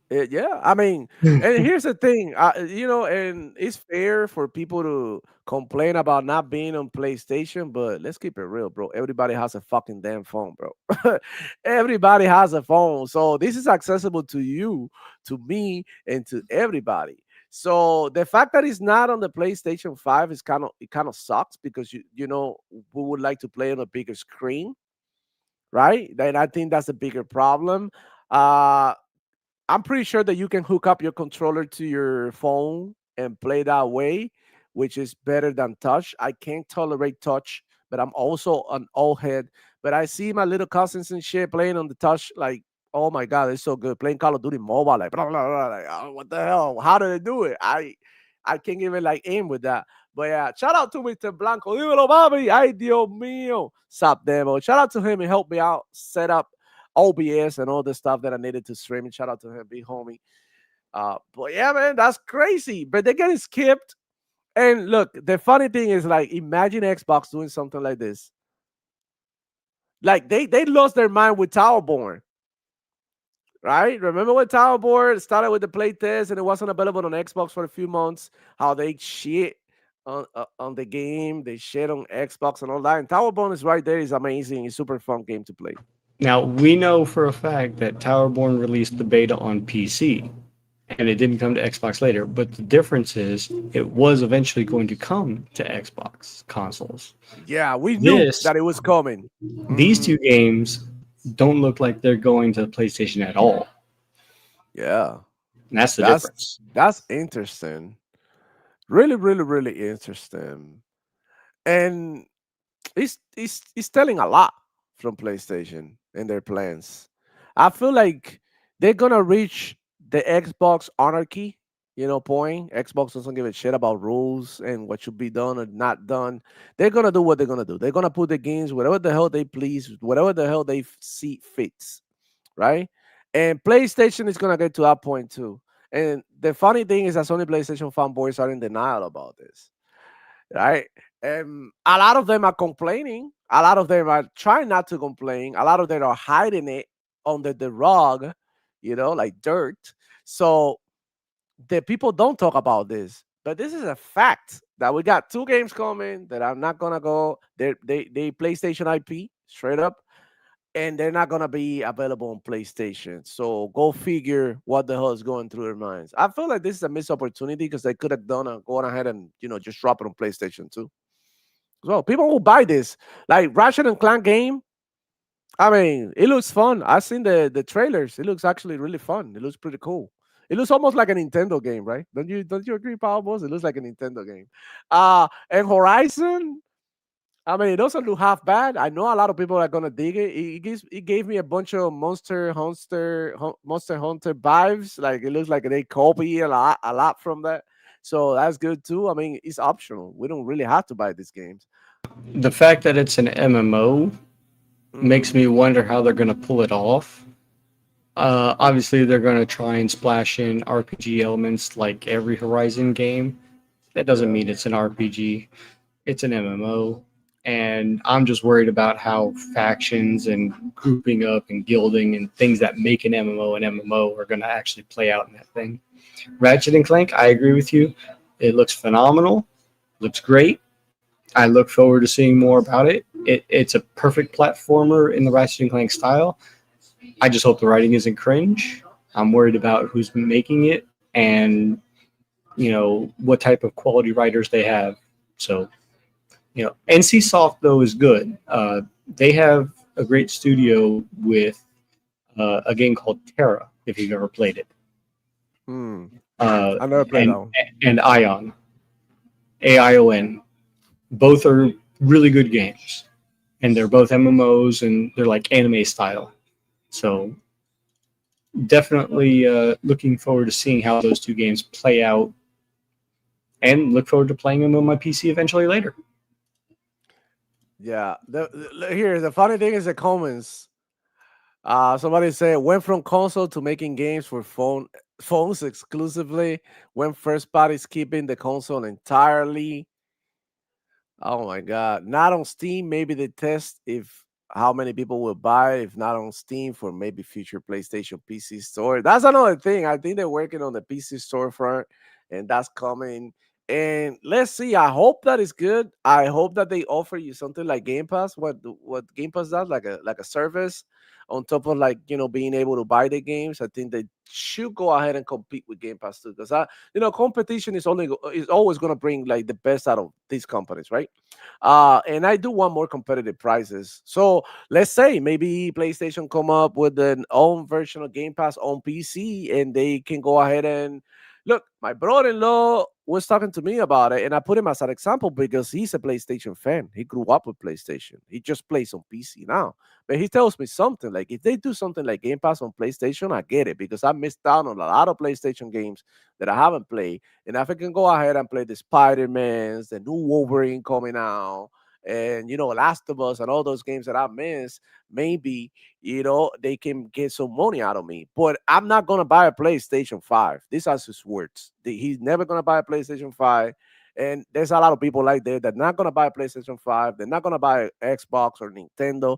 Yeah, I mean, and here's the thing, and it's fair for people to complain about not being on PlayStation, but let's keep it real, bro. Everybody has a fucking damn phone, bro. Everybody has a phone, so this is accessible to you, to me, and to everybody. So the fact that it's not on the PlayStation 5 is kind of sucks because we would like to play on a bigger screen, right? And I think that's a bigger problem. Uh I'm pretty sure that you can hook up your controller to your phone and play that way, which is better than touch. I can't tolerate touch, but I'm also an old head. But I see my little cousins and shit playing on the touch, like, oh my god, it's so good. Playing Call of Duty mobile, like, blah, blah, blah, like, oh, what the hell? How did they do it? I can't even like aim with that. But yeah, shout out to Mr. Blanco. Dímelo, Bobby. Ay, Dios mío. Stop demo. Shout out to him and help me out set up OBS and all the stuff that I needed to stream. And shout out to him, big homie. But yeah, man, that's crazy. But they getting skipped. And look, the funny thing is, like, imagine Xbox doing something like this. Like they lost their mind with Towerborn, right? Remember when Towerborn started with the play test and it wasn't available on Xbox for a few months? How they shit on the game, they shit on Xbox and all that. And Towerborn is right there. It's amazing. It's super fun game to play. Now, we know for a fact that Towerborn released the beta on PC and it didn't come to Xbox later, but the difference is it was eventually going to come to Xbox consoles. Yeah, we knew This, that it was coming. these Mhm. two games don't look like they're going to PlayStation at all. Yeah, And that's the that's difference. that's interesting. Really, really, really interesting. And it's telling a lot from PlayStation and their plans. I feel like they're gonna reach the Xbox anarchy, point. Xbox doesn't give a shit about rules and what should be done or not done. They're gonna do what they're gonna do. They're gonna put the games whatever the hell they please, whatever the hell they see fits, right? And PlayStation is gonna get to that point too. And the funny thing is that Sony PlayStation fanboys are in denial about this, right? A lot of them are complaining. A lot of them are trying not to complain. A lot of them are hiding it under the rug, like dirt. So the people don't talk about this. But this is a fact that we got two games coming that I'm not gonna go. They PlayStation IP straight up, and they're not gonna be available on PlayStation. So go figure what the hell is going through their minds. I feel like this is a missed opportunity because they could have gone ahead and just drop it on PlayStation too. So people will buy this, like Ratchet and Clank game. I mean, it looks fun. I've seen the trailers. It looks actually really fun. It looks pretty cool. It looks almost like a Nintendo game, right? Don't you agree, Power Boss? It looks like a Nintendo game. And Horizon, I mean, it doesn't look half bad. I know a lot of people are gonna dig it. It gave me a bunch of Monster Hunter vibes. Like it looks like they copy a lot from that. So that's good too. I mean, it's optional. We don't really have to buy these games. The fact that it's an MMO makes Mhm. me wonder how they're going to pull it off. Obviously, they're going to try and splash in RPG elements like every Horizon game. That doesn't Yeah. mean it's an RPG, it's an MMO. And I'm just worried about how factions and grouping up and guilding and things that make an MMO are going to actually play out in that thing. Ratchet and Clank, I agree with you. It looks phenomenal, looks great. I look forward to seeing more about it. It's a perfect platformer in the Ratchet and Clank style. I just hope the writing isn't cringe. I'm worried about who's making it and what type of quality writers they have. So NCSoft though is good. They have a great studio with a game called Terra. If you've ever played it, Hmm. uh, I never played that and one. and Ion, AION, both are really good games. and they're both MMOs, and they're like anime style. So definitely looking forward to seeing how those two games play out, and look forward to playing them on my PC eventually later. Yeah. Here, the funny thing is the comments. Somebody said went from console to making games for phones exclusively. When first parties keeping the console entirely. Oh my god! Not on Steam. Maybe they test if how many people will buy it. If not on Steam, for maybe future PlayStation PC store. That's another thing. I think they're working on the PC storefront, and that's coming. And let's see. I hope that is good. I hope that they offer you something like Game Pass. What Game Pass does, like a service on top of like being able to buy the games. I think they should go ahead and compete with Game Pass too, because competition is always going to bring like the best out of these companies, right? And I do want more competitive prices. So let's say maybe PlayStation come up with an own version of Game Pass on PC, and they can go ahead and look. My brother-in-law was talking to me about it, and I put him as an example because he's a PlayStation fan. He grew up with PlayStation. He just plays on PC now. But he tells me something like if they do something like Game Pass on PlayStation, I get it because I missed out on a lot of PlayStation games that I haven't played. And if I can go ahead and play the Spider-Mans, the new Wolverine coming out, and Last of Us and all those games that I missed, maybe they can get some money out of me. But I'm not gonna buy a PlayStation 5. These are his words. He's never gonna buy a PlayStation 5. And there's a lot of people like that that not gonna buy a PlayStation 5. They're not gonna buy Xbox or Nintendo.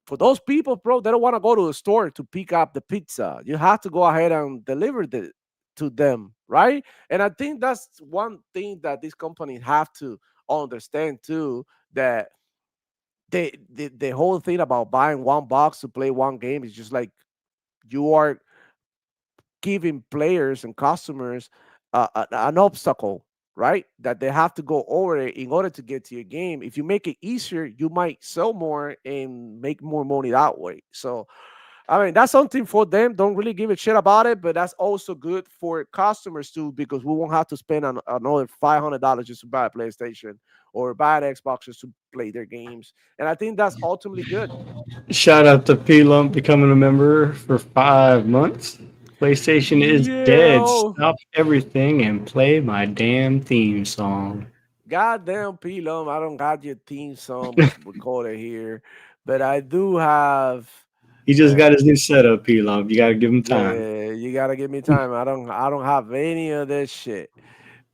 For those people, bro, they don't want to go to the store to pick up the pizza. You have to go ahead and deliver it to them, right? And I think that's one thing that these companies have to understand too. That the whole thing about buying one box to play one game is just like you are giving players and customers an obstacle, right? That they have to go over it in order to get to your game. If you make it easier, you might sell more and make more money that way. So, I mean, that's something for them. Don't really give a shit about it, but that's also good for customers too because we won't have to spend another $500 just to buy a PlayStation or buy an Xbox just to play their games. And I think that's ultimately good. Shout out to P Lump becoming a member for 5 months. PlayStation is dead. Yeah. Stop everything and play my damn theme song. Goddamn, Pilum, I don't got your theme song recorded here, but I do have. He just got his new setup, P Lump. You gotta give him time. Yeah, you gotta give me time. I don't have any of this shit.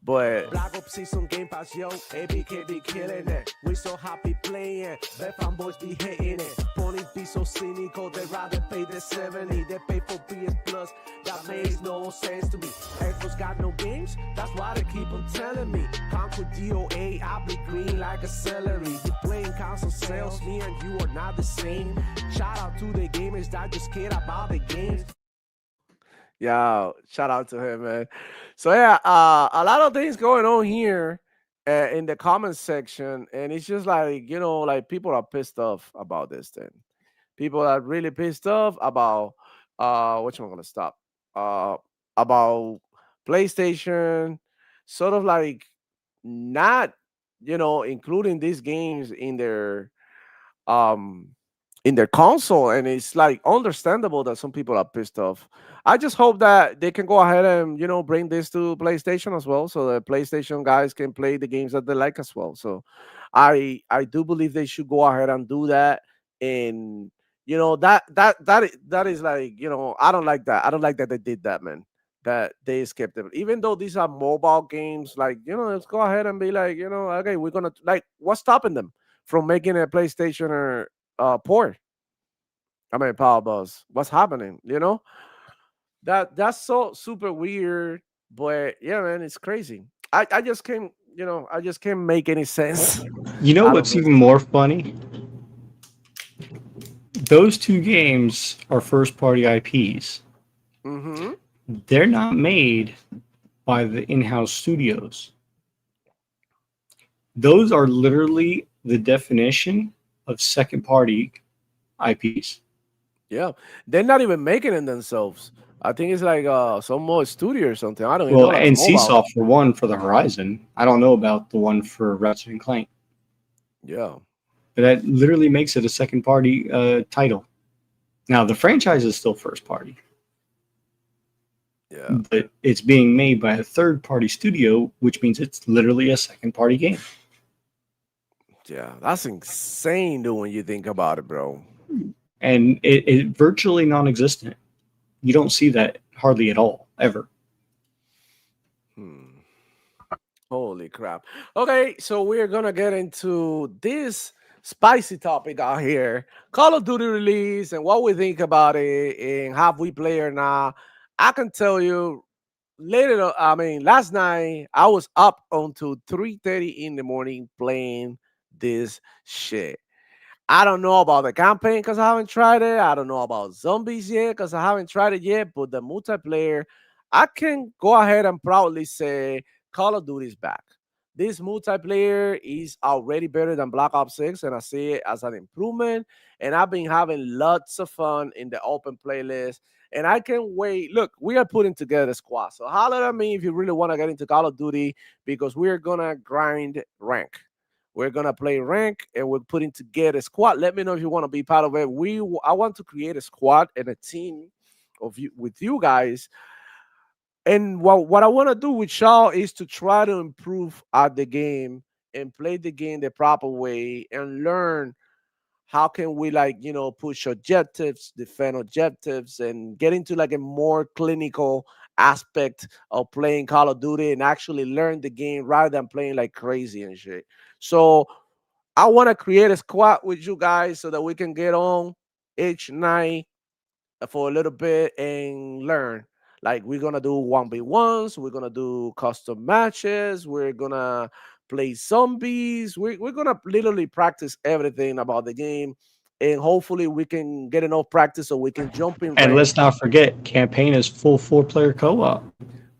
But Black Ops Season Game Pass, yo, ABK be killing it. We so happy playing, the fanboys be hating it. Pony be so cynical, they rather pay the 70. They pay for PS Plus, that makes no sense to me. Xbox got no games, that's why they keep on telling me. Conquer DOA, I be green like a celery. You playing console sales, me and you are not the same. Shout out to the gamers that just care about the games. Yeah, shout out to him, man. So yeah, a lot of things going on here in the comments section, and it's just like like people are pissed off about this thing. People are really pissed off about which I'm gonna stop uh about PlayStation, sort of like not including these games um in their console, and it's like understandable that some people are pissed off. I just hope that they can go ahead and bring this to PlayStation as well, so the PlayStation guys can play the games that they like as well. So I do believe they should go ahead and do that. And that is like I don't like that. I don't like that they did that, man. That they skipped it, even though these are mobile games. Like let's go ahead and be like okay, we're gonna like what's stopping them from making a PlayStation or port. I mean, Power Buzz. What's happening? That's so super weird. But yeah, man, it's crazy. I just can't I just can't make any sense You know out of what's it. even more funny? Those two games are first party IPs. Mm-hmm. They're not made by the in house studios. Those are literally the definition of second party IPs. Yeah, they're not even making it themselves. I think it's like some more studio or something. I don't even know, Well, like a and mobile. Seesaw for one for the Horizon. I don't know about the one for Ratchet and Clank. Yeah. That literally makes it a second party title. Now the franchise is still first party, Yeah. but it's being made by a third party studio, which means it's literally a second party game. Yeah, that's insane, dude, when you think about it, bro. And it virtually non-existent. You don't see that hardly at all, ever. Hmm. Holy crap. Okay, so we're gonna get into this spicy topic out here. Call of Duty release and what we think about it and have we played or not. I can tell you later, I mean, last night I was up until 3:30 in the morning playing this shit. I don't know about the campaign because I haven't tried it. I don't know about zombies yet because I haven't tried it yet. But the multiplayer, I can go ahead and proudly say Call of Duty is back. This multiplayer is already better than Black Ops 6, and I see it as an improvement. And I've been having lots of fun in the open playlist. And I can't wait. Look, we are putting together a squad. So holler at me if you really want to get into Call of Duty because we're gonna grind rank. We're gonna play rank and we're putting together a squad. Let me know if you want to be part of it. I want to create a squad and a team of you with you guys. And what I want to do with y'all is to try to improve at the game and play the game the proper way and learn how can we like push objectives, defend objectives, and get into like a more clinical aspect of playing Call of Duty and actually learn the game rather than playing like crazy and shit. So I want to create a squad with you guys so that we can get on each night for a little bit and learn. Like we're gonna do 1v1s, we're gonna do custom matches, we're gonna play zombies, we're gonna literally practice everything about the game, and hopefully we can get enough practice so we can jump in And rank. let's not forget, campaign is full 4 player co-op.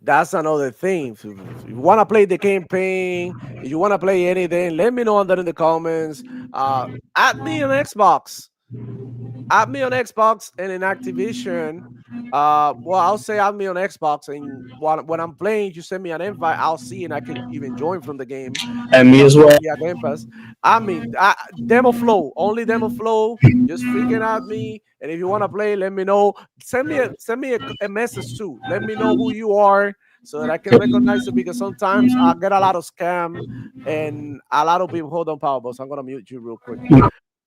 That's another thing. If you want to play the campaign, if you want to play anything, let me know under in the comments. Uh, at me on Xbox. Add me on Xbox and in Activision. Well, I'll say add me on Xbox, and when I'm playing, you send me an invite. I'll see, and I can even join from the game And because me I'm as playing well. via Game Pass. Demo flow, only demo flow. Just freaking at me, and if you want to play, let me know. Send me a message too. Let me know who you are so that I can Yep. recognize you because sometimes I get a lot of scam and a lot of people. Hold on, Power Boss. I'm gonna mute you real quick.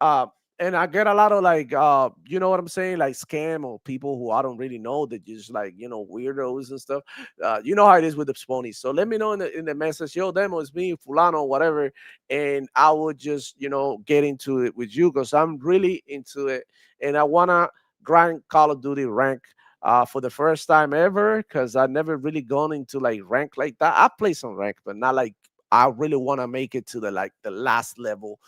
Uh, and I get a lot of like you know what I'm saying, like scam or people who I don't really know that just like weirdos and stuff. You know how it is with the sponies. So let me know in the message, yo, demo is me, fulano, whatever, and I would just get into it with you because I'm really into it and I wanna grind Call of Duty rank. For the first time ever, because I never really gone into like rank like that. I play some rank, but not like I really want to make it to the last level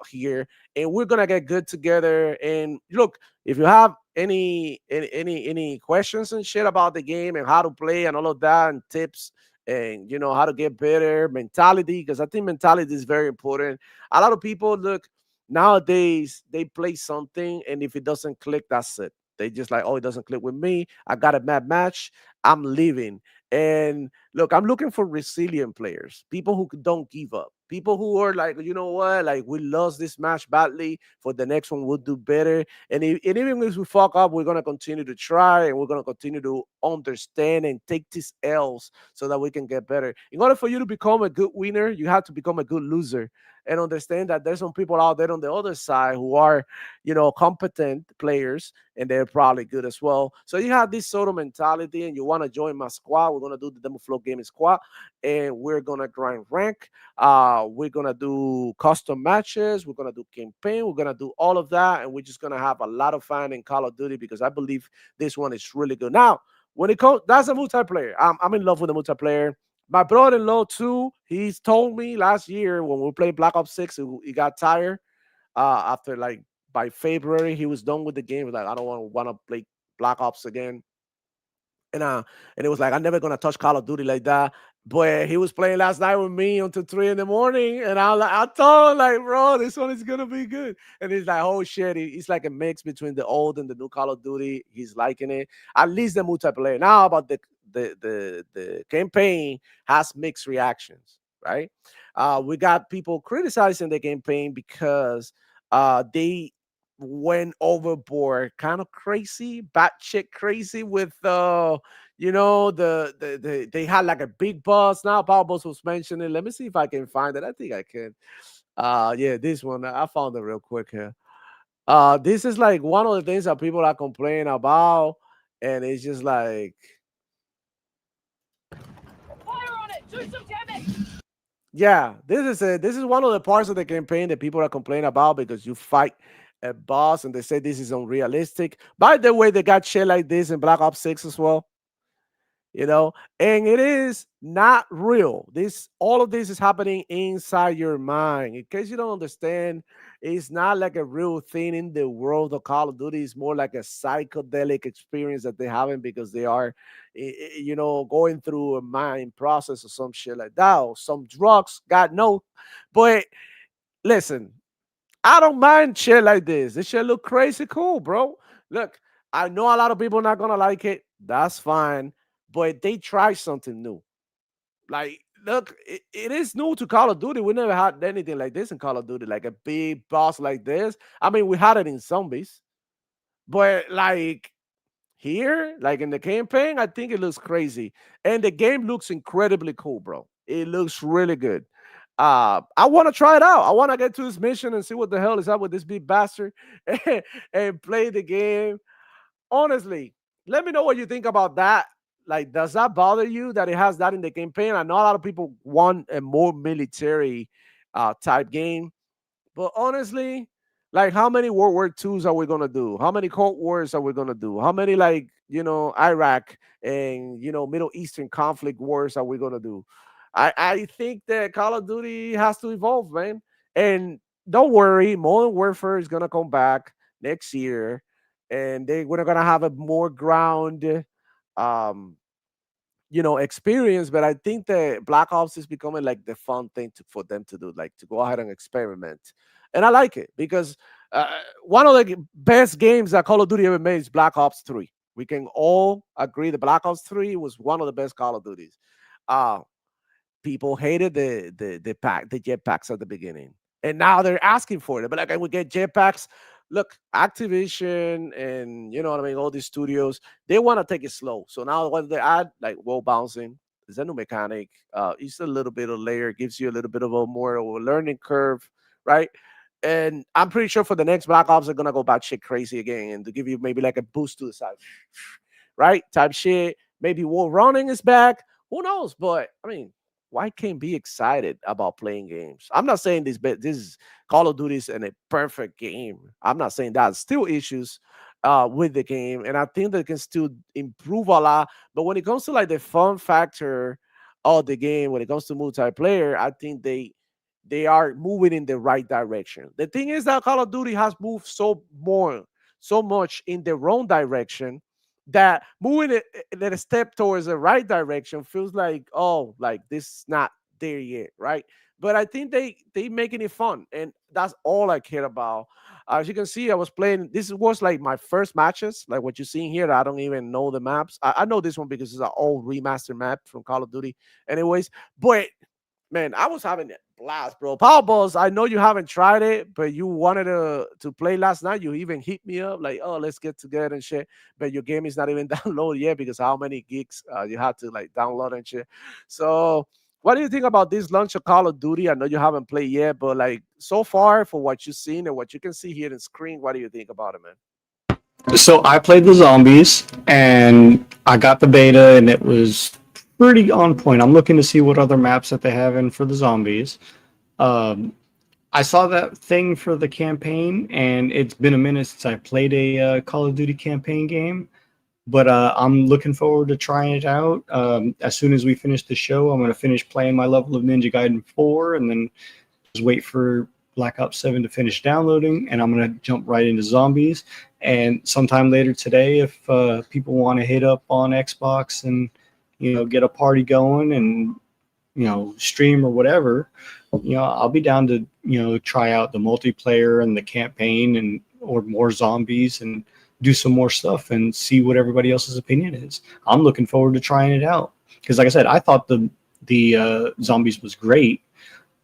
here, and we're gonna get good together. And look, if you have any questions and shit about the game and how to play and all of that and tips and how to get better mentality, because I think mentality is very important. A lot of people look nowadays they play something and if it doesn't click, that's it. They just like, oh, it doesn't click with me. I got a mad match. I'm leaving. And look, I'm looking for resilient players, people who don't give up, people who are like, you know what, like we lost this match badly. For the next one, we'll do better. And even if we fuck up, we're gonna continue to try and we're gonna continue to understand and take these L's so that we can get better. In order for you to become a good winner, you have to become a good loser and understand that there's some people out there on the other side who are, competent players and they're probably good as well. So you have this sort of mentality and you want to join my squad. We're gonna do the Demo Flow Gaming Squad, and we're gonna grind rank. We're gonna do custom matches. We're gonna do campaign. We're gonna do all of that, and we're just gonna have a lot of fun in Call of Duty because I believe this one is really good. Now, when it comes, that's a multiplayer. I'm in love with the multiplayer. My brother-in-law too. He's told me last year when we played Black Ops 6, he got tired after like by February, he was done with the game. He was like, I don't want to play Black Ops again. And it was like, I'm never gonna touch Call of Duty like that. But he was playing last night with me until 3 in the morning, and I told him like, bro, this one is gonna be good. And he's like, oh shit, he's like a mix between the old and the new Call of Duty. He's liking it. At least the multiplayer. Now about the campaign has mixed reactions. right? We got people criticizing the campaign because they went overboard, kind of crazy, batshit crazy with they had like a big boss. Now Power Boss was mentioning. Let me see if I can find it. I think I can. Yeah, this one I found it real quick here. This is like one of the things that people are complaining about, and it's just like, yeah, this is one of the parts of the campaign that people are complaining about because you fight a boss and they say this is unrealistic. By the way, they got shit like this in Black Ops 6 as well, you know, and it is not real. This All of this is happening inside your mind. In case you don't understand, it's not like a real thing in the world of Call of Duty. It's more like a psychedelic experience that they're having because they are going through a mind process or some shit like that, or some drugs, God knows. But listen, I don't mind shit like this. This shit look crazy cool, bro. Look, I know a lot of people not gonna like it. That's fine. But they try something new. Like, look, it is new to Call of Duty. We never had anything like this in Call of Duty, like a big boss like this. I mean, we had it in zombies, but like here, like in the campaign, I think it looks crazy. And the game looks incredibly cool, bro. It looks really good. I want to try it out. I want to get to this mission and see what the hell is up with this big bastard and play the game. Honestly, let me know what you think about that. Like, does that bother you that it has that in the campaign? I know a lot of people want a more military type game, but honestly, like, how many World War Twos are we gonna do? How many Cold Wars are we gonna do? How many, like, Iraq and Middle Eastern conflict wars are we gonna do? I think that Call of Duty has to evolve, man. And don't worry, Modern Warfare is gonna come back next year, and we're gonna have a more ground, um, experience. But I think that Black Ops is becoming like the fun thing for them to do, like to go ahead and experiment. And I like it because one of the best games that Call of Duty ever made is Black Ops 3. We can all agree that Black Ops 3 was one of the best Call of Duties. Uh, People hated the jetpacks at the beginning, and now they're asking for it. But like, I would get jetpacks. Look, Activision and you know what I mean, all these studios, they want to take it slow. So now what they add, like wall bouncing, is a new mechanic. It's a little bit of layer, gives you a little bit of a more of a learning curve, right? And I'm pretty sure for the next Black Ops, they're gonna go back shit crazy again and to give you maybe like a boost to the side, right? Type shit. Maybe wall running is back. Who knows? But I mean, why can't be excited about playing games? I'm not saying this is Call of Duty is a perfect game. I'm not saying that. Still issues with the game, and I think they can still improve a lot. But when it comes to like the fun factor of the game, when it comes to multiplayer, I think they are moving in the right direction. The thing is that Call of Duty has moved so much in the wrong direction that moving it a step towards the right direction feels like, oh, like this is not there yet, right? But I think they making it fun, and that's all I care about. As you can see, I was playing. This was like my first matches, like what you're seeing here. I don't even know the maps. I know this one because it's an old remastered map from Call of Duty, anyways. But man, I was having a blast, bro. Powerballs, I know you haven't tried it, but you wanted to play last night. You even hit me up like, oh, let's get together and shit. But your game is not even downloaded yet because how many gigs you had to like download and shit. So, what do you think about this launch of Call of Duty? I know you haven't played yet, but like so far for what you've seen and what you can see here in the screen, what do you think about it, man? So I played the zombies and I got the beta and it was pretty on point. I'm looking to see what other maps that they have in for the zombies. Um, I saw that thing for the campaign, and it's been a minute since I played a Call of Duty campaign game. But I'm looking forward to trying it out. As soon as we finish the show, I'm going to finish playing my level of Ninja Gaiden 4, and then just wait for Black Ops 7 to finish downloading, and I'm going to jump right into zombies. And sometime later today, if people want to hit up on Xbox and get a party going and stream or whatever, I'll be down to try out the multiplayer and the campaign and or more zombies and do some more stuff and see what everybody else's opinion is. I'm looking forward to trying it out because, like I said, I thought the the zombies was great.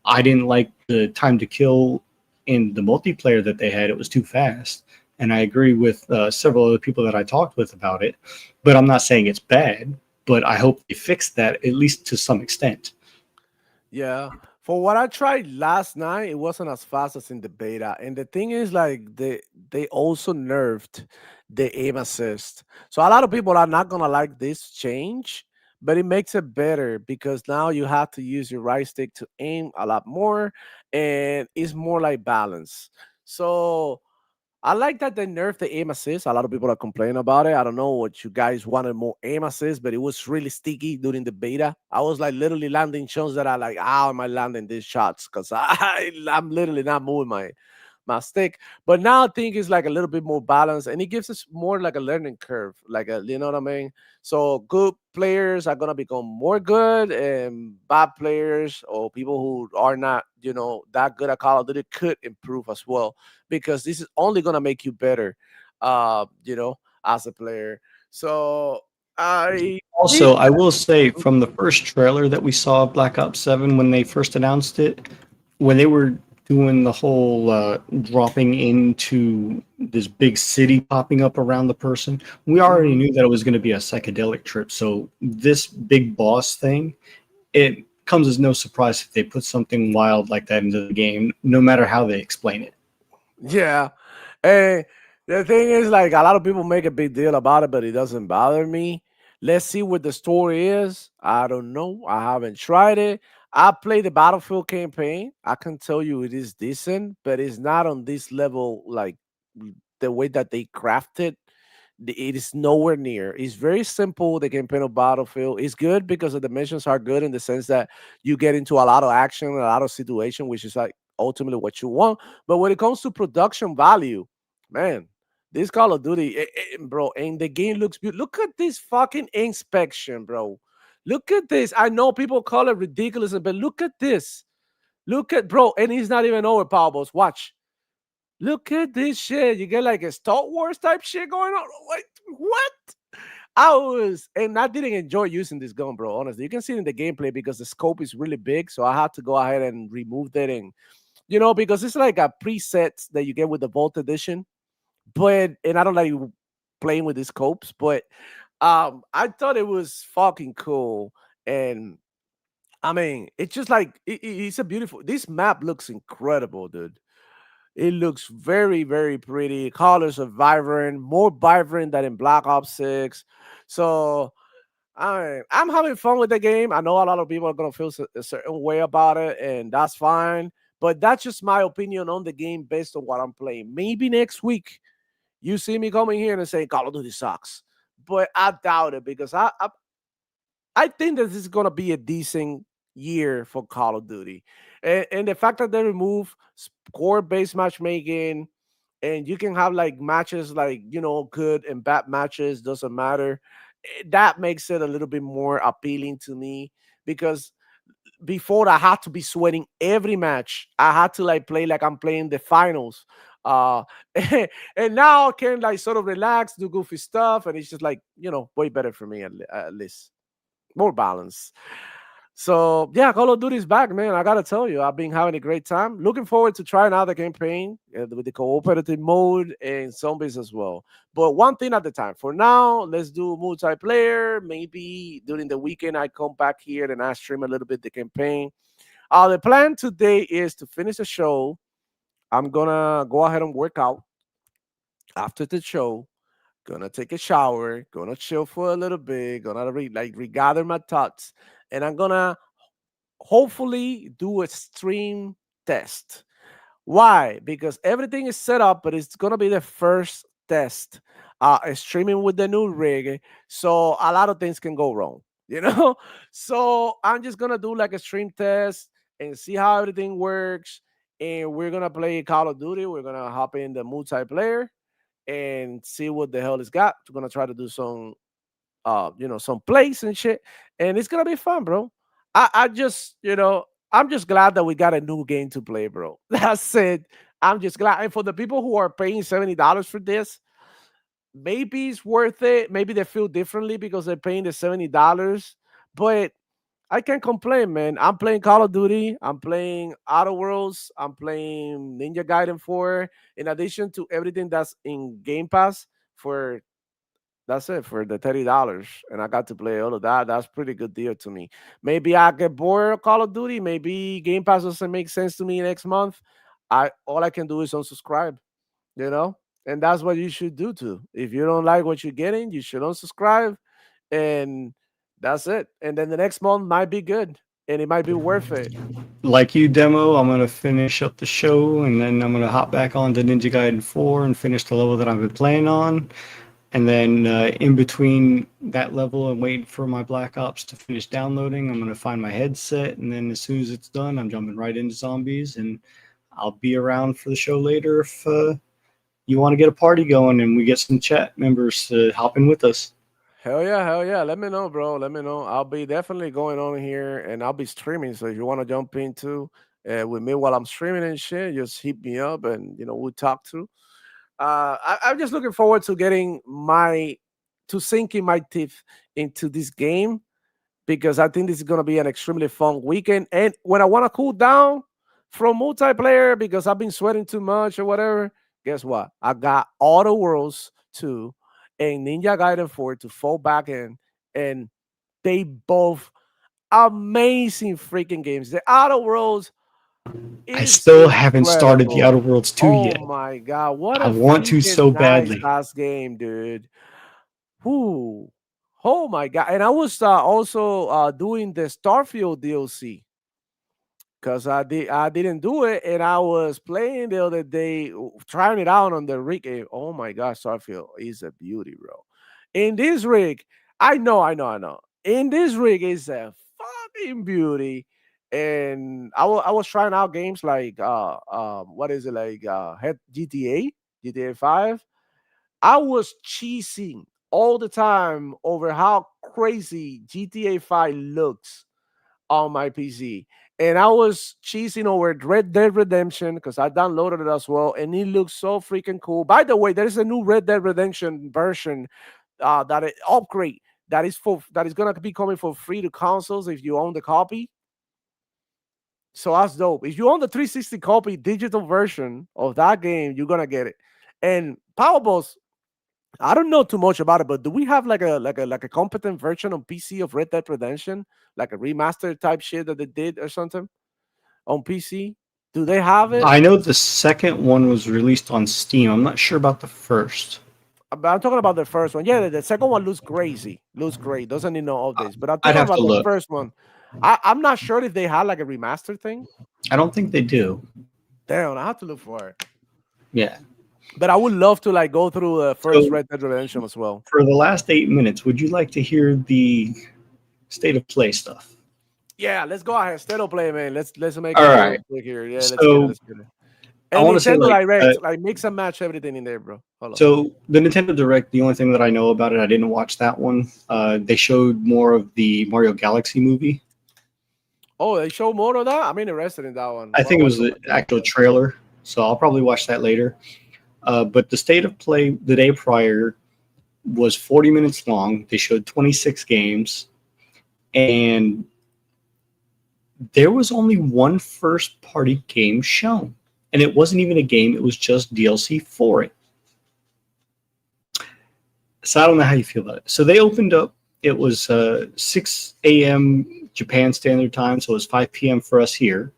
I didn't like the time to kill in the multiplayer that they had. It was too fast. And I agree with several other people that I talked with about it. But I'm not saying it's bad, but I hope they fix that at least to some extent. Yeah. For what I tried last night, it wasn't as fast as in the beta. And the thing is, like they also nerfed the aim assist. So a lot of people are not gonna like this change, but it makes it better because now you have to use your right stick to aim a lot more, and it's more like balance. So I like that they nerfed the aim assist. A lot of people are complaining about it. I don't know what you guys wanted more aim assist, but it was really sticky during the beta. I was like literally landing shots that I like, how am I landing these shots? Because I'm literally not moving my stick. But now I think it's like a little bit more balanced and it gives us more like a learning curve. Like a, you know what I mean? So good players are gonna become more good and bad players or people who are not, that good at Call of Duty could improve as well because this is only gonna make you better as a player. So I think Also, I will say from the first trailer that we saw of Black Ops 7 when they first announced it, when they were doing the whole dropping into this big city popping up around the person, we already mhm. knew that it was going to be a psychedelic trip. So this big boss thing, it comes as no surprise if they put something wild like that into the game, no matter how they explain it. Yeah. And the thing is, like, a lot of people make a big deal about it, but it doesn't bother me. Let's see what the story is. I don't know. I haven't tried it. I played the Battlefield campaign. I can tell you it is decent, but it's not on this level, like the way that they crafted. It is nowhere near. It's very simple. The campaign of Battlefield is good because the missions are good in the sense that you get into a lot of action, a lot of situation, which is like ultimately what you want. But when it comes to production value, man, this Call of Duty, bro, and the game looks beautiful. Look at this fucking inspection, bro. Look at this. I know people call it ridiculous, but look at this. Look at, bro, and he's not even overpowered. Watch. Look at this shit. You get like a Star Wars type shit going on. Like, what? And I didn't enjoy using this gun, bro. Honestly, you can see it in the gameplay because the scope is really big. So I had to go ahead and remove that, and because it's like a preset that you get with the Vault Edition. And I don't like playing with the scopes, but I thought it was fucking cool. And I mean, it's just like it's a beautiful. This map looks incredible, dude. It looks very, very pretty. Colors are vibrant, more vibrant than in Black Ops 6. So I'm having fun with the game. I know a lot of people are gonna feel a certain way about it, and that's fine. But that's just my opinion on the game based on what I'm playing. Maybe next week you see me coming here and say Call of Duty sucks, but I doubt it because I think that this is gonna be a decent year for Call of Duty, and the fact that they remove score-based matchmaking, and you can have like matches like good and bad matches doesn't matter. That makes it a little bit more appealing to me because before I had to be sweating every match. I had to like play like I'm playing the finals. And now I can like sort of relax, do goofy stuff, and it's just like way better for me at least more balance. So yeah, Call of Duty is back, man. I gotta tell you, I've been having a great time. Looking forward to trying out the campaign with the cooperative mode and zombies as well. But one thing at a time. For now, let's do multiplayer. Maybe during the weekend I come back here and I stream a little bit the campaign. The plan today is to finish the show. I'm gonna go ahead and work out after the show. Gonna take a shower, gonna chill for a little bit, gonna regather my thoughts, and I'm gonna hopefully do a stream test. Why? Because everything is set up, but it's gonna be the first test. Streaming with the new rig, so a lot of things can go wrong. You know, so I'm just gonna do like a stream test and see how everything works. And we're gonna play Call of Duty. We're gonna hop in the multiplayer and see what the hell it's got. We're gonna try to do some plays and shit. And it's gonna be fun, bro. I just, I'm just glad that we got a new game to play, bro. That's it. I'm just glad. And for the people who are paying $70 for this, maybe it's worth it. Maybe they feel differently because they're paying the $70. But I can't complain, man. I'm playing Call of Duty. I'm playing Outer Worlds. I'm playing Ninja Gaiden 4. In addition to everything that's in Game Pass for that's it for the $30, and I got to play all of that. That's pretty good deal to me. Maybe I get bored of Call of Duty. Maybe Game Pass doesn't make sense to me next month. I all I can do is unsubscribe. You know, and that's what you should do too. If you don't like what you're getting, you should unsubscribe, and that's it. And then the next month might be good, and it might be worth it. Like you, Demo, I'm gonna finish up the show, and then I'm gonna hop back on to Ninja Gaiden 4 and finish the level that I've been playing on. And then in between that level and waiting for my Black Ops to finish downloading, I'm gonna find my headset, and then as soon as it's done, I'm jumping right into zombies, and I'll be around for the show later if you want to get a party going and we get some chat members to hop in with us. Hell yeah, hell yeah. Let me know, bro. Let me know. I'll be definitely going on here and I'll be streaming. So if you want to jump into with me while I'm streaming and shit, just hit me up and we'll talk through. I'm just looking forward to getting sinking my teeth into this game because I think this is gonna be an extremely fun weekend. And when I want to cool down from multiplayer because I've been sweating too much or whatever, guess what? I got all the worlds 2 and Ninja Gaiden 4 to fall back in, and they both amazing freaking games. The Outer Worlds I is still haven't started the Outer incredible. Worlds 2 Oh yet. my god, what I a want to freaking so nice badly. last game, dude. Whoo. Oh my god. And I was also doing the Starfield DLC because I didn't do it, and I was playing the other day, trying it out on the rig. Oh my gosh, Starfield is a beauty, bro. In this rig, I know. In this rig is a fucking beauty. And I was trying out games like what is it like GTA 5. I was cheesing all the time over how crazy GTA 5 looks on my PC. And I was cheesing over Red Dead Redemption because I downloaded it as well, and it looks so freaking cool. By the way, there is a new Red Dead Redemption version that it upgrade that is gonna be coming for free to consoles if you own the copy. So that's dope. If you own the 360 copy digital version of that game, you're gonna get it. And Powerballs, I don't know too much about it, but do we have like a competent version on PC of Red Dead Redemption, like a remaster type shit that they did or something on PC? Do they have it? I know the second one was released on Steam. I'm not sure about the first. But I'm talking about the first one. Yeah, the second one looks crazy. Looks great. Doesn't need no updates. But I'm I'd talking have about to the look. first one. I'm not sure if they had like a remaster thing. I don't think they do. Damn, I have to look for it. Yeah. But I would love to like go through the first So, Red Dead Redemption as well. for the last 8 minutes, would you like to hear the state of play stuff? Yeah, let's go ahead. State of play, man. Let's make All it right. real quick here. Yeah, So, let's get it. I And want to say Nintendo Direct, like mix and match everything in there, bro. Hold on. so the Nintendo Direct, the only thing that I know about it, I didn't watch that one. They showed more of the Mario Galaxy movie. Oh, they show more of that? I'm interested in that one. I think it was the actual trailer, so I'll probably watch that later. But the state of play the day prior was 40 minutes long. They showed 26 games, and there was only one first-party game shown. And it wasn't even a game, it was just DLC for it. So I don't know how you feel about it. So they opened up, it was 6 a.m. Japan Standard Time, so it was 5 p.m. for us here.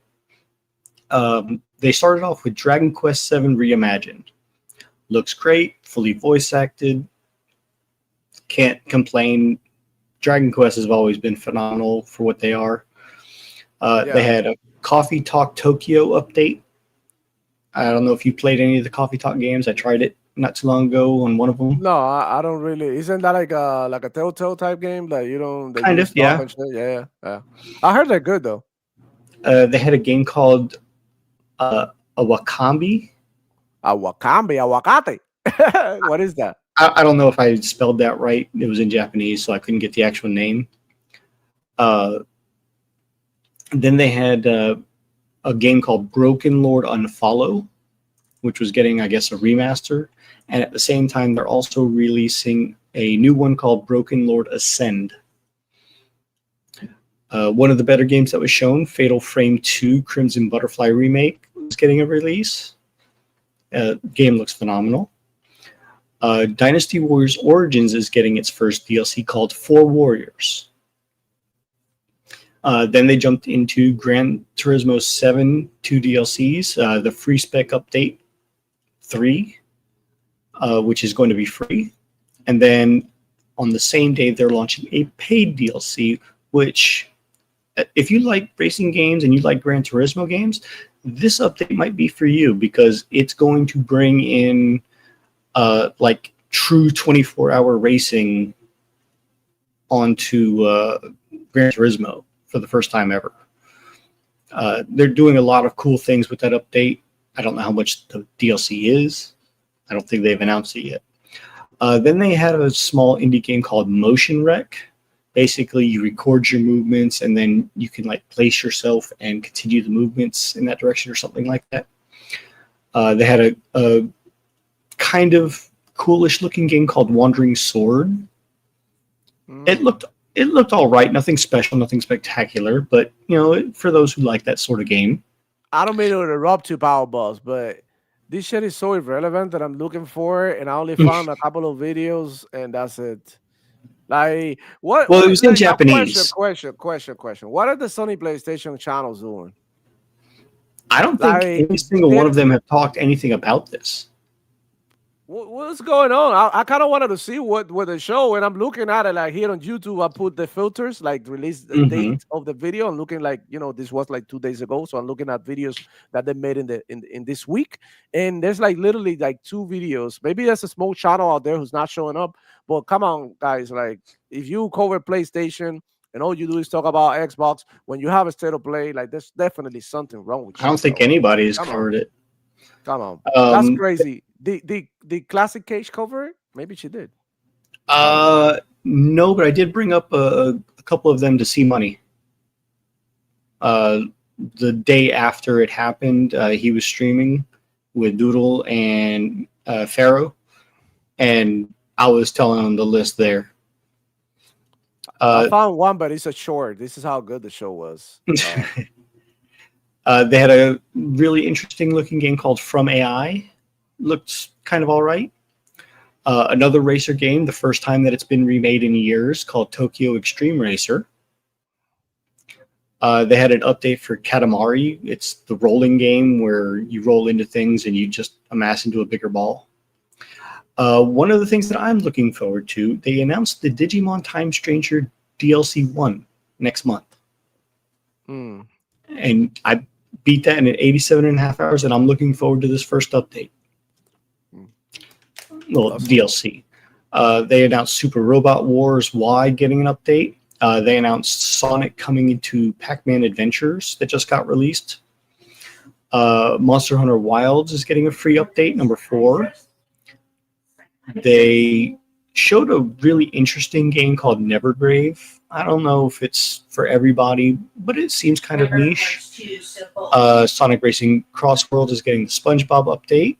They started off with Dragon Quest VII Reimagined. Looks great, fully voice acted. Can't complain. Dragon Quest has always been phenomenal for what they are. They had a Coffee Talk Tokyo update. I don't know if you played any of the Coffee Talk games. I tried it not too long ago on one of them. No, I don't really. Isn't that like a Telltale type game? Like you don't kind of, yeah. Yeah. I heard they're good though. They had a game called Awakambi. Awakate. What is that? I don't know if I spelled that right. It was in Japanese, so I couldn't get the actual name. Then they had a game called Broken Lord Unfollow, which was getting, I guess, a remaster. And at the same time, they're also releasing a new one called Broken Lord Ascend. One of the better games that was shown, Fatal Frame 2 Crimson Butterfly Remake, is getting a release. Game looks phenomenal. Dynasty Warriors Origins is getting its first DLC called For Warriors. Then they jumped into Gran Turismo 7 2 DLCs, the Free Spec Update 3, which is going to be free. And then on the same day, they're launching a paid DLC, which, if you like racing games and you like Gran Turismo games, this update might be for you because it's going to bring in like true 24-hour racing onto Gran Turismo for the first time ever. They're doing a lot of cool things with that update. I don't know how much the DLC is. I don't think they've announced it yet. Then they had a small indie game called Motion Wreck. Basically, you record your movements and then you can like place yourself and continue the movements in that direction or something like that. They had a kind of coolish looking game called Wandering Sword. It looked all right, nothing special, nothing spectacular, but for those who like that sort of game. I don't mean to interrupt you, Power Boss, but this shit is so irrelevant that I'm looking for it, and I only found a couple of videos, and that's it. Like what? Well, it was in like, Japanese. Question. What are the Sony PlayStation channels doing? I don't think any single one of them have talked anything about this. What's going on? I kind of wanted to see what they show, and I'm looking at it like here on YouTube. I put the filters, like release the date of the video. I'm looking like this was like 2 days ago, so I'm looking at videos that they made in this week, and there's like literally like 2 videos. Maybe there's a small channel out there who's not showing up, but come on, guys! Like if you cover PlayStation and all you do is talk about Xbox, when you have a state of play, like there's definitely something wrong with you. I don't think anybody's covered it. Come on, that's crazy. The classic Cage cover? Maybe she did. No, but I did bring up a couple of them to see money. The day after it happened, he was streaming with Doodle and Pharaoh, and I was telling him the list there. I found one, but it's a short. This is how good the show was. They had a really interesting looking game called From AI. Looks kind of all right. Another racer game, the first time that it's been remade in years, called Tokyo Extreme Racer. They had an update for Katamari. It's the rolling game where you roll into things and you just amass into a bigger ball. One of the things that I'm looking forward to, they announced the Digimon Time Stranger DLC 1 next month. And I beat that in 87.5 hours, and I'm looking forward to this first update. Well, DLC. They announced Super Robot Wars Y getting an update. They announced Sonic coming into Pac-Man Adventures that just got released. Monster Hunter Wilds is getting a free update, number 4. They showed a really interesting game called Nevergrave. I don't know if it's for everybody, but it seems kind of niche. Sonic Racing Crossworld is getting the SpongeBob update.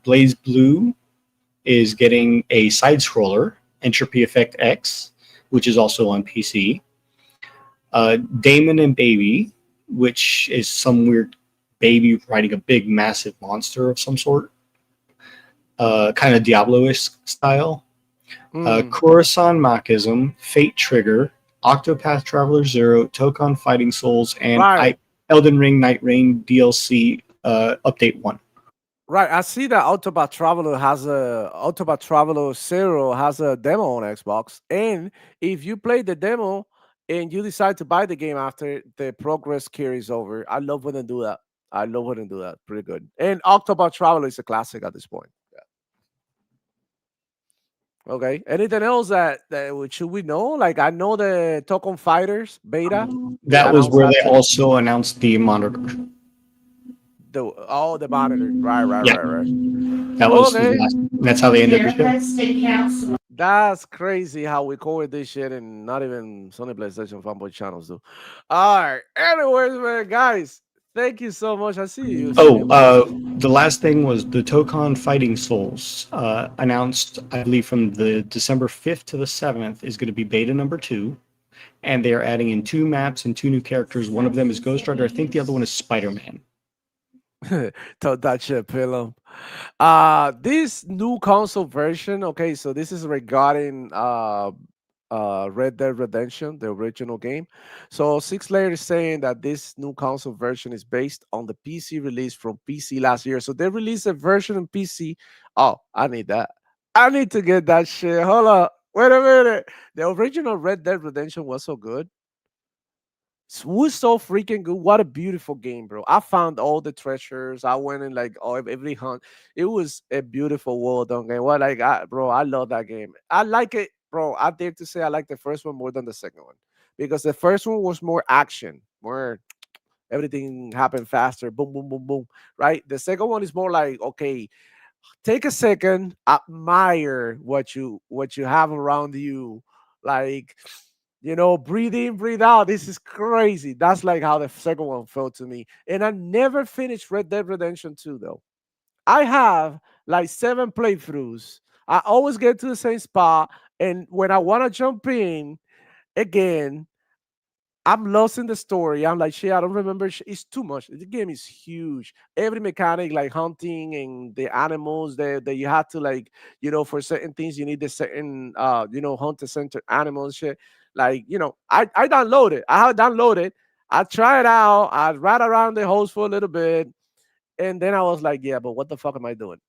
Blaze Blue is getting a side-scroller, Entropy Effect X, which is also on PC. Damon and Baby, which is some weird baby riding a big, massive monster of some sort. Kind of Diablo-ish style. Coruscant Machism, Fate Trigger, Octopath Traveler 0, Tokon Fighting Souls, and Elden Ring Night Rain DLC Update 1. Right, I see that Autobot Traveler 0 has a demo on Xbox, and if you play the demo and you decide to buy the game after the progress carries over, I love when they do that. Pretty good. And Autobot Traveler is a classic at this point. Yeah. Okay. Anything else that should we know? Like I know the Tokon Fighters beta. That was where they also announced the monitor. The monitor. Right. That was that's how they ended the show. That's crazy how we covered this shit and not even Sony PlayStation fanboy channels do. All right. Anyways, man, guys, thank you so much. I see you. The last thing was the Tokon Fighting Souls announced, I believe, from the December 5th to the 7th is going to be beta number 2. and they are adding in 2 maps and 2 new characters. One of them is Ghost Rider. I think the other one is Spider-Man. Told that shit, pillow. This new console version. Okay, so this is regarding Red Dead Redemption, the original game. So Six Layer is saying that this new console version is based on the PC release from PC last year. So they released a version in PC. Oh, I need that. I need to get that shit. Hold up. Wait a minute. The original Red Dead Redemption was so good. Was so freaking good. What a beautiful game, bro. I found all the treasures. I went in like every hunt. It was a beautiful world on game. What like bro, I love that game. I like it, bro. I dare to say I like the first one more than the second one. Because the first one was more action, more everything happened faster. Boom, boom, boom, boom. Right? The second one is more like, okay, take a second, admire what you have around you. Like, breathe in, breathe out. This is crazy. That's like how the second one felt to me. And I never finished Red Dead Redemption 2 though. I have like 7 playthroughs. I always get to the same spot. And when I want to jump in again, I'm lost in the story. I'm like, shit, I don't remember. It's too much. The game is huge. Every mechanic, like hunting and the animals that you have to like, for certain things, you need the certain, hunt the center animals, shit. Like, I downloaded. I have downloaded. I try it out. I ride around the host for a little bit. And then I was like, yeah, but what the fuck am I doing?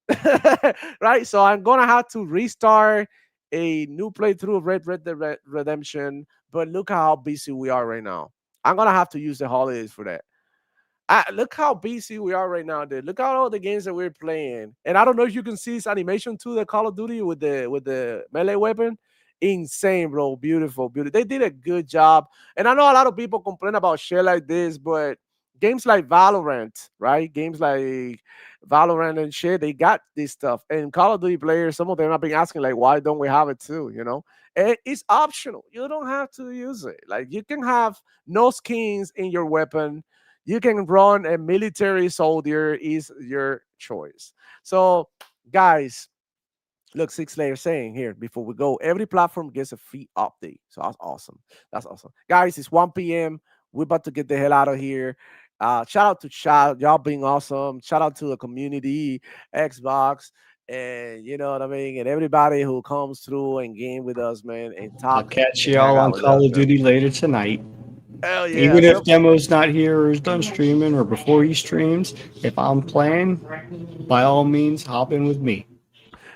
Right? So I'm gonna have to restart a new playthrough of Red Dead Redemption. But look how busy we are right now. I'm gonna have to use the holidays for that. Look how busy we are right now, dude. Look at all the games that we're playing. And I don't know if you can see this animation too, the Call of Duty with the melee weapon. Insane, bro. Beautiful, beautiful. They did a good job. And I know a lot of people complain about shit like this, but games like Valorant, right? Games like Valorant and shit, they got this stuff. And Call of Duty players, some of them have been asking, like, why don't we have it too? And it's optional. You don't have to use it. Like, you can have no skins in your weapon. You can run a military soldier, is your choice. So, guys, look, Six Layer saying here before we go, every platform gets a free update. So that's awesome. That's awesome. Guys, it's 1 p.m. We're about to get the hell out of here. Shout out to chat, y'all being awesome. Shout out to the community, Xbox, and you know what I mean, and everybody who comes through and game with us, man, and I'll talk catch and hang y'all out on with us, Call of man. Duty later tonight. Hell yeah. Even if So Demo's not here or is done streaming or before he streams, if I'm playing, by all means, hop in with me.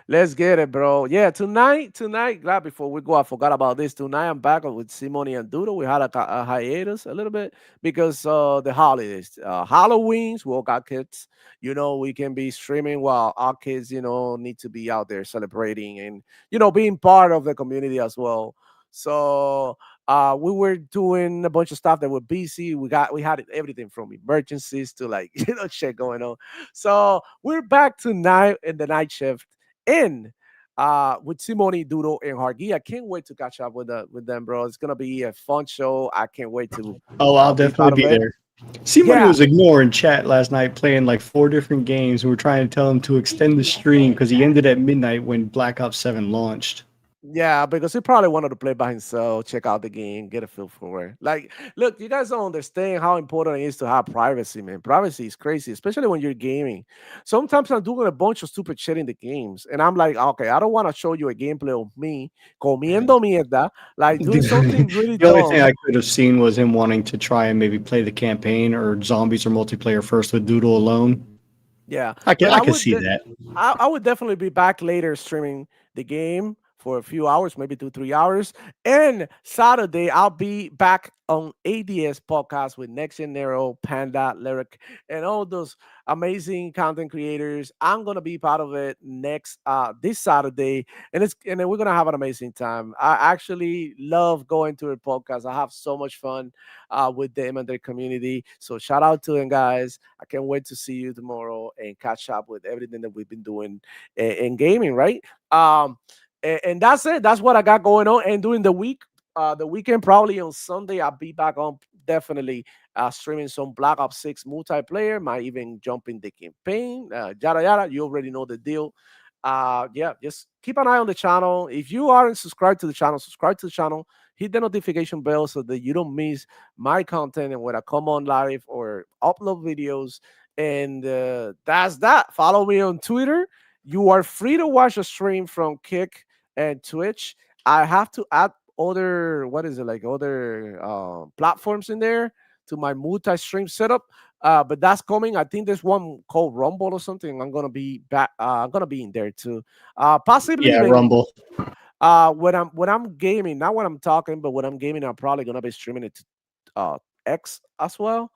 let's get it, bro. Yeah, tonight, glad before we go, I forgot about this. Tonight, I'm back with Simone and Dudo. We had a hiatus a little bit because the holidays, Halloween's, we all got kids. We can be streaming while our kids, need to be out there celebrating and, being part of the community as well. So, we were doing a bunch of stuff that were busy. We had everything from emergencies to like, shit going on. So we're back tonight in the night shift in with Simone, Duro, and Hargi. I can't wait to catch up with them, bro. It's gonna be a fun show. I can't wait to Oh, I'll be definitely part of be it. there. Simone Yeah, was ignoring chat last night, playing like 4 different games. We were trying to tell him to extend the stream because he ended at midnight when Black Ops 7 launched. yeah, because he probably wanted to play by himself, check out the game, get a feel for it. Like, look, you guys don't understand how important it is to have privacy, man. Privacy is crazy, especially when you're gaming. Sometimes I'm doing a bunch of stupid shit in the games, and I'm like, okay, I don't want to show you a gameplay of me comiendo mierda, like doing something really The only thing dumb. I could have seen was him wanting to try and maybe play the campaign or zombies or multiplayer first with Doodle alone. Yeah, I can but I I can would. see that. I would definitely be back later streaming the game for a few hours, maybe 2, 3 hours. And Saturday, I'll be back on ADS podcast with Next Gen Nero, Panda, Lyric, and all those amazing content creators. I'm gonna be part of it next this Saturday, and then we're gonna have an amazing time. I actually love going to a podcast. I have so much fun with them and their community. So shout out to them, guys. I can't wait to see you tomorrow and catch up with everything that we've been doing in gaming, right? And that's it. That's what I got going on. And during the weekend, probably on Sunday, I'll be back on definitely streaming some Black Ops 6 multiplayer. Might even jump in the campaign. Yada yada. You already know the deal. Yeah, just keep an eye on the channel. If you aren't subscribed to the channel, subscribe to the channel. Hit the notification bell so that you don't miss my content and when I come on live or upload videos. And that's that. Follow me on Twitter. You are free to watch a stream from Kick and Twitch. I have to add other, what is it, like other platforms in there to my multi-stream setup. But that's coming. I think there's one called Rumble or something. I'm gonna be back. I'm gonna be in there too. Possibly Yeah, even Rumble. when I'm gaming, not when I'm talking, but when I'm gaming, I'm probably gonna be streaming it to X as well.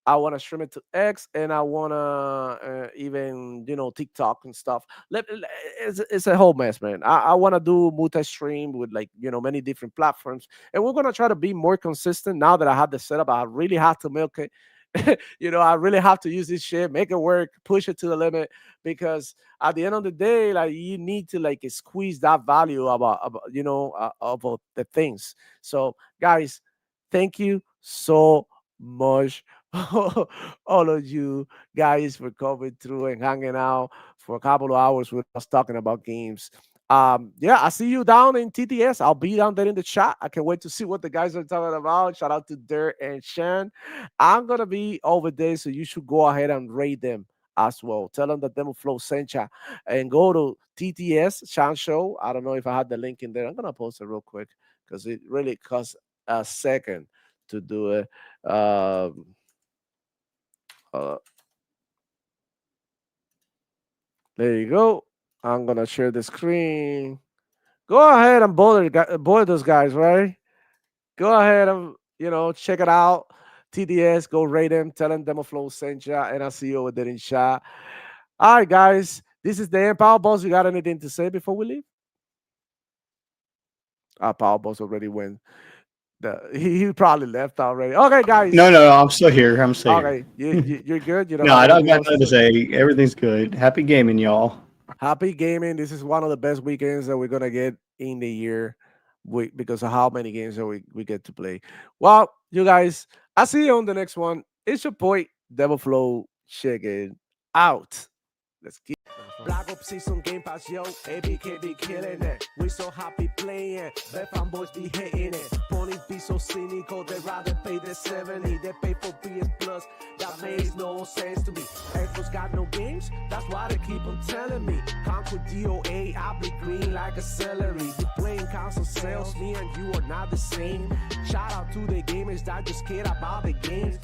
I want to stream it to X, and I want to even TikTok and stuff. It's a whole mess, man. I want to do multi-stream with like many different platforms, and we're gonna try to be more consistent. Now that I have the setup, I really have to milk it. I really have to use this shit, make it work, push it to the limit, because at the end of the day, like you need to like squeeze that value about the things. So, guys, thank you so much all of you guys for coming through and hanging out for a couple of hours with us talking about games. Yeah, I see you down in TTS. I'll be down there in the chat. I can't wait to see what the guys are talking about. Shout out to Dirt and Shan. I'm gonna be over there, so you should go ahead and rate them as well. Tell them that Demo Flow sent ya, and go to TTS Shan Show. I don't know if I had the link in there. I'm gonna post it real quick because it really costs a second to do it. Uh, there you go. I'm gonna share the screen. Go ahead and bother those guys, right? Go ahead and check it out. TDS, go rate them, tell them DemoFlow sent ya, and I'll see you over there in chat. All right, guys. This is the end. Power Boss, you got anything to say before we leave? Power Boss already went. He probably left already. Okay, guys. No, I'm still here. I'm still here. Okay, you're good. You don't No, have I don't anything got else nothing to say. Everything's good. Happy gaming, y'all. Happy gaming. This is one of the best weekends that we're gonna get in the year, because of how many games that we get to play. Well, you guys, I'll see you on the next one. It's your boy Devil Flow. Check it out. Let's keep Black Ops Season Game Pass, yo. ABK be killing it. We so happy playing. Bet fanboys be hitting it. Ponies be so cynical, they rather pay the 70. They pay for PS Plus. That makes no sense to me. Xbox got no games, that's why they keep on telling me. Conquer DOA, I'll be green like a celery. You playing console sales, me and you are not the same. Shout out to the gamers that just care about the games.